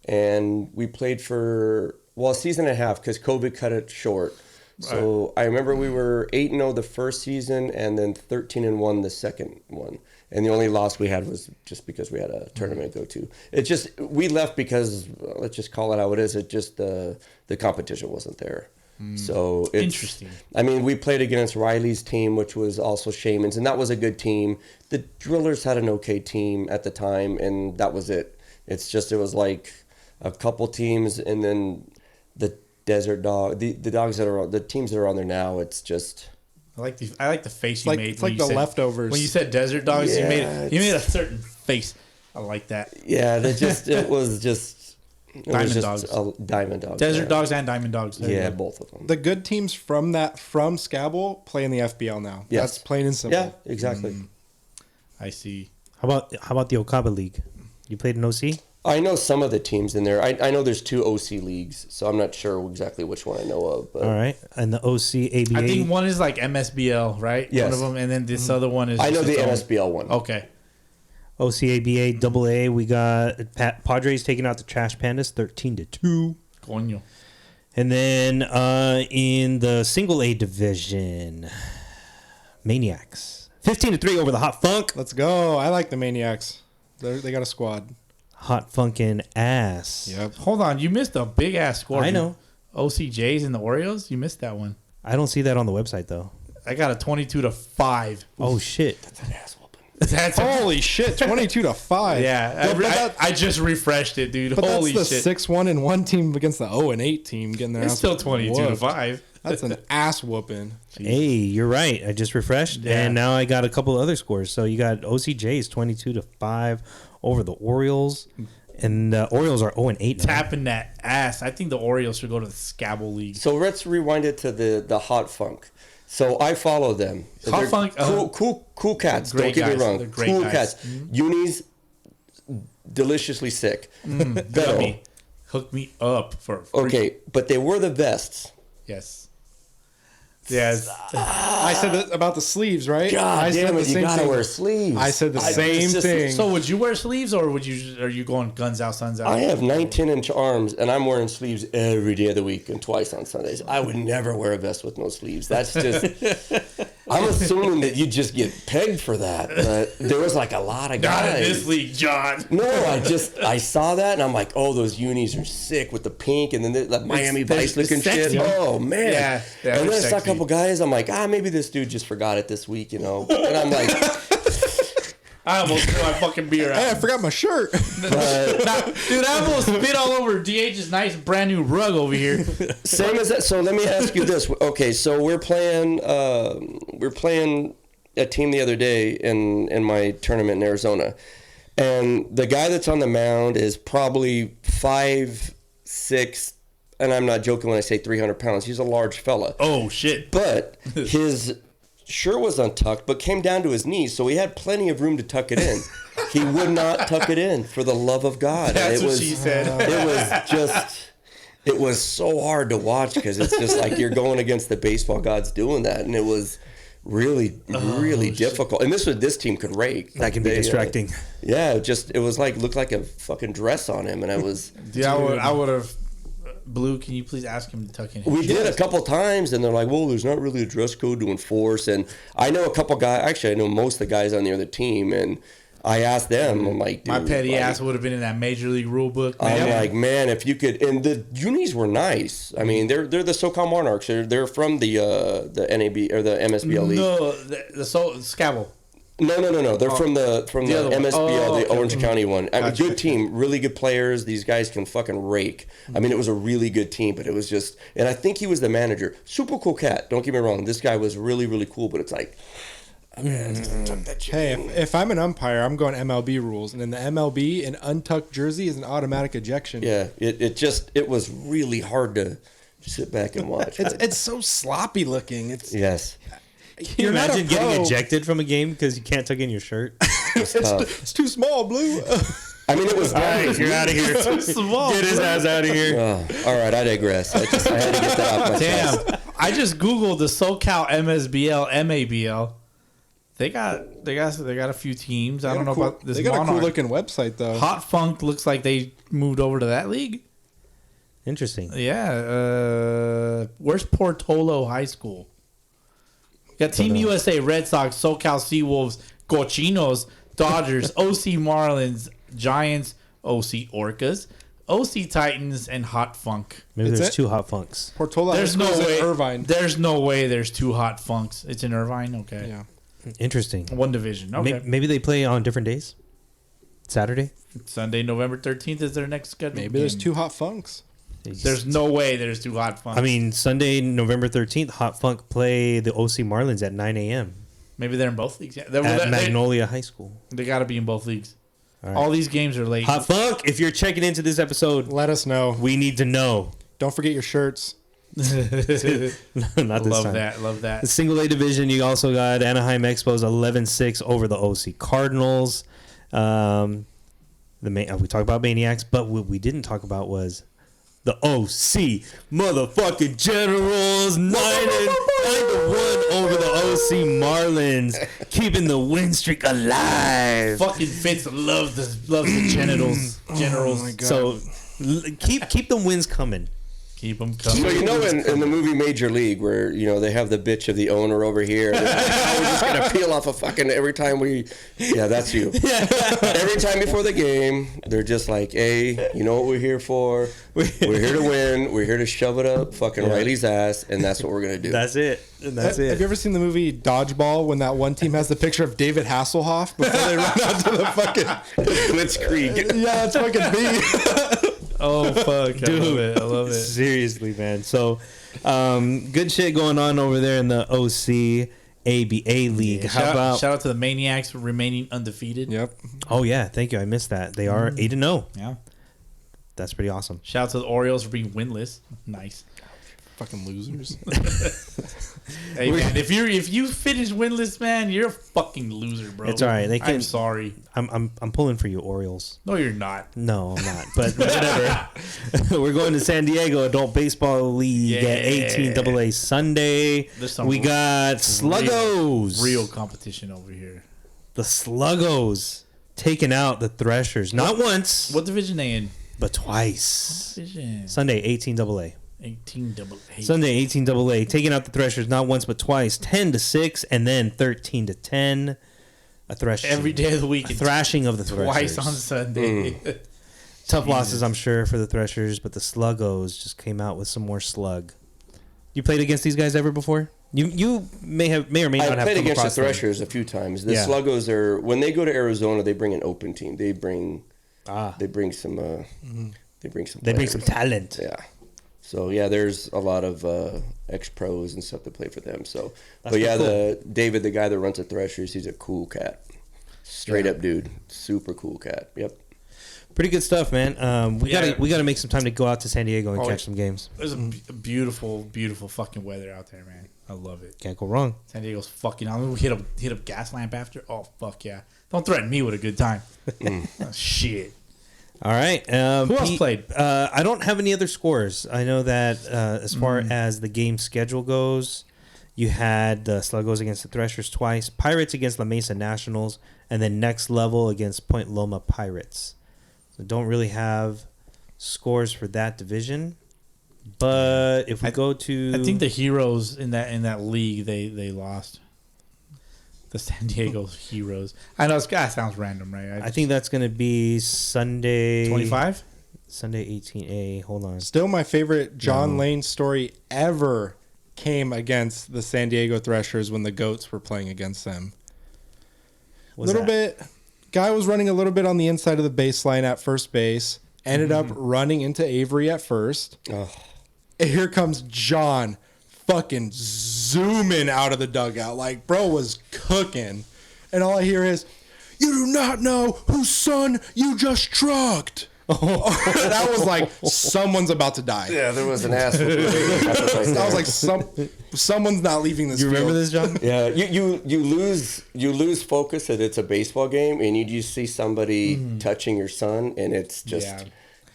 Speaker 5: and we played for a season and a half because COVID cut it short. So I remember we were 8-0 the first season, and then 13-1 the second one. And the only loss we had was just because we had a tournament to go to. It's just we left because let's just call it how it is. It just the competition wasn't there. So it's
Speaker 2: Interesting.
Speaker 5: I mean, we played against Riley's team, which was also Shaman's, and that was a good team. The Drillers had an okay team at the time, and that was it. It was like a couple teams, and then the Desert Dog, the dogs that are the teams that are on there now. It's just.
Speaker 2: I like the face you
Speaker 4: like-
Speaker 2: made.
Speaker 4: it's
Speaker 2: when
Speaker 4: like
Speaker 2: you
Speaker 4: the
Speaker 2: said-
Speaker 4: leftovers.
Speaker 2: When you said Desert Dogs,
Speaker 5: Yeah,
Speaker 2: you made a certain face. I like that.
Speaker 5: Yeah, it was just
Speaker 2: Diamond Dogs.
Speaker 5: Diamond Dogs.
Speaker 2: Desert
Speaker 5: yeah.
Speaker 2: Dogs and Diamond Dogs. There you
Speaker 5: Yeah,
Speaker 2: go.
Speaker 5: both of them.
Speaker 4: The good teams from Scabble play in the FBL now.
Speaker 5: Yes.
Speaker 4: That's plain and simple.
Speaker 5: Yeah, exactly.
Speaker 2: I see.
Speaker 3: How about the Okaba League? You played in OC?
Speaker 5: I know some of the teams in there. I know there's 2 OC leagues, so I'm not sure exactly which one I know of. But.
Speaker 3: All right, and the OC ABA.
Speaker 2: I think one is like MSBL, right?
Speaker 5: Yes.
Speaker 2: One of them, and then this other one is.
Speaker 5: I know
Speaker 2: just
Speaker 5: the
Speaker 2: its own.
Speaker 5: MSBL one.
Speaker 2: Okay.
Speaker 3: OCABA AA. We got Padres taking out the Trash Pandas 13-2.
Speaker 2: Coño.
Speaker 3: And then in the single A division, Maniacs 15-3 over the Hot Funk.
Speaker 4: Let's go. I like the Maniacs. They got a squad.
Speaker 3: Hot funkin' ass.
Speaker 4: Yep.
Speaker 2: Hold on, you missed a big ass score.
Speaker 3: I
Speaker 2: dude.
Speaker 3: know.
Speaker 2: OCJs and the Oreos, you missed that one.
Speaker 3: I don't see that on the website though.
Speaker 2: I got a 22-5.
Speaker 3: Oh shit.
Speaker 2: That's
Speaker 4: Holy shit, 22-5.
Speaker 2: Yeah, I just refreshed it, dude.
Speaker 4: But
Speaker 2: Holy
Speaker 4: that's the
Speaker 2: shit.
Speaker 4: 6-1-1 team against the 0-8 team getting their
Speaker 2: It's
Speaker 4: ass
Speaker 2: still
Speaker 4: whooped.
Speaker 2: 22-5.
Speaker 4: That's an ass whooping.
Speaker 3: Hey, you're right. I just refreshed,
Speaker 2: Yeah.
Speaker 3: and now I got a couple other scores. So you got OCJ's 22-5 over the Orioles, and the Orioles are 0-8 now.
Speaker 2: Tapping that ass. I think the Orioles should go to the Scabble League.
Speaker 5: So let's rewind it to the Hot Funk. So I follow them.
Speaker 2: Hot
Speaker 5: They're
Speaker 2: Funk,
Speaker 5: cool cats.
Speaker 2: great
Speaker 5: Don't get
Speaker 2: guys.
Speaker 5: me wrong.
Speaker 2: They're great
Speaker 5: Cool
Speaker 2: guys.
Speaker 5: cats. Unis, deliciously sick. Pero,
Speaker 2: Yummy. Hook me up for free.
Speaker 5: okay, but they were the vests.
Speaker 2: Yes. Yes.
Speaker 4: I said that about the sleeves, right?
Speaker 5: God
Speaker 4: I said
Speaker 5: damn
Speaker 4: the
Speaker 5: it, you
Speaker 4: same
Speaker 5: gotta
Speaker 4: thing.
Speaker 5: wear sleeves.
Speaker 4: I said the
Speaker 5: It's
Speaker 4: same
Speaker 5: just-
Speaker 4: thing.
Speaker 2: So would you wear sleeves, or are you going guns out, suns out?
Speaker 5: I have 19-inch arms, and I'm wearing sleeves every day of the week and twice on Sundays. I would never wear a vest with no sleeves. That's just... I'm assuming that you just get pegged for that. But there was like a lot of guys.
Speaker 2: Not in this league, John.
Speaker 5: No, I saw that and I'm like, oh, those unis are sick with the pink and then the Miami Vice looking
Speaker 2: it's sexy.
Speaker 5: shit. Oh man.
Speaker 2: Yeah,
Speaker 5: and then
Speaker 2: they're
Speaker 5: I saw a
Speaker 2: sexy.
Speaker 5: couple guys. I'm like, maybe this dude just forgot it this week, you know. And I'm like,
Speaker 2: I almost threw my fucking beer
Speaker 4: Hey, I
Speaker 2: out.
Speaker 4: forgot my shirt.
Speaker 2: Dude, I almost spit all over DH's nice brand new rug over here.
Speaker 5: same as that. So let me ask you this. Okay, so we're playing a team the other day in my tournament in Arizona, and the guy that's on the mound is probably 5'6", and I'm not joking when I say 300 pounds. He's a large fella.
Speaker 2: Oh shit.
Speaker 5: But his shirt was untucked, but came down to his knees, so he had plenty of room to tuck it in. He would not tuck it in for the love of God.
Speaker 2: That's
Speaker 5: it
Speaker 2: what
Speaker 5: was,
Speaker 2: she said.
Speaker 5: It was just, it was so hard to watch because it's just like you're going against the baseball gods doing that, and it was really difficult. And this team could rake.
Speaker 3: That can be distracting.
Speaker 5: Yeah, it was like looked like a fucking dress on him, and I was.
Speaker 2: Dude, I would have. Blue, can you please ask him to tuck in?
Speaker 5: We did a couple times, and they're like, well, there's not really a dress code to enforce. And I know a couple guys, actually, I know most of the guys on the other team, and I asked them, I'm like, dude,
Speaker 2: My petty
Speaker 5: like,
Speaker 2: ass would have been in that major league rule book.
Speaker 5: I'm like, man, if you could, and the unis were nice. I mean, they're the SoCal Monarchs. They're from the NAB or the MSBL league.
Speaker 2: No, the Scabble.
Speaker 5: No. They're from the
Speaker 2: other one.
Speaker 5: MSBL,
Speaker 2: Oh,
Speaker 5: the
Speaker 2: okay.
Speaker 5: Orange County one. I mean,
Speaker 2: Gotcha.
Speaker 5: good team, really good players. These guys can fucking rake. I mean, it was a really good team, but it was just, and I think he was the manager. Super cool cat. Don't get me wrong. This guy was really, really cool, but it's like,
Speaker 4: Hey, if I'm an umpire, I'm going MLB rules, and in the MLB, an untucked jersey is an automatic ejection.
Speaker 5: yeah, it was really hard to sit back and watch.
Speaker 4: It's so sloppy looking. It's
Speaker 5: Yes.
Speaker 3: Can you
Speaker 4: You're not a
Speaker 3: imagine getting
Speaker 4: pro.
Speaker 3: ejected from a game because you can't tuck in your shirt?
Speaker 4: it's too small, Blue.
Speaker 5: I mean, it was.
Speaker 3: All right, you're out of here.
Speaker 2: Small.
Speaker 3: Get his ass out of here.
Speaker 5: All right, I digress. I had to get that off my chest.
Speaker 2: Damn. I just googled the SoCal MSBL MABL. They got a few teams. I don't know about this.
Speaker 4: They got a cool
Speaker 2: Monarch.
Speaker 4: looking website though.
Speaker 2: Hot Funk looks like they moved over to that league.
Speaker 3: Interesting.
Speaker 2: Yeah. Where's Portola High School? Got Team USA, Red Sox, SoCal Seawolves, Cochinos, Dodgers, OC Marlins, Giants, OC Orcas, OC Titans, and Hot Funk.
Speaker 3: Maybe
Speaker 4: It's
Speaker 3: there's
Speaker 4: it?
Speaker 3: two Hot Funks.
Speaker 4: Portola
Speaker 2: There's
Speaker 4: High
Speaker 2: no
Speaker 4: School's in
Speaker 2: way.
Speaker 4: Irvine.
Speaker 2: There's no way. There's two Hot Funks. It's in Irvine. Okay.
Speaker 4: Yeah.
Speaker 3: Interesting.
Speaker 2: One division. Okay.
Speaker 3: Maybe they play on different days. Saturday.
Speaker 2: Sunday, November 13th is their next schedule.
Speaker 4: Maybe there's two hot funks.
Speaker 2: There's no way there's two Hot Funks.
Speaker 3: I mean, Sunday, November 13th, Hot Funk play the OC Marlins at 9 a.m.
Speaker 2: maybe they're in both leagues. Yeah.
Speaker 3: at Magnolia High School.
Speaker 2: They got to be in both leagues.
Speaker 3: All right.
Speaker 2: All these games are late.
Speaker 3: Hot Funk, if you're checking into this episode,
Speaker 4: Let us know.
Speaker 3: we need to know.
Speaker 4: Don't forget your shirts.
Speaker 3: Not this
Speaker 2: Love
Speaker 3: time.
Speaker 2: that. Love that.
Speaker 3: The single A division, you also got Anaheim Expos 11-6 over the OC Cardinals. We talked about Maniacs, but what we didn't talk about was the OC motherfucking Generals 9-1 over the OC Marlins, keeping the win streak alive.
Speaker 2: Fucking Fitz loves the Generals.
Speaker 4: Oh my God.
Speaker 3: So keep the wins coming.
Speaker 2: Keep them coming.
Speaker 5: So in the movie Major League, where they have the bitch of the owner over here, we're just gonna peel off a fucking every time that's you. Every time before the game, they're just like, hey, you know what we're here for? We're here to win. We're here to shove it up fucking Riley's ass, and that's what we're gonna do.
Speaker 3: That's it. That's it.
Speaker 4: Have you ever seen the movie Dodgeball when that one team has the picture of David Hasselhoff before they run out to the fucking
Speaker 5: Blitzkrieg?
Speaker 4: Yeah, it's fucking me.
Speaker 3: Oh fuck, dude! I love it. Seriously, man. So, good shit going on over there in the OC ABA League.
Speaker 2: Yeah, shout out to the Maniacs for remaining undefeated.
Speaker 4: Yep.
Speaker 3: Oh yeah, thank you. I missed that. They are 8-0.
Speaker 2: Yeah.
Speaker 3: That's pretty awesome.
Speaker 2: Shout out to the Orioles for being winless. Nice.
Speaker 4: Fucking losers.
Speaker 2: Hey man, if you finish winless, man, you're a fucking loser, bro.
Speaker 3: It's all right.
Speaker 2: I'm sorry.
Speaker 3: I'm pulling for you, Orioles.
Speaker 2: No, you're not.
Speaker 3: No, I'm not. But whatever. We're going to San Diego Adult Baseball League at 18 AA Sunday. We got Sluggos.
Speaker 2: Real competition over here.
Speaker 3: The Sluggos taking out the Threshers. Not once.
Speaker 2: What division they in?
Speaker 3: But twice.
Speaker 2: What division?
Speaker 3: Sunday, 18 AA.
Speaker 2: 18 AA.
Speaker 3: Sunday, 18 AA. Taking out the Threshers not once but twice. 10-6 and then 13-10. A thrashing.
Speaker 2: Every day of the week.
Speaker 3: A thrashing of the Threshers.
Speaker 2: Twice on Sunday.
Speaker 3: Tough losses, I'm sure, for the Threshers, but the Sluggos just came out with some more slug. You played against these guys ever before? You may or may not have
Speaker 5: played
Speaker 3: come
Speaker 5: against the
Speaker 3: across them.
Speaker 5: Threshers a few times. The Sluggos are, when they go to Arizona, they bring an open team. They bring some
Speaker 3: talent.
Speaker 5: Yeah. So yeah, there's a lot of ex-pros and stuff that play for them. So,
Speaker 3: That's
Speaker 5: but yeah,
Speaker 3: cool.
Speaker 5: David, the guy that runs the Threshers, he's a cool cat. Straight up dude, super cool cat. Yep.
Speaker 3: Pretty good stuff, man. We gotta make some time to go out to San Diego and catch some games.
Speaker 2: There's a beautiful, beautiful fucking weather out there, man. I love it.
Speaker 3: Can't go wrong.
Speaker 2: San Diego's fucking on. We hit up Gas Lamp after. Oh fuck yeah! Don't threaten me with a good time. Oh, shit.
Speaker 3: All right.
Speaker 2: Who else played?
Speaker 3: I don't have any other scores. I know that as far as the game schedule goes, you had the Sluggos against the Threshers twice, Pirates against La Mesa Nationals, and then Next Level against Point Loma Pirates. So don't really have scores for that division. But if we go to,
Speaker 2: I think the Heroes in that league they lost. The San Diego Heroes. I know that sounds random, right?
Speaker 3: I think that's going to be Sunday
Speaker 2: 25?
Speaker 3: Sunday 18A. Hold on.
Speaker 4: Still my favorite John Laine story ever came against the San Diego Threshers when the Goats were playing against them. Guy was running a little bit on the inside of the baseline at first base. Ended up running into Avery at first.
Speaker 5: Oh.
Speaker 4: And here comes John fucking zooming out of the dugout. Like, bro was cooking. And all I hear is, "You do not know whose son you just trucked." That was like, someone's about to die.
Speaker 5: Yeah, there was an ass.
Speaker 4: I was like, someone's not leaving this.
Speaker 3: You
Speaker 4: field.
Speaker 3: remember this, John?
Speaker 5: Yeah, you lose focus that it's a baseball game, and you just see somebody touching your son, and it's just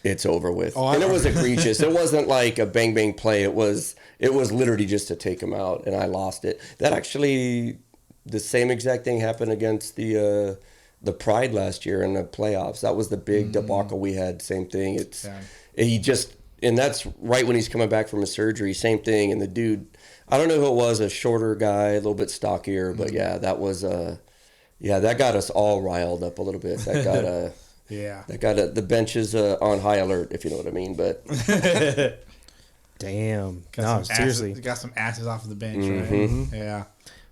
Speaker 5: it's over with. And it was egregious. It wasn't like a bang bang play. It was literally just to take him out, and I lost it. That actually, the same exact thing happened against the Pride last year in the playoffs. That was the big debacle we had. Same thing. And that's right when he's coming back from his surgery. Same thing. And the dude, I don't know who it was, a shorter guy, a little bit stockier, but yeah, that was that got us all riled up a little bit. That got that got the benches on high alert, if you know what I mean. But
Speaker 3: damn,
Speaker 2: seriously, got some asses off of the bench, right? Yeah.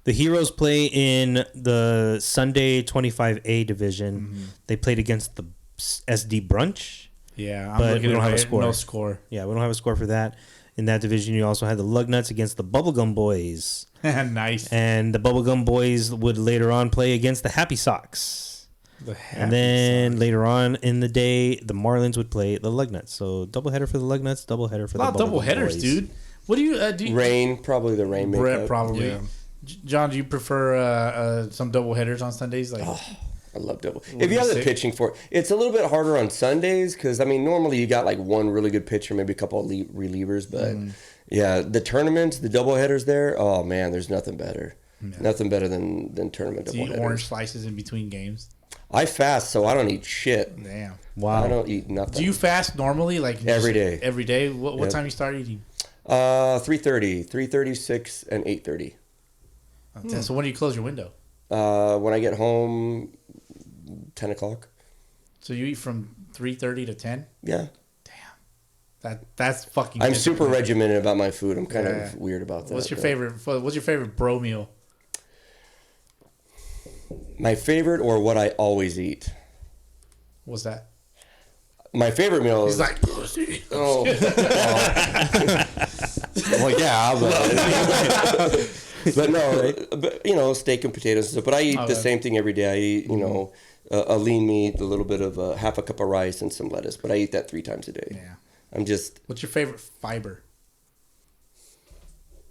Speaker 3: The Heroes play in the Sunday 25A division. They played against the SD Brunch.
Speaker 2: Yeah,
Speaker 3: but we don't have a score.
Speaker 2: No score.
Speaker 3: Yeah, we don't have a score for that. In that division, you also had the Lugnuts against the Bubblegum Boys.
Speaker 2: Nice.
Speaker 3: And the Bubblegum Boys would later on play against the Happy Sox. And then later on in the day, the Marlins would play the Lugnuts. So doubleheader for the Lugnuts, doubleheader for the Bubblegum Boys. A lot of doubleheaders, dude. What do you...
Speaker 5: Rain, probably the rain makeup.
Speaker 2: Probably. Yeah. John, do you prefer some double headers on Sundays? Like,
Speaker 5: I love double. If you have the pitching for it, it's a little bit harder on Sundays because I mean normally you got like one really good pitcher, maybe a couple of relievers, but yeah, the tournaments, the double headers there. Oh man, there's nothing better. Yeah. Nothing better than tournament double headers.
Speaker 2: Orange slices in between games.
Speaker 5: I fast, so I don't eat shit.
Speaker 2: Damn.
Speaker 5: Wow. I don't eat nothing.
Speaker 2: Do you fast normally, like
Speaker 5: every day?
Speaker 2: Every day. What time you start eating?
Speaker 5: 3:30, 3:36, and 8:30.
Speaker 2: Okay. So when do you close your window?
Speaker 5: When I get home, 10 o'clock.
Speaker 2: So you eat from 3:30 to 10?
Speaker 5: Yeah.
Speaker 2: Damn. That's fucking.
Speaker 5: I'm super regimented about my food. I'm kind of weird about that.
Speaker 2: What's your favorite bro meal?
Speaker 5: My favorite, or what I always eat.
Speaker 2: What's that?
Speaker 5: My favorite meal is.
Speaker 2: He's like, pussy.
Speaker 5: Oh. Well, yeah, but no, but steak and potatoes and stuff. But I eat the same thing every day. I eat, a lean meat, a little bit of half a cup of rice, and some lettuce. But I eat that 3 times a day.
Speaker 2: Yeah.
Speaker 5: I'm just.
Speaker 2: What's your favorite fiber?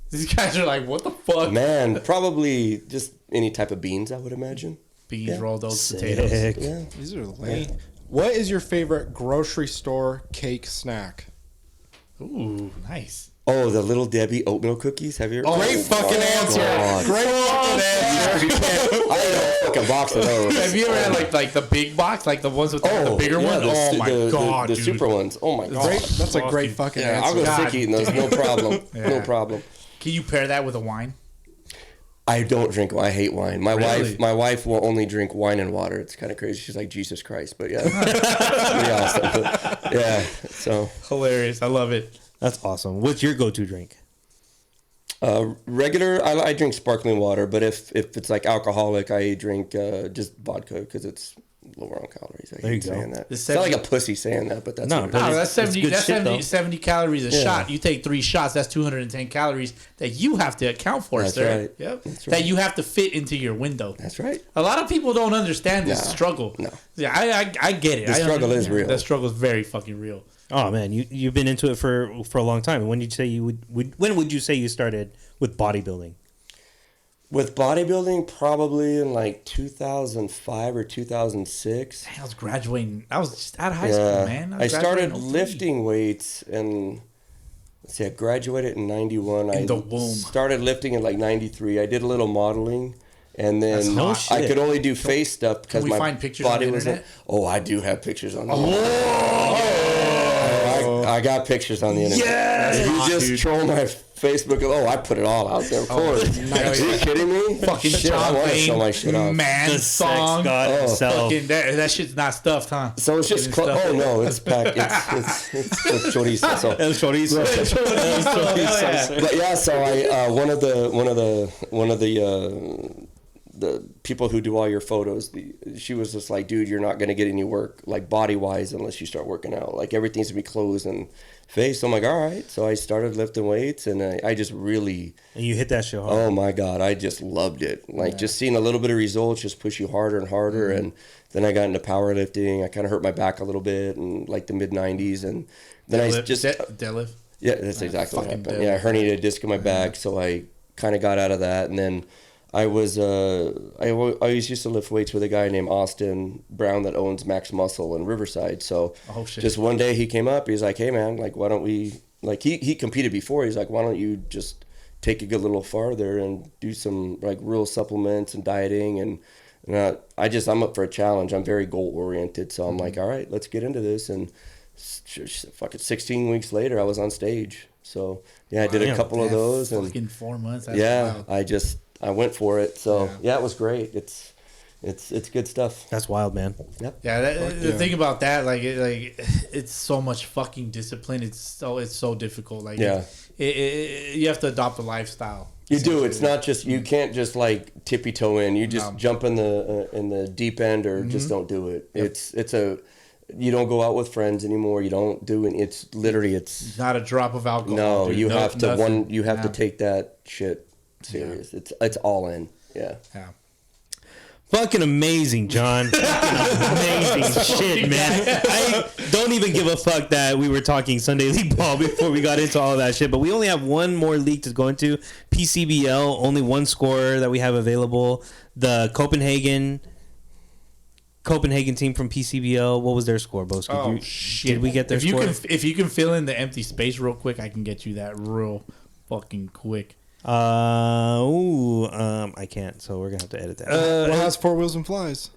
Speaker 2: These guys are like, what the fuck?
Speaker 5: Man, probably just any type of beans, I would imagine.
Speaker 2: Beans, rolled oats, potatoes.
Speaker 5: Yeah.
Speaker 4: These are lame. Yeah. What is your favorite grocery store cake snack?
Speaker 2: Ooh, nice.
Speaker 5: Oh, the Little Debbie oatmeal cookies. Have you ever?
Speaker 4: Great fucking answer.
Speaker 5: God.
Speaker 4: Great fucking answer.
Speaker 5: I ate a fucking box of those.
Speaker 2: Have you ever had like the big box, like the ones with the bigger one? Oh my god,
Speaker 5: the
Speaker 2: dude.
Speaker 5: super ones. Oh my god,
Speaker 4: that's a great fucking answer.
Speaker 5: I'll go sick eating those. No problem. No problem.
Speaker 2: Can you pair that with a wine?
Speaker 5: I don't drink wine. I hate wine. My wife will only drink wine and water. It's kind of crazy. She's like Jesus Christ, but yeah, pretty awesome. But yeah, so
Speaker 2: hilarious. I love it.
Speaker 3: That's awesome. What's your go-to drink?
Speaker 5: Regular. I drink sparkling water, but if it's like alcoholic, I drink just vodka because it's lower on calories. I hate saying that. It's not like a pussy saying that, but that's
Speaker 2: no, that's 70 calories a shot. You take 3 shots, that's 210 calories that you have to account for,
Speaker 5: that's
Speaker 2: sir.
Speaker 5: Right.
Speaker 2: Yep.
Speaker 5: That's right.
Speaker 2: That you have to fit into your window.
Speaker 5: That's right.
Speaker 2: A lot of people don't understand this struggle.
Speaker 5: No.
Speaker 2: Yeah, I get it.
Speaker 5: The struggle is real.
Speaker 2: The struggle is very fucking real.
Speaker 3: Oh man, you've been into it for a long time. When did you say when would you say you started with bodybuilding?
Speaker 5: With bodybuilding, probably in like 2005 or 2006.
Speaker 2: I was graduating. I was just out of high school, man.
Speaker 5: I started lifting weights, and let's see, I graduated in 91.
Speaker 2: In the womb.
Speaker 5: Started lifting in like 93. I did a little modeling, and then I could only do face stuff because my
Speaker 2: find pictures
Speaker 5: body
Speaker 2: on the
Speaker 5: was.
Speaker 2: internet?
Speaker 5: Oh, I do have pictures on the internet. I got pictures on the internet.
Speaker 2: Yes!
Speaker 5: If you just troll my Facebook, I put it all out there, of course. Are you kidding me?
Speaker 2: Fucking
Speaker 5: shit, I want to show my shit off.
Speaker 2: Man song.
Speaker 3: Fucking
Speaker 2: that shit's not stuffed, huh?
Speaker 5: So it's just no, it's packed. It's chorizo. So.
Speaker 3: El chorizo.
Speaker 5: But yeah, so I one of the people who do all your photos, she was just like, dude, you're not going to get any work, like body-wise, unless you start working out. Like, everything's going to be clothes and face. So I'm like, all right. So I started lifting weights, and I just really...
Speaker 3: And you hit that shit hard.
Speaker 5: Oh, my God. I just loved it. Like, just seeing a little bit of results just push you harder and harder. Mm-hmm. And then I got into powerlifting. I kind of hurt my back a little bit in, like, the mid-90s. And then I just...
Speaker 2: Deadlift?
Speaker 5: Yeah, that's exactly what happened. Yeah, I herniated a disc in my back, so I kind of got out of that. And then... I always used to lift weights with a guy named Austin Brown that owns Max Muscle in Riverside. So just one day he came up, he's like, hey man, like, why don't we, like, he competed before. He's like, why don't you just take it a little farther and do some like real supplements and dieting. And I'm up for a challenge. I'm very goal oriented. So I'm like, all right, let's get into this. And fucking 16 weeks later, I was on stage. So yeah, I did a couple of those.
Speaker 2: Fucking 4 months. That's
Speaker 5: wild. I went for it. So yeah, it was great. It's good stuff.
Speaker 3: That's wild, man.
Speaker 5: Yep.
Speaker 2: Yeah. The thing about that, it's so much fucking discipline. It's so difficult. Like, you have to adopt a lifestyle.
Speaker 5: You do. It's not just, you can't just like tippy toe in. You just jump in the deep end or just don't do it. Yep. You don't go out with friends anymore. You don't do it. It's literally, it's
Speaker 2: not a drop of alcohol.
Speaker 5: No, dude. You have to take that shit serious. It's all in. Yeah.
Speaker 3: Fucking amazing, John. Amazing shit, man. I don't even give a fuck that we were talking Sunday League ball before we got into all of that shit, but we only have one more league to go into. PCBL, only one scorer that we have available. The Copenhagen Copenhagen team from PCBL. What was their score, Boski?
Speaker 2: Oh, shit.
Speaker 3: Did we get their
Speaker 2: if
Speaker 3: score?
Speaker 2: If you can fill in the empty space real quick, I can get you that real fucking quick.
Speaker 3: I can't, so we're going to have to edit that.
Speaker 4: What has 4 wheels and flies?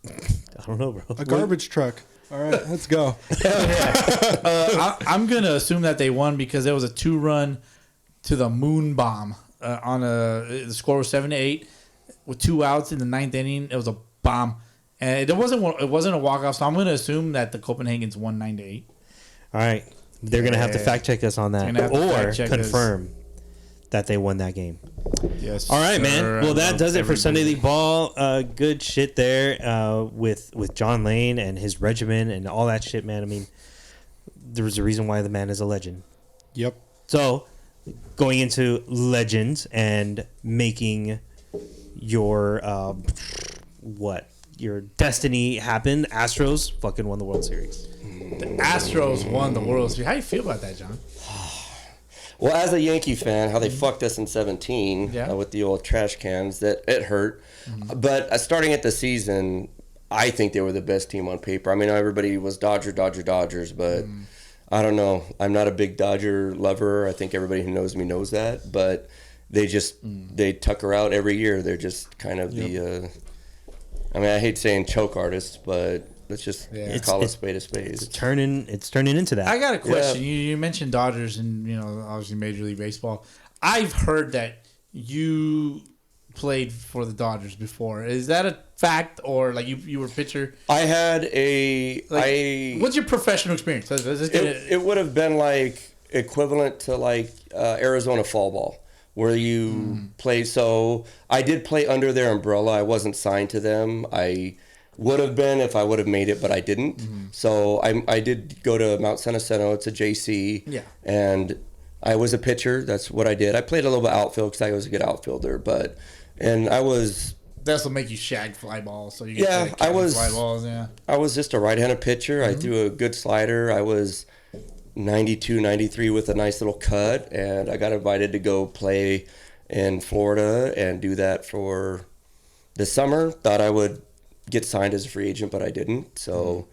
Speaker 3: I don't know, bro.
Speaker 4: A garbage truck. All right, let's go.
Speaker 2: I'm going to assume that they won because there was a 2-run to the moon bomb. The score was 7-8 with 2 outs in the 9th inning. It was a bomb. And it wasn't a walk-off, so I'm going to assume that the Copenhagen's won 9-8.
Speaker 3: All right. They're going to have to fact check us on that or confirm that they won that game.
Speaker 2: Yes.
Speaker 3: All right, man. Well, that does it for Sunday League Ball. Good shit there with John Laine and his regimen and all that shit, man. I mean, there's a reason why the man is a legend.
Speaker 4: Yep.
Speaker 3: So, going into legends and making your your destiny happen. Astros fucking won the World Series.
Speaker 2: The Astros won the World Series. How do you feel about that, John?
Speaker 5: Well, as a Yankee fan, how they fucked us in 17 with the old trash cans, that it hurt. But starting at the season, I think they were the best team on paper. I mean, everybody was Dodgers, but I don't know. I'm not a big Dodger lover. I think everybody who knows me knows that. But they just they tucker out every year. They're just kind of the. I mean, I hate saying choke artists, but let's just call a spade a spade.
Speaker 3: It's turning into that.
Speaker 2: I got a question. You mentioned Dodgers and obviously Major League Baseball. I've heard that you played for the Dodgers before. Is that a fact or like you were a pitcher?
Speaker 5: I had
Speaker 2: what's your professional experience?
Speaker 5: It would have been like equivalent to like Arizona fall ball, where you play. So I did play under their umbrella. I wasn't signed to them. I would have been if I would have made it, but I didn't. So I did go to Mount San Jacinto. It's a JC. Yeah. And I was a pitcher. That's what I did. I played a little bit outfield because I was a good outfielder.
Speaker 2: That's what make you shag fly balls. So you get fly balls. Yeah.
Speaker 5: I was just a right-handed pitcher. I threw a good slider. I was 92, 93 with a nice little cut, and I got invited to go play in Florida and do that for the summer. Thought I would get signed as a free agent, but I didn't. So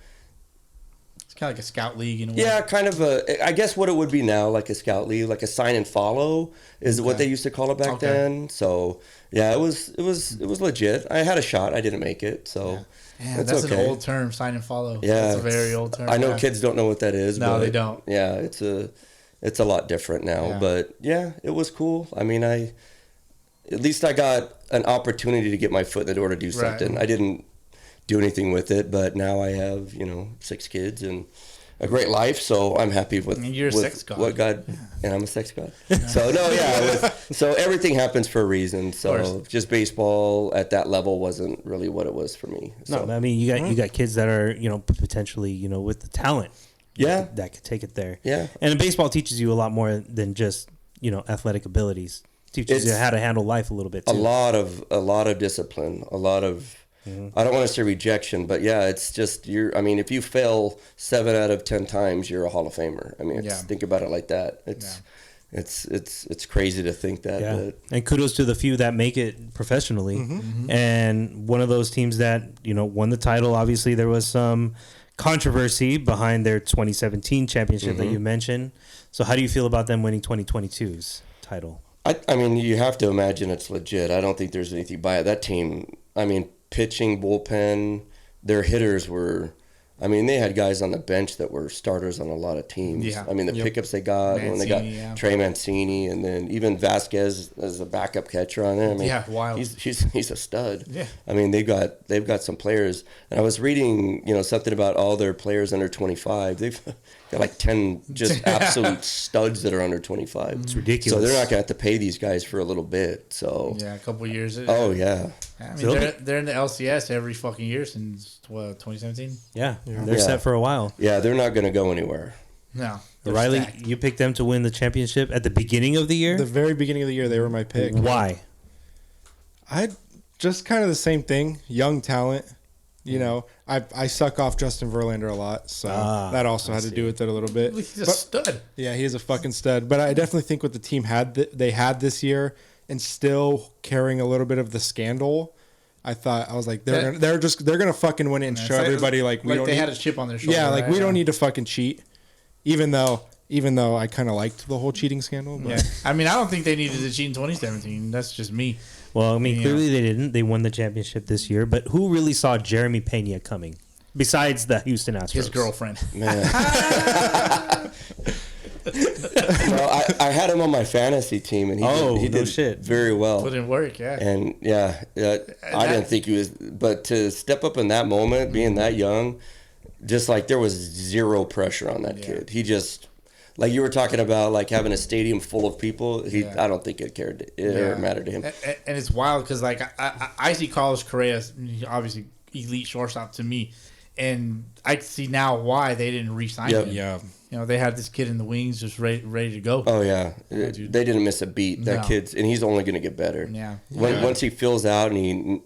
Speaker 2: it's kind of like a scout league in a way.
Speaker 5: Yeah, kind of I guess what it would be now, like a scout league, like a sign and follow is what they used to call it back then. So yeah, it was legit. I had a shot. I didn't make it. So
Speaker 2: that's an old term, sign and follow.
Speaker 5: Yeah,
Speaker 2: that's a very old term.
Speaker 5: I know kids don't know what that is.
Speaker 2: No,
Speaker 5: but
Speaker 2: they don't.
Speaker 5: Yeah, it's a lot different now. But yeah, it was cool. I mean, at least I got an opportunity to get my foot in the door to do something. I didn't do anything with it, but now I have 6 kids and a great life, so I'm happy with.
Speaker 2: And you're a sex god.
Speaker 5: What God, and I'm a sex god. So no, so everything happens for a reason. So just baseball at that level wasn't really what it was for me. So.
Speaker 3: No, I mean you got kids that are potentially with the talent.
Speaker 5: Yeah,
Speaker 3: that could take it there.
Speaker 5: Yeah,
Speaker 3: and baseball teaches you a lot more than just athletic abilities. It teaches you how to handle life a little bit too.
Speaker 5: A lot of discipline, a lot of. I don't want to say rejection, but yeah, it's just I mean, if you fail 7 out of 10 times, you're a Hall of Famer. I mean, think about it like that. It's crazy to think that.
Speaker 3: Yeah.
Speaker 5: But.
Speaker 3: And kudos to the few that make it professionally. And one of those teams that won the title. Obviously, there was some controversy behind their 2017 championship that you mentioned. So, how do you feel about them winning 2022's title?
Speaker 5: I mean, you have to imagine it's legit. I don't think there's anything by it. That team. I mean. Pitching, bullpen, their hitters were, I mean, they had guys on the bench that were starters on a lot of teams. Yeah. I mean, the pickups they got, when they got Trey Mancini, and then even Vasquez as a backup catcher on there. I mean,
Speaker 2: wild.
Speaker 5: He's a stud.
Speaker 2: Yeah.
Speaker 5: I mean, they've got some players, and I was reading, something about all their players under 25. They've got like 10 just absolute studs that are under 25.
Speaker 3: It's ridiculous.
Speaker 5: So they're not going to have to pay these guys for a little bit. So
Speaker 2: yeah, a couple of years.
Speaker 5: Oh yeah.
Speaker 2: I mean, they're in the LCS every fucking year since 2017.
Speaker 3: Yeah, they're set for a while.
Speaker 5: Yeah, they're not going to go anywhere.
Speaker 2: No.
Speaker 3: Riley,
Speaker 2: stacked.
Speaker 3: you picked them to win the championship at the beginning of the year?
Speaker 4: The very beginning of the year, they were my pick.
Speaker 3: Why?
Speaker 4: I just kind of the same thing. Young talent. I suck off Justin Verlander a lot, so that also had to do with it a little bit.
Speaker 2: He's a stud.
Speaker 4: Yeah, he is a fucking stud. But I definitely think what the team they had this year, and still carrying a little bit of the scandal, I was like, they're gonna fucking win it and show everybody like we don't.
Speaker 2: They
Speaker 4: need,
Speaker 2: had a chip on their shoulder.
Speaker 4: Yeah, like
Speaker 2: right?
Speaker 4: we don't need to fucking cheat. Even though I kind of liked the whole cheating scandal. But.
Speaker 2: Yeah, I mean, I don't think they needed to cheat in 2017. That's just me.
Speaker 3: Well, I mean, clearly they didn't. They won the championship this year. But who really saw Jeremy Pena coming? Besides the Houston Astros.
Speaker 2: His girlfriend.
Speaker 5: Man. Well, I had him on my fantasy team, and he did very well.
Speaker 2: Put in work, yeah.
Speaker 5: And I didn't think he was, but to step up in that moment, being that young, just like there was zero pressure on that kid. He just, like you were talking about, like having a stadium full of people. I don't think it mattered to him.
Speaker 2: And it's wild because like I see Carlos Correa, obviously elite shortstop to me, and I see now why they didn't re-sign him.
Speaker 4: Yeah.
Speaker 2: You know, they had this kid in the wings just ready to go.
Speaker 5: Oh, yeah. They didn't miss a beat. That kid's, and he's only going to get better.
Speaker 2: Yeah.
Speaker 5: Once he fills out and he,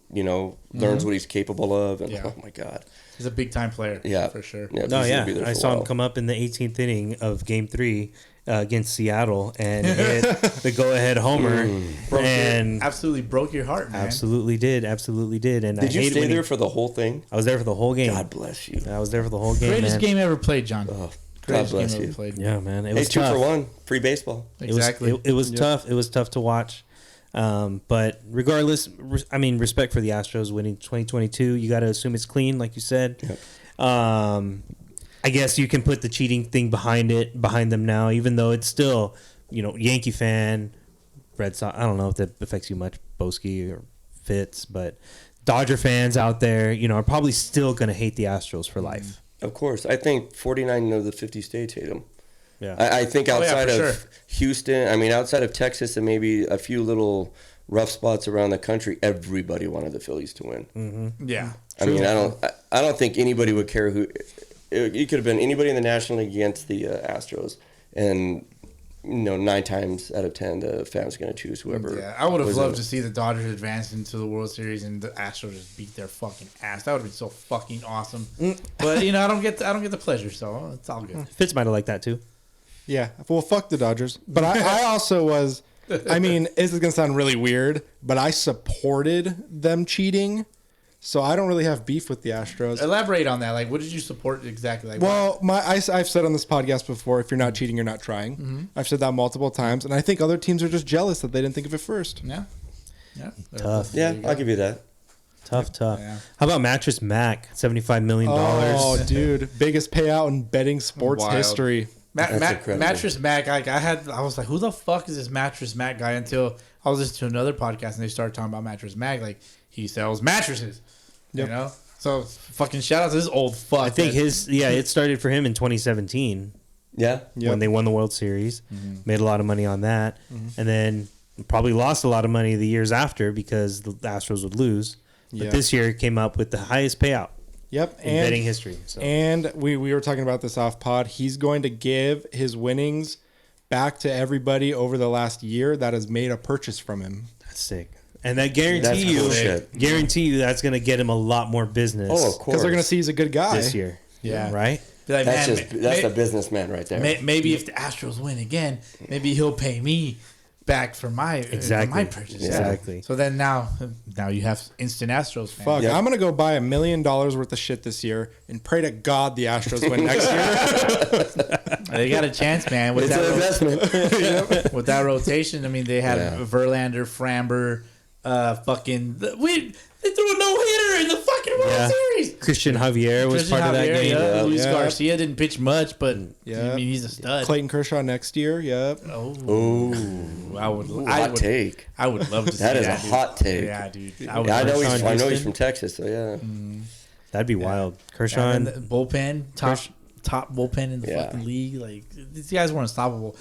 Speaker 5: learns what he's capable of. And oh, my God.
Speaker 2: He's a big-time player.
Speaker 5: Yeah.
Speaker 2: For sure.
Speaker 5: Yeah,
Speaker 3: I saw him come up in the 18th inning of Game 3 against Seattle and hit the go-ahead homer.
Speaker 2: Absolutely broke your heart, man.
Speaker 3: Absolutely did. And
Speaker 5: did you stay there for the whole thing?
Speaker 3: I was there for the whole game.
Speaker 5: God bless you.
Speaker 3: I was there for the whole game.
Speaker 2: Greatest game ever played, John.
Speaker 5: Oh, God bless you.
Speaker 3: Yeah, man. It was
Speaker 5: 2
Speaker 3: tough.
Speaker 5: for 1. Free baseball.
Speaker 2: Exactly.
Speaker 3: It was tough. It was tough to watch. But regardless, respect for the Astros winning 2022. You got to assume it's clean, like you said.
Speaker 5: Yep.
Speaker 3: I guess you can put the cheating thing behind them now, even though it's still, Yankee fan, Red Sox. I don't know if that affects you much, Boski or Fitz, but Dodger fans out there, are probably still going to hate the Astros for life.
Speaker 5: Of course. I think 49 of the 50 states hate them.
Speaker 3: Yeah.
Speaker 5: I think outside of Houston, outside of Texas and maybe a few little rough spots around the country, everybody wanted the Phillies to win.
Speaker 2: Mm-hmm. Yeah.
Speaker 5: I don't think anybody would care who. It could have been anybody in the National League against the Astros, and 9 times out of 10 the fans are going to choose whoever.
Speaker 2: Yeah, I would have loved to see the Dodgers advance into the World Series and the Astros just beat their fucking ass. That would have been so fucking awesome. But I don't get the pleasure, so it's all good.
Speaker 3: Fitz might have liked that too.
Speaker 4: Yeah, well, fuck the Dodgers. But I also was, this is going to sound really weird, but I supported them cheating. So I don't really have beef with the Astros.
Speaker 2: Elaborate on that. Like, what did you support exactly? Like,
Speaker 4: well, I've said on this podcast before, if you're not cheating, you're not trying. Mm-hmm. I've said that multiple times. And I think other teams are just jealous that they didn't think of it first.
Speaker 2: Yeah. Yeah.
Speaker 3: Tough.
Speaker 5: Yeah, I'll give you that.
Speaker 3: Tough.
Speaker 2: Yeah.
Speaker 3: How about Mattress Mac? $75 million.
Speaker 4: Oh, dude. Biggest payout in betting sports history.
Speaker 2: Mattress Mac, I was like, who the fuck is this Mattress Mac guy? Until I was listening to another podcast and they started talking about Mattress Mac. Like, he sells mattresses. Yep. So fucking shout out to this old fuck.
Speaker 3: I think it started for him in 2017.
Speaker 5: Yeah.
Speaker 3: When they won the World Series. Made a lot of money on that. And then probably lost a lot of money the years after because the Astros would lose. But this year came up with the highest payout.
Speaker 4: Yep.
Speaker 3: In betting history. So.
Speaker 4: And we were talking about this off pod. He's going to give his winnings back to everybody over the last year that has made a purchase from him.
Speaker 3: That's sick. And that guarantee you that's going to get him a lot more business.
Speaker 5: Oh, of course.
Speaker 4: Because they're going to see he's a good guy.
Speaker 3: This year.
Speaker 2: Yeah.
Speaker 3: Right?
Speaker 2: Like,
Speaker 5: that's a businessman right there.
Speaker 2: Maybe if the Astros win again, maybe he'll pay me back for my purchase.
Speaker 3: Exactly.
Speaker 2: So then now you have instant Astros fans.
Speaker 4: Fuck, I'm going to go buy $1 million worth of shit this year and pray to God the Astros win next year.
Speaker 2: They got a chance, man. With
Speaker 5: an investment.
Speaker 2: With that rotation, they had Verlander, Framber, they threw a no-hitter in the fucking World Series.
Speaker 3: Christian Javier was part of that game.
Speaker 2: Yeah. Luis Garcia didn't pitch much, but he's a stud.
Speaker 4: Clayton Kershaw next year. Yep.
Speaker 2: I would
Speaker 5: take.
Speaker 2: I would love to see
Speaker 5: that. That is
Speaker 2: a
Speaker 5: hot take.
Speaker 2: Yeah, dude.
Speaker 5: I know he's from Texas, so yeah.
Speaker 3: That'd be wild. Kershaw
Speaker 2: and the bullpen, top bullpen in the fucking league. Like, these guys were unstoppable.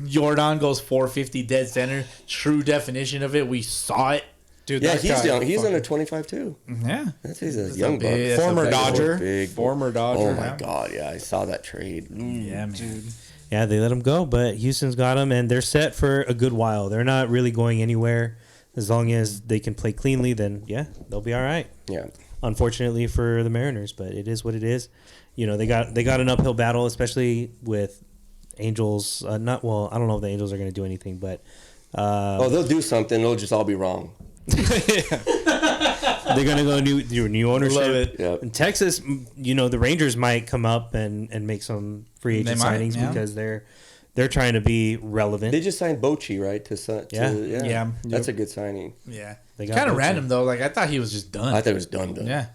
Speaker 2: Jordan goes 450 dead center. True definition of it. We saw it.
Speaker 4: Dude,
Speaker 5: he's young. He's under 25 too.
Speaker 2: Yeah.
Speaker 5: He's a young buck.
Speaker 4: Former Dodger. Former Dodger.
Speaker 5: Oh my God, yeah. I saw that trade.
Speaker 2: Yeah, man. Dude.
Speaker 3: Yeah, they let him go, but Houston's got him, and they're set for a good while. They're not really going anywhere. As long as they can play cleanly, then, they'll be all right.
Speaker 5: Yeah.
Speaker 3: Unfortunately for the Mariners, but it is what it is. They got an uphill battle, especially with Angels. I don't know if the Angels are going to do anything, but...
Speaker 5: they'll do something. It'll just all be wrong.
Speaker 3: They're gonna go new ownership.
Speaker 2: Love it.
Speaker 5: Yep.
Speaker 3: In Texas, the Rangers might come up and make some free agent
Speaker 2: They might,
Speaker 3: signings
Speaker 2: yeah.
Speaker 3: because they're trying to be relevant.
Speaker 5: They just signed Bochy, right?
Speaker 3: Yeah.
Speaker 5: That's a good signing.
Speaker 2: Yeah.
Speaker 3: They got
Speaker 2: Kind of
Speaker 3: Bochy.
Speaker 2: random though. Like I thought he was just done.
Speaker 5: I thought it was done.
Speaker 2: Yeah.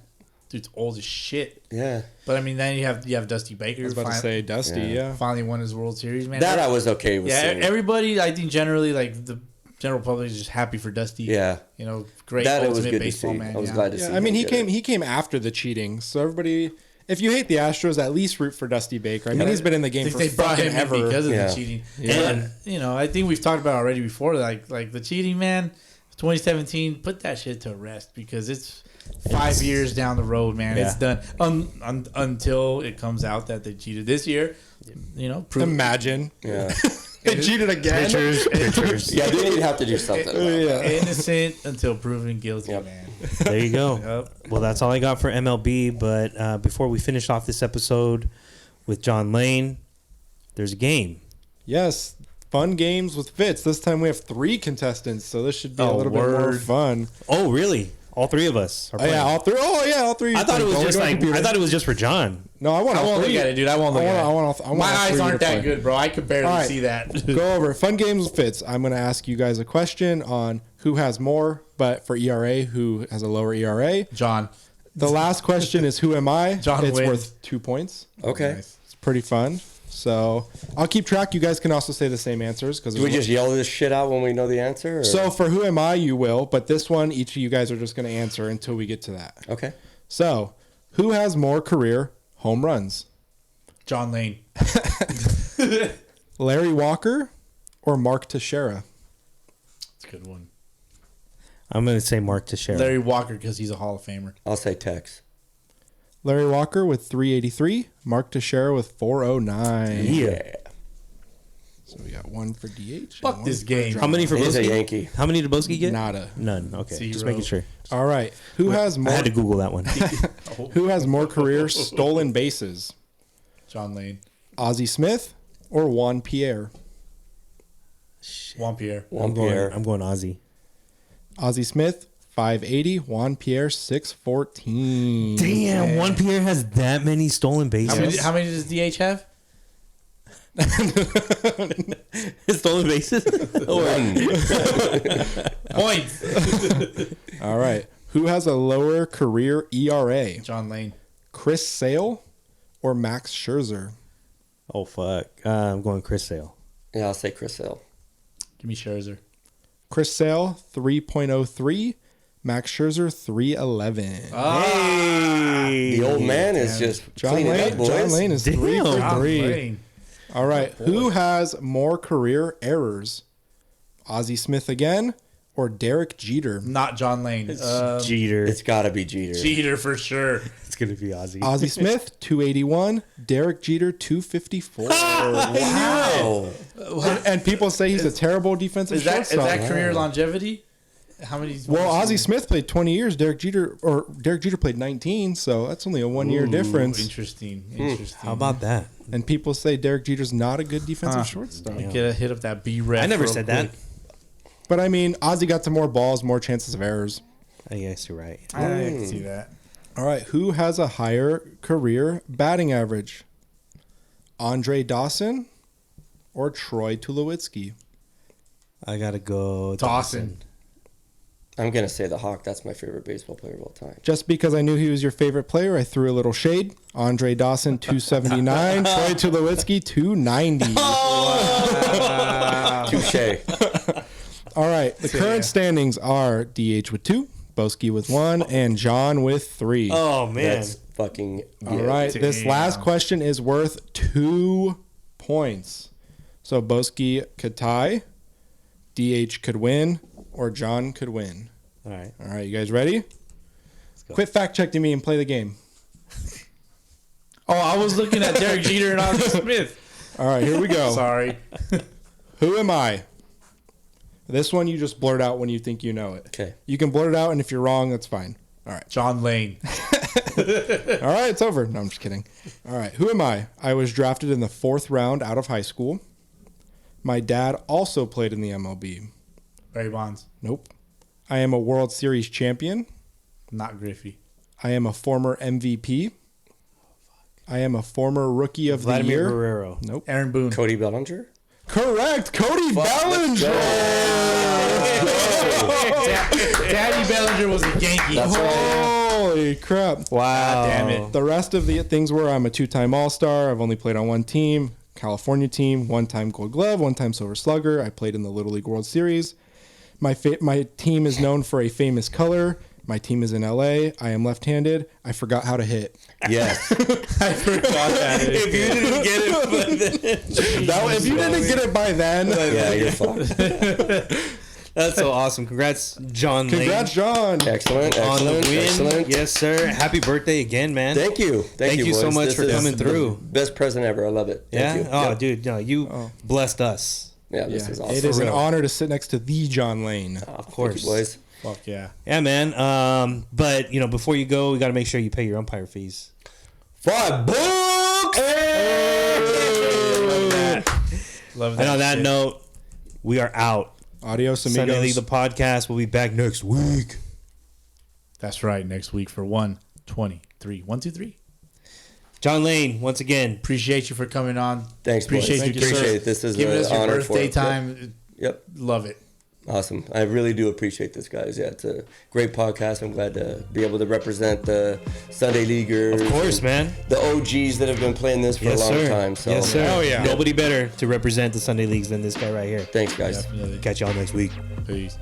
Speaker 2: Dude's old as shit.
Speaker 5: Yeah.
Speaker 2: But I mean, then you have Dusty Baker.
Speaker 4: I was about to say Dusty, yeah.
Speaker 2: Finally won his World Series, man.
Speaker 5: That I was okay with.
Speaker 2: Yeah,
Speaker 5: seeing.
Speaker 2: everybody, I think generally, like the general public is just happy for Dusty.
Speaker 5: Yeah.
Speaker 2: Great
Speaker 5: That it was
Speaker 2: ultimate
Speaker 5: good to
Speaker 2: baseball
Speaker 5: see.
Speaker 2: man.
Speaker 5: I was
Speaker 2: yeah.
Speaker 5: glad to see.
Speaker 4: Yeah, I mean,
Speaker 5: him
Speaker 4: he
Speaker 5: get it.
Speaker 4: came after the cheating, so everybody. If you hate the Astros, at least root for Dusty Baker. I mean, he's been in the
Speaker 2: I
Speaker 4: game
Speaker 2: think
Speaker 4: for
Speaker 2: they brought
Speaker 4: fucking
Speaker 2: him in
Speaker 4: ever.
Speaker 2: because of
Speaker 5: Yeah.
Speaker 2: the cheating.
Speaker 4: Yeah.
Speaker 2: And, I think we've talked about it already before, like the cheating, man, 2017, put that shit to rest because it's 5 years down the road, man.
Speaker 3: Yeah.
Speaker 2: It's done until it comes out that they cheated this year. Prove
Speaker 4: Imagine.
Speaker 5: Yeah.
Speaker 4: They cheated again.
Speaker 3: Pictures.
Speaker 5: Yeah, they need to have to do something. About that.
Speaker 2: innocent until proven guilty,
Speaker 5: Yep.
Speaker 2: man.
Speaker 3: There you go.
Speaker 2: Yep.
Speaker 3: Well, that's all I got for MLB. But before we finish off this episode with John Laine, there's a game.
Speaker 4: Yes, fun games with Fitz. This time we have 3 contestants, so this should be a little bit more
Speaker 2: word.
Speaker 4: fun.
Speaker 3: Oh, really? All 3 of us are
Speaker 4: Oh,
Speaker 3: playing.
Speaker 4: yeah, all 3. Oh yeah, all 3.
Speaker 3: I thought it was
Speaker 4: Don't
Speaker 3: just
Speaker 4: look at
Speaker 3: like
Speaker 4: the computer.
Speaker 3: I thought it was just for John.
Speaker 4: No, I want
Speaker 2: I
Speaker 4: all
Speaker 2: won't
Speaker 4: 3.
Speaker 2: look at it, dude. I won't look at it.
Speaker 4: I want
Speaker 2: My
Speaker 4: all
Speaker 2: eyes
Speaker 4: 3
Speaker 2: aren't
Speaker 4: to
Speaker 2: that
Speaker 4: play.
Speaker 2: good, bro. I could barely
Speaker 4: All right.
Speaker 2: see that.
Speaker 4: Go over it. Fun games with Fitz. I'm going to ask you guys a question on who has more, but for ERA, who has a lower ERA.
Speaker 2: John.
Speaker 4: The last question is who am I?
Speaker 2: John
Speaker 4: It's
Speaker 2: wins.
Speaker 4: worth 2 points.
Speaker 5: Okay.
Speaker 2: Nice.
Speaker 4: It's pretty fun. So I'll keep track. You guys can also say the same answers because
Speaker 5: Do we just yell this shit out when we know the answer? Or?
Speaker 4: So for who am I, you will, but this one, each of you guys are just going to answer until we get to that.
Speaker 5: Okay.
Speaker 4: So who has more career home runs?
Speaker 2: John Laine.
Speaker 4: Larry Walker or Mark Teixeira?
Speaker 2: That's a good one.
Speaker 3: I'm going to say Mark Teixeira.
Speaker 2: Larry Walker because he's a Hall of Famer.
Speaker 5: I'll say Tex.
Speaker 4: Larry Walker with 383, Mark Teixeira with 409.
Speaker 3: Yeah.
Speaker 4: So we got one for DH.
Speaker 2: Fuck
Speaker 4: and one
Speaker 2: this
Speaker 4: for
Speaker 2: game.
Speaker 4: John.
Speaker 3: How many for
Speaker 5: He's a
Speaker 3: Boski?
Speaker 5: Yankee.
Speaker 3: How many did Boski get?
Speaker 4: Nada.
Speaker 3: None. Okay. Just
Speaker 2: Zero.
Speaker 3: making sure.
Speaker 4: All right. Who has
Speaker 3: I
Speaker 4: more?
Speaker 3: had to Google that one.
Speaker 4: Who has more career stolen bases?
Speaker 2: John Laine.
Speaker 4: Ozzie Smith or Juan Pierre?
Speaker 2: Juan Pierre.
Speaker 3: I'm going Ozzy.
Speaker 4: Ozzie Smith 580, Juan Pierre 614.
Speaker 3: Damn, Juan Pierre has that many stolen bases.
Speaker 2: How many does DH have?
Speaker 3: Stolen bases?
Speaker 2: Points.
Speaker 4: All right. Who has a lower career ERA?
Speaker 2: John Laine.
Speaker 4: Chris Sale or Max Scherzer?
Speaker 3: Oh, fuck. I'm going Chris Sale.
Speaker 5: Yeah, I'll say Chris Hill.
Speaker 2: Give me Scherzer.
Speaker 4: Chris Sale 3.03, Max Scherzer 311.
Speaker 3: Hey.
Speaker 5: The old man is just
Speaker 4: John
Speaker 5: cleaning
Speaker 4: Laine,
Speaker 5: up, boys.
Speaker 4: John Laine is 3 for
Speaker 3: Damn.
Speaker 4: 3.
Speaker 2: Laine.
Speaker 4: All right. Who has more career errors? Ozzie Smith again or Derek Jeter?
Speaker 2: Not John Laine.
Speaker 3: Jeter.
Speaker 5: It's got to be Jeter.
Speaker 2: Jeter for sure.
Speaker 3: It's going to be Ozzy.
Speaker 4: Ozzie Smith 281, Derek Jeter 254.
Speaker 5: Wow.
Speaker 4: And people say he's a terrible defensive
Speaker 2: Is that
Speaker 4: shortstop.
Speaker 2: career longevity? How many?
Speaker 4: Well, Ozzie Smith played 20 years. Derek Jeter played 19, so that's only a 1 year difference.
Speaker 2: Interesting.
Speaker 3: How about that?
Speaker 4: And people say Derek Jeter's not a good defensive shortstop.
Speaker 2: Get a hit of that B rep.
Speaker 3: I never said that.
Speaker 4: But I mean, Ozzie got to more balls, more chances of errors.
Speaker 3: I guess you're right.
Speaker 2: I can see that.
Speaker 4: All right, who has a higher career batting average? Andre Dawson or Troy Tulowitzki?
Speaker 3: I got to go
Speaker 2: Dawson.
Speaker 5: I'm going to say the Hawk. That's my favorite baseball player of all time.
Speaker 4: Just because I knew he was your favorite player, I threw a little shade. Andre Dawson 279, Troy Tulowitzki 290.
Speaker 5: Touche.
Speaker 4: All right, the current standings are DH with 2, Boski with 1, and John with 3.
Speaker 3: Oh, man.
Speaker 5: That's fucking good.
Speaker 4: All right, this last question is worth 2 points. So Boski could tie, DH could win, or John could win.
Speaker 3: All right.
Speaker 4: All right, you guys ready? Quit fact checking me and play the game.
Speaker 2: Oh, I was looking at Derek Jeter and Ozzie Smith.
Speaker 4: All right, here we go.
Speaker 2: Sorry.
Speaker 4: Who am I? This one you just blurt out when you think you know it.
Speaker 5: Okay.
Speaker 4: You can blurt it out, and if you're wrong, that's fine. All right.
Speaker 2: John Laine.
Speaker 4: All right, it's over. No, I'm just kidding. All right, who am I? I was drafted in the 4th round out of high school. My dad also played in the MLB.
Speaker 2: Barry Bonds.
Speaker 4: Nope. I am a World Series champion.
Speaker 2: Not Griffey.
Speaker 4: I am a former MVP. I am a former Rookie of the
Speaker 3: Vladimir
Speaker 4: Year.
Speaker 3: Guerrero.
Speaker 4: Nope.
Speaker 2: Aaron Boone.
Speaker 5: Cody Bellinger.
Speaker 4: Correct. Cody Bellinger.
Speaker 2: Daddy Bellinger was a Yankee.
Speaker 5: That's right.
Speaker 4: Holy crap.
Speaker 3: Wow.
Speaker 2: Damn it.
Speaker 4: The rest of the things were I'm a 2-time All-Star. I've only played on one team, California team, 1-time Gold Glove, 1-time Silver Slugger. I played in the Little League World Series. My team is known for a famous color. My team is in LA. I am left-handed. I forgot how to hit.
Speaker 5: Yes.
Speaker 2: I forgot that.
Speaker 3: If you didn't get it,
Speaker 4: If you didn't get it by then.
Speaker 5: Yeah, you're fucked.
Speaker 3: that's so awesome. Congrats, John Laine.
Speaker 4: Congrats, John.
Speaker 5: Excellent.
Speaker 3: On the
Speaker 5: Excellent.
Speaker 3: win.
Speaker 5: Excellent.
Speaker 3: Yes, sir. Happy birthday again, man.
Speaker 5: Thank you.
Speaker 3: Thank you so
Speaker 5: boys.
Speaker 3: much
Speaker 5: This
Speaker 3: for
Speaker 5: is
Speaker 3: coming
Speaker 5: the
Speaker 3: through.
Speaker 5: Best present ever. I love it.
Speaker 3: Yeah?
Speaker 5: Thank you.
Speaker 3: Oh,
Speaker 5: Yep.
Speaker 3: dude, no, you blessed us.
Speaker 5: Yeah, this is awesome.
Speaker 4: It is an
Speaker 3: real.
Speaker 4: honor to sit next to the John Laine.
Speaker 5: Of
Speaker 3: course.
Speaker 5: boys.
Speaker 2: Fuck yeah.
Speaker 3: Yeah, man. But, before you go, we got to make sure you pay your umpire fees.
Speaker 5: $5.
Speaker 2: Love that.
Speaker 3: And on that
Speaker 2: shit.
Speaker 3: note, we are out.
Speaker 4: Adios, amigos.
Speaker 3: Sunday League, the podcast. We'll be back next week.
Speaker 2: That's right. Next week for 123. 123.
Speaker 3: John Laine, once again.
Speaker 2: Appreciate you for coming on.
Speaker 5: Thanks, boys.
Speaker 2: Appreciate you,
Speaker 5: Appreciate
Speaker 2: sir.
Speaker 5: it. This is
Speaker 2: Giving
Speaker 5: an
Speaker 2: us your
Speaker 5: honor for
Speaker 2: birthday
Speaker 5: it.
Speaker 2: time.
Speaker 5: Yep.
Speaker 2: Love it.
Speaker 5: Awesome. I really do appreciate this, guys. Yeah, it's a great podcast. I'm glad to be able to represent the Sunday Leaguers.
Speaker 3: Of course,
Speaker 5: and
Speaker 3: man.
Speaker 5: The OGs that have been playing this for a long time. So
Speaker 3: Yes, sir.
Speaker 4: Hell yeah.
Speaker 3: Nobody better to represent the Sunday Leagues than this guy right here.
Speaker 5: Thanks, guys.
Speaker 2: Definitely.
Speaker 3: Catch y'all next week.
Speaker 2: Peace.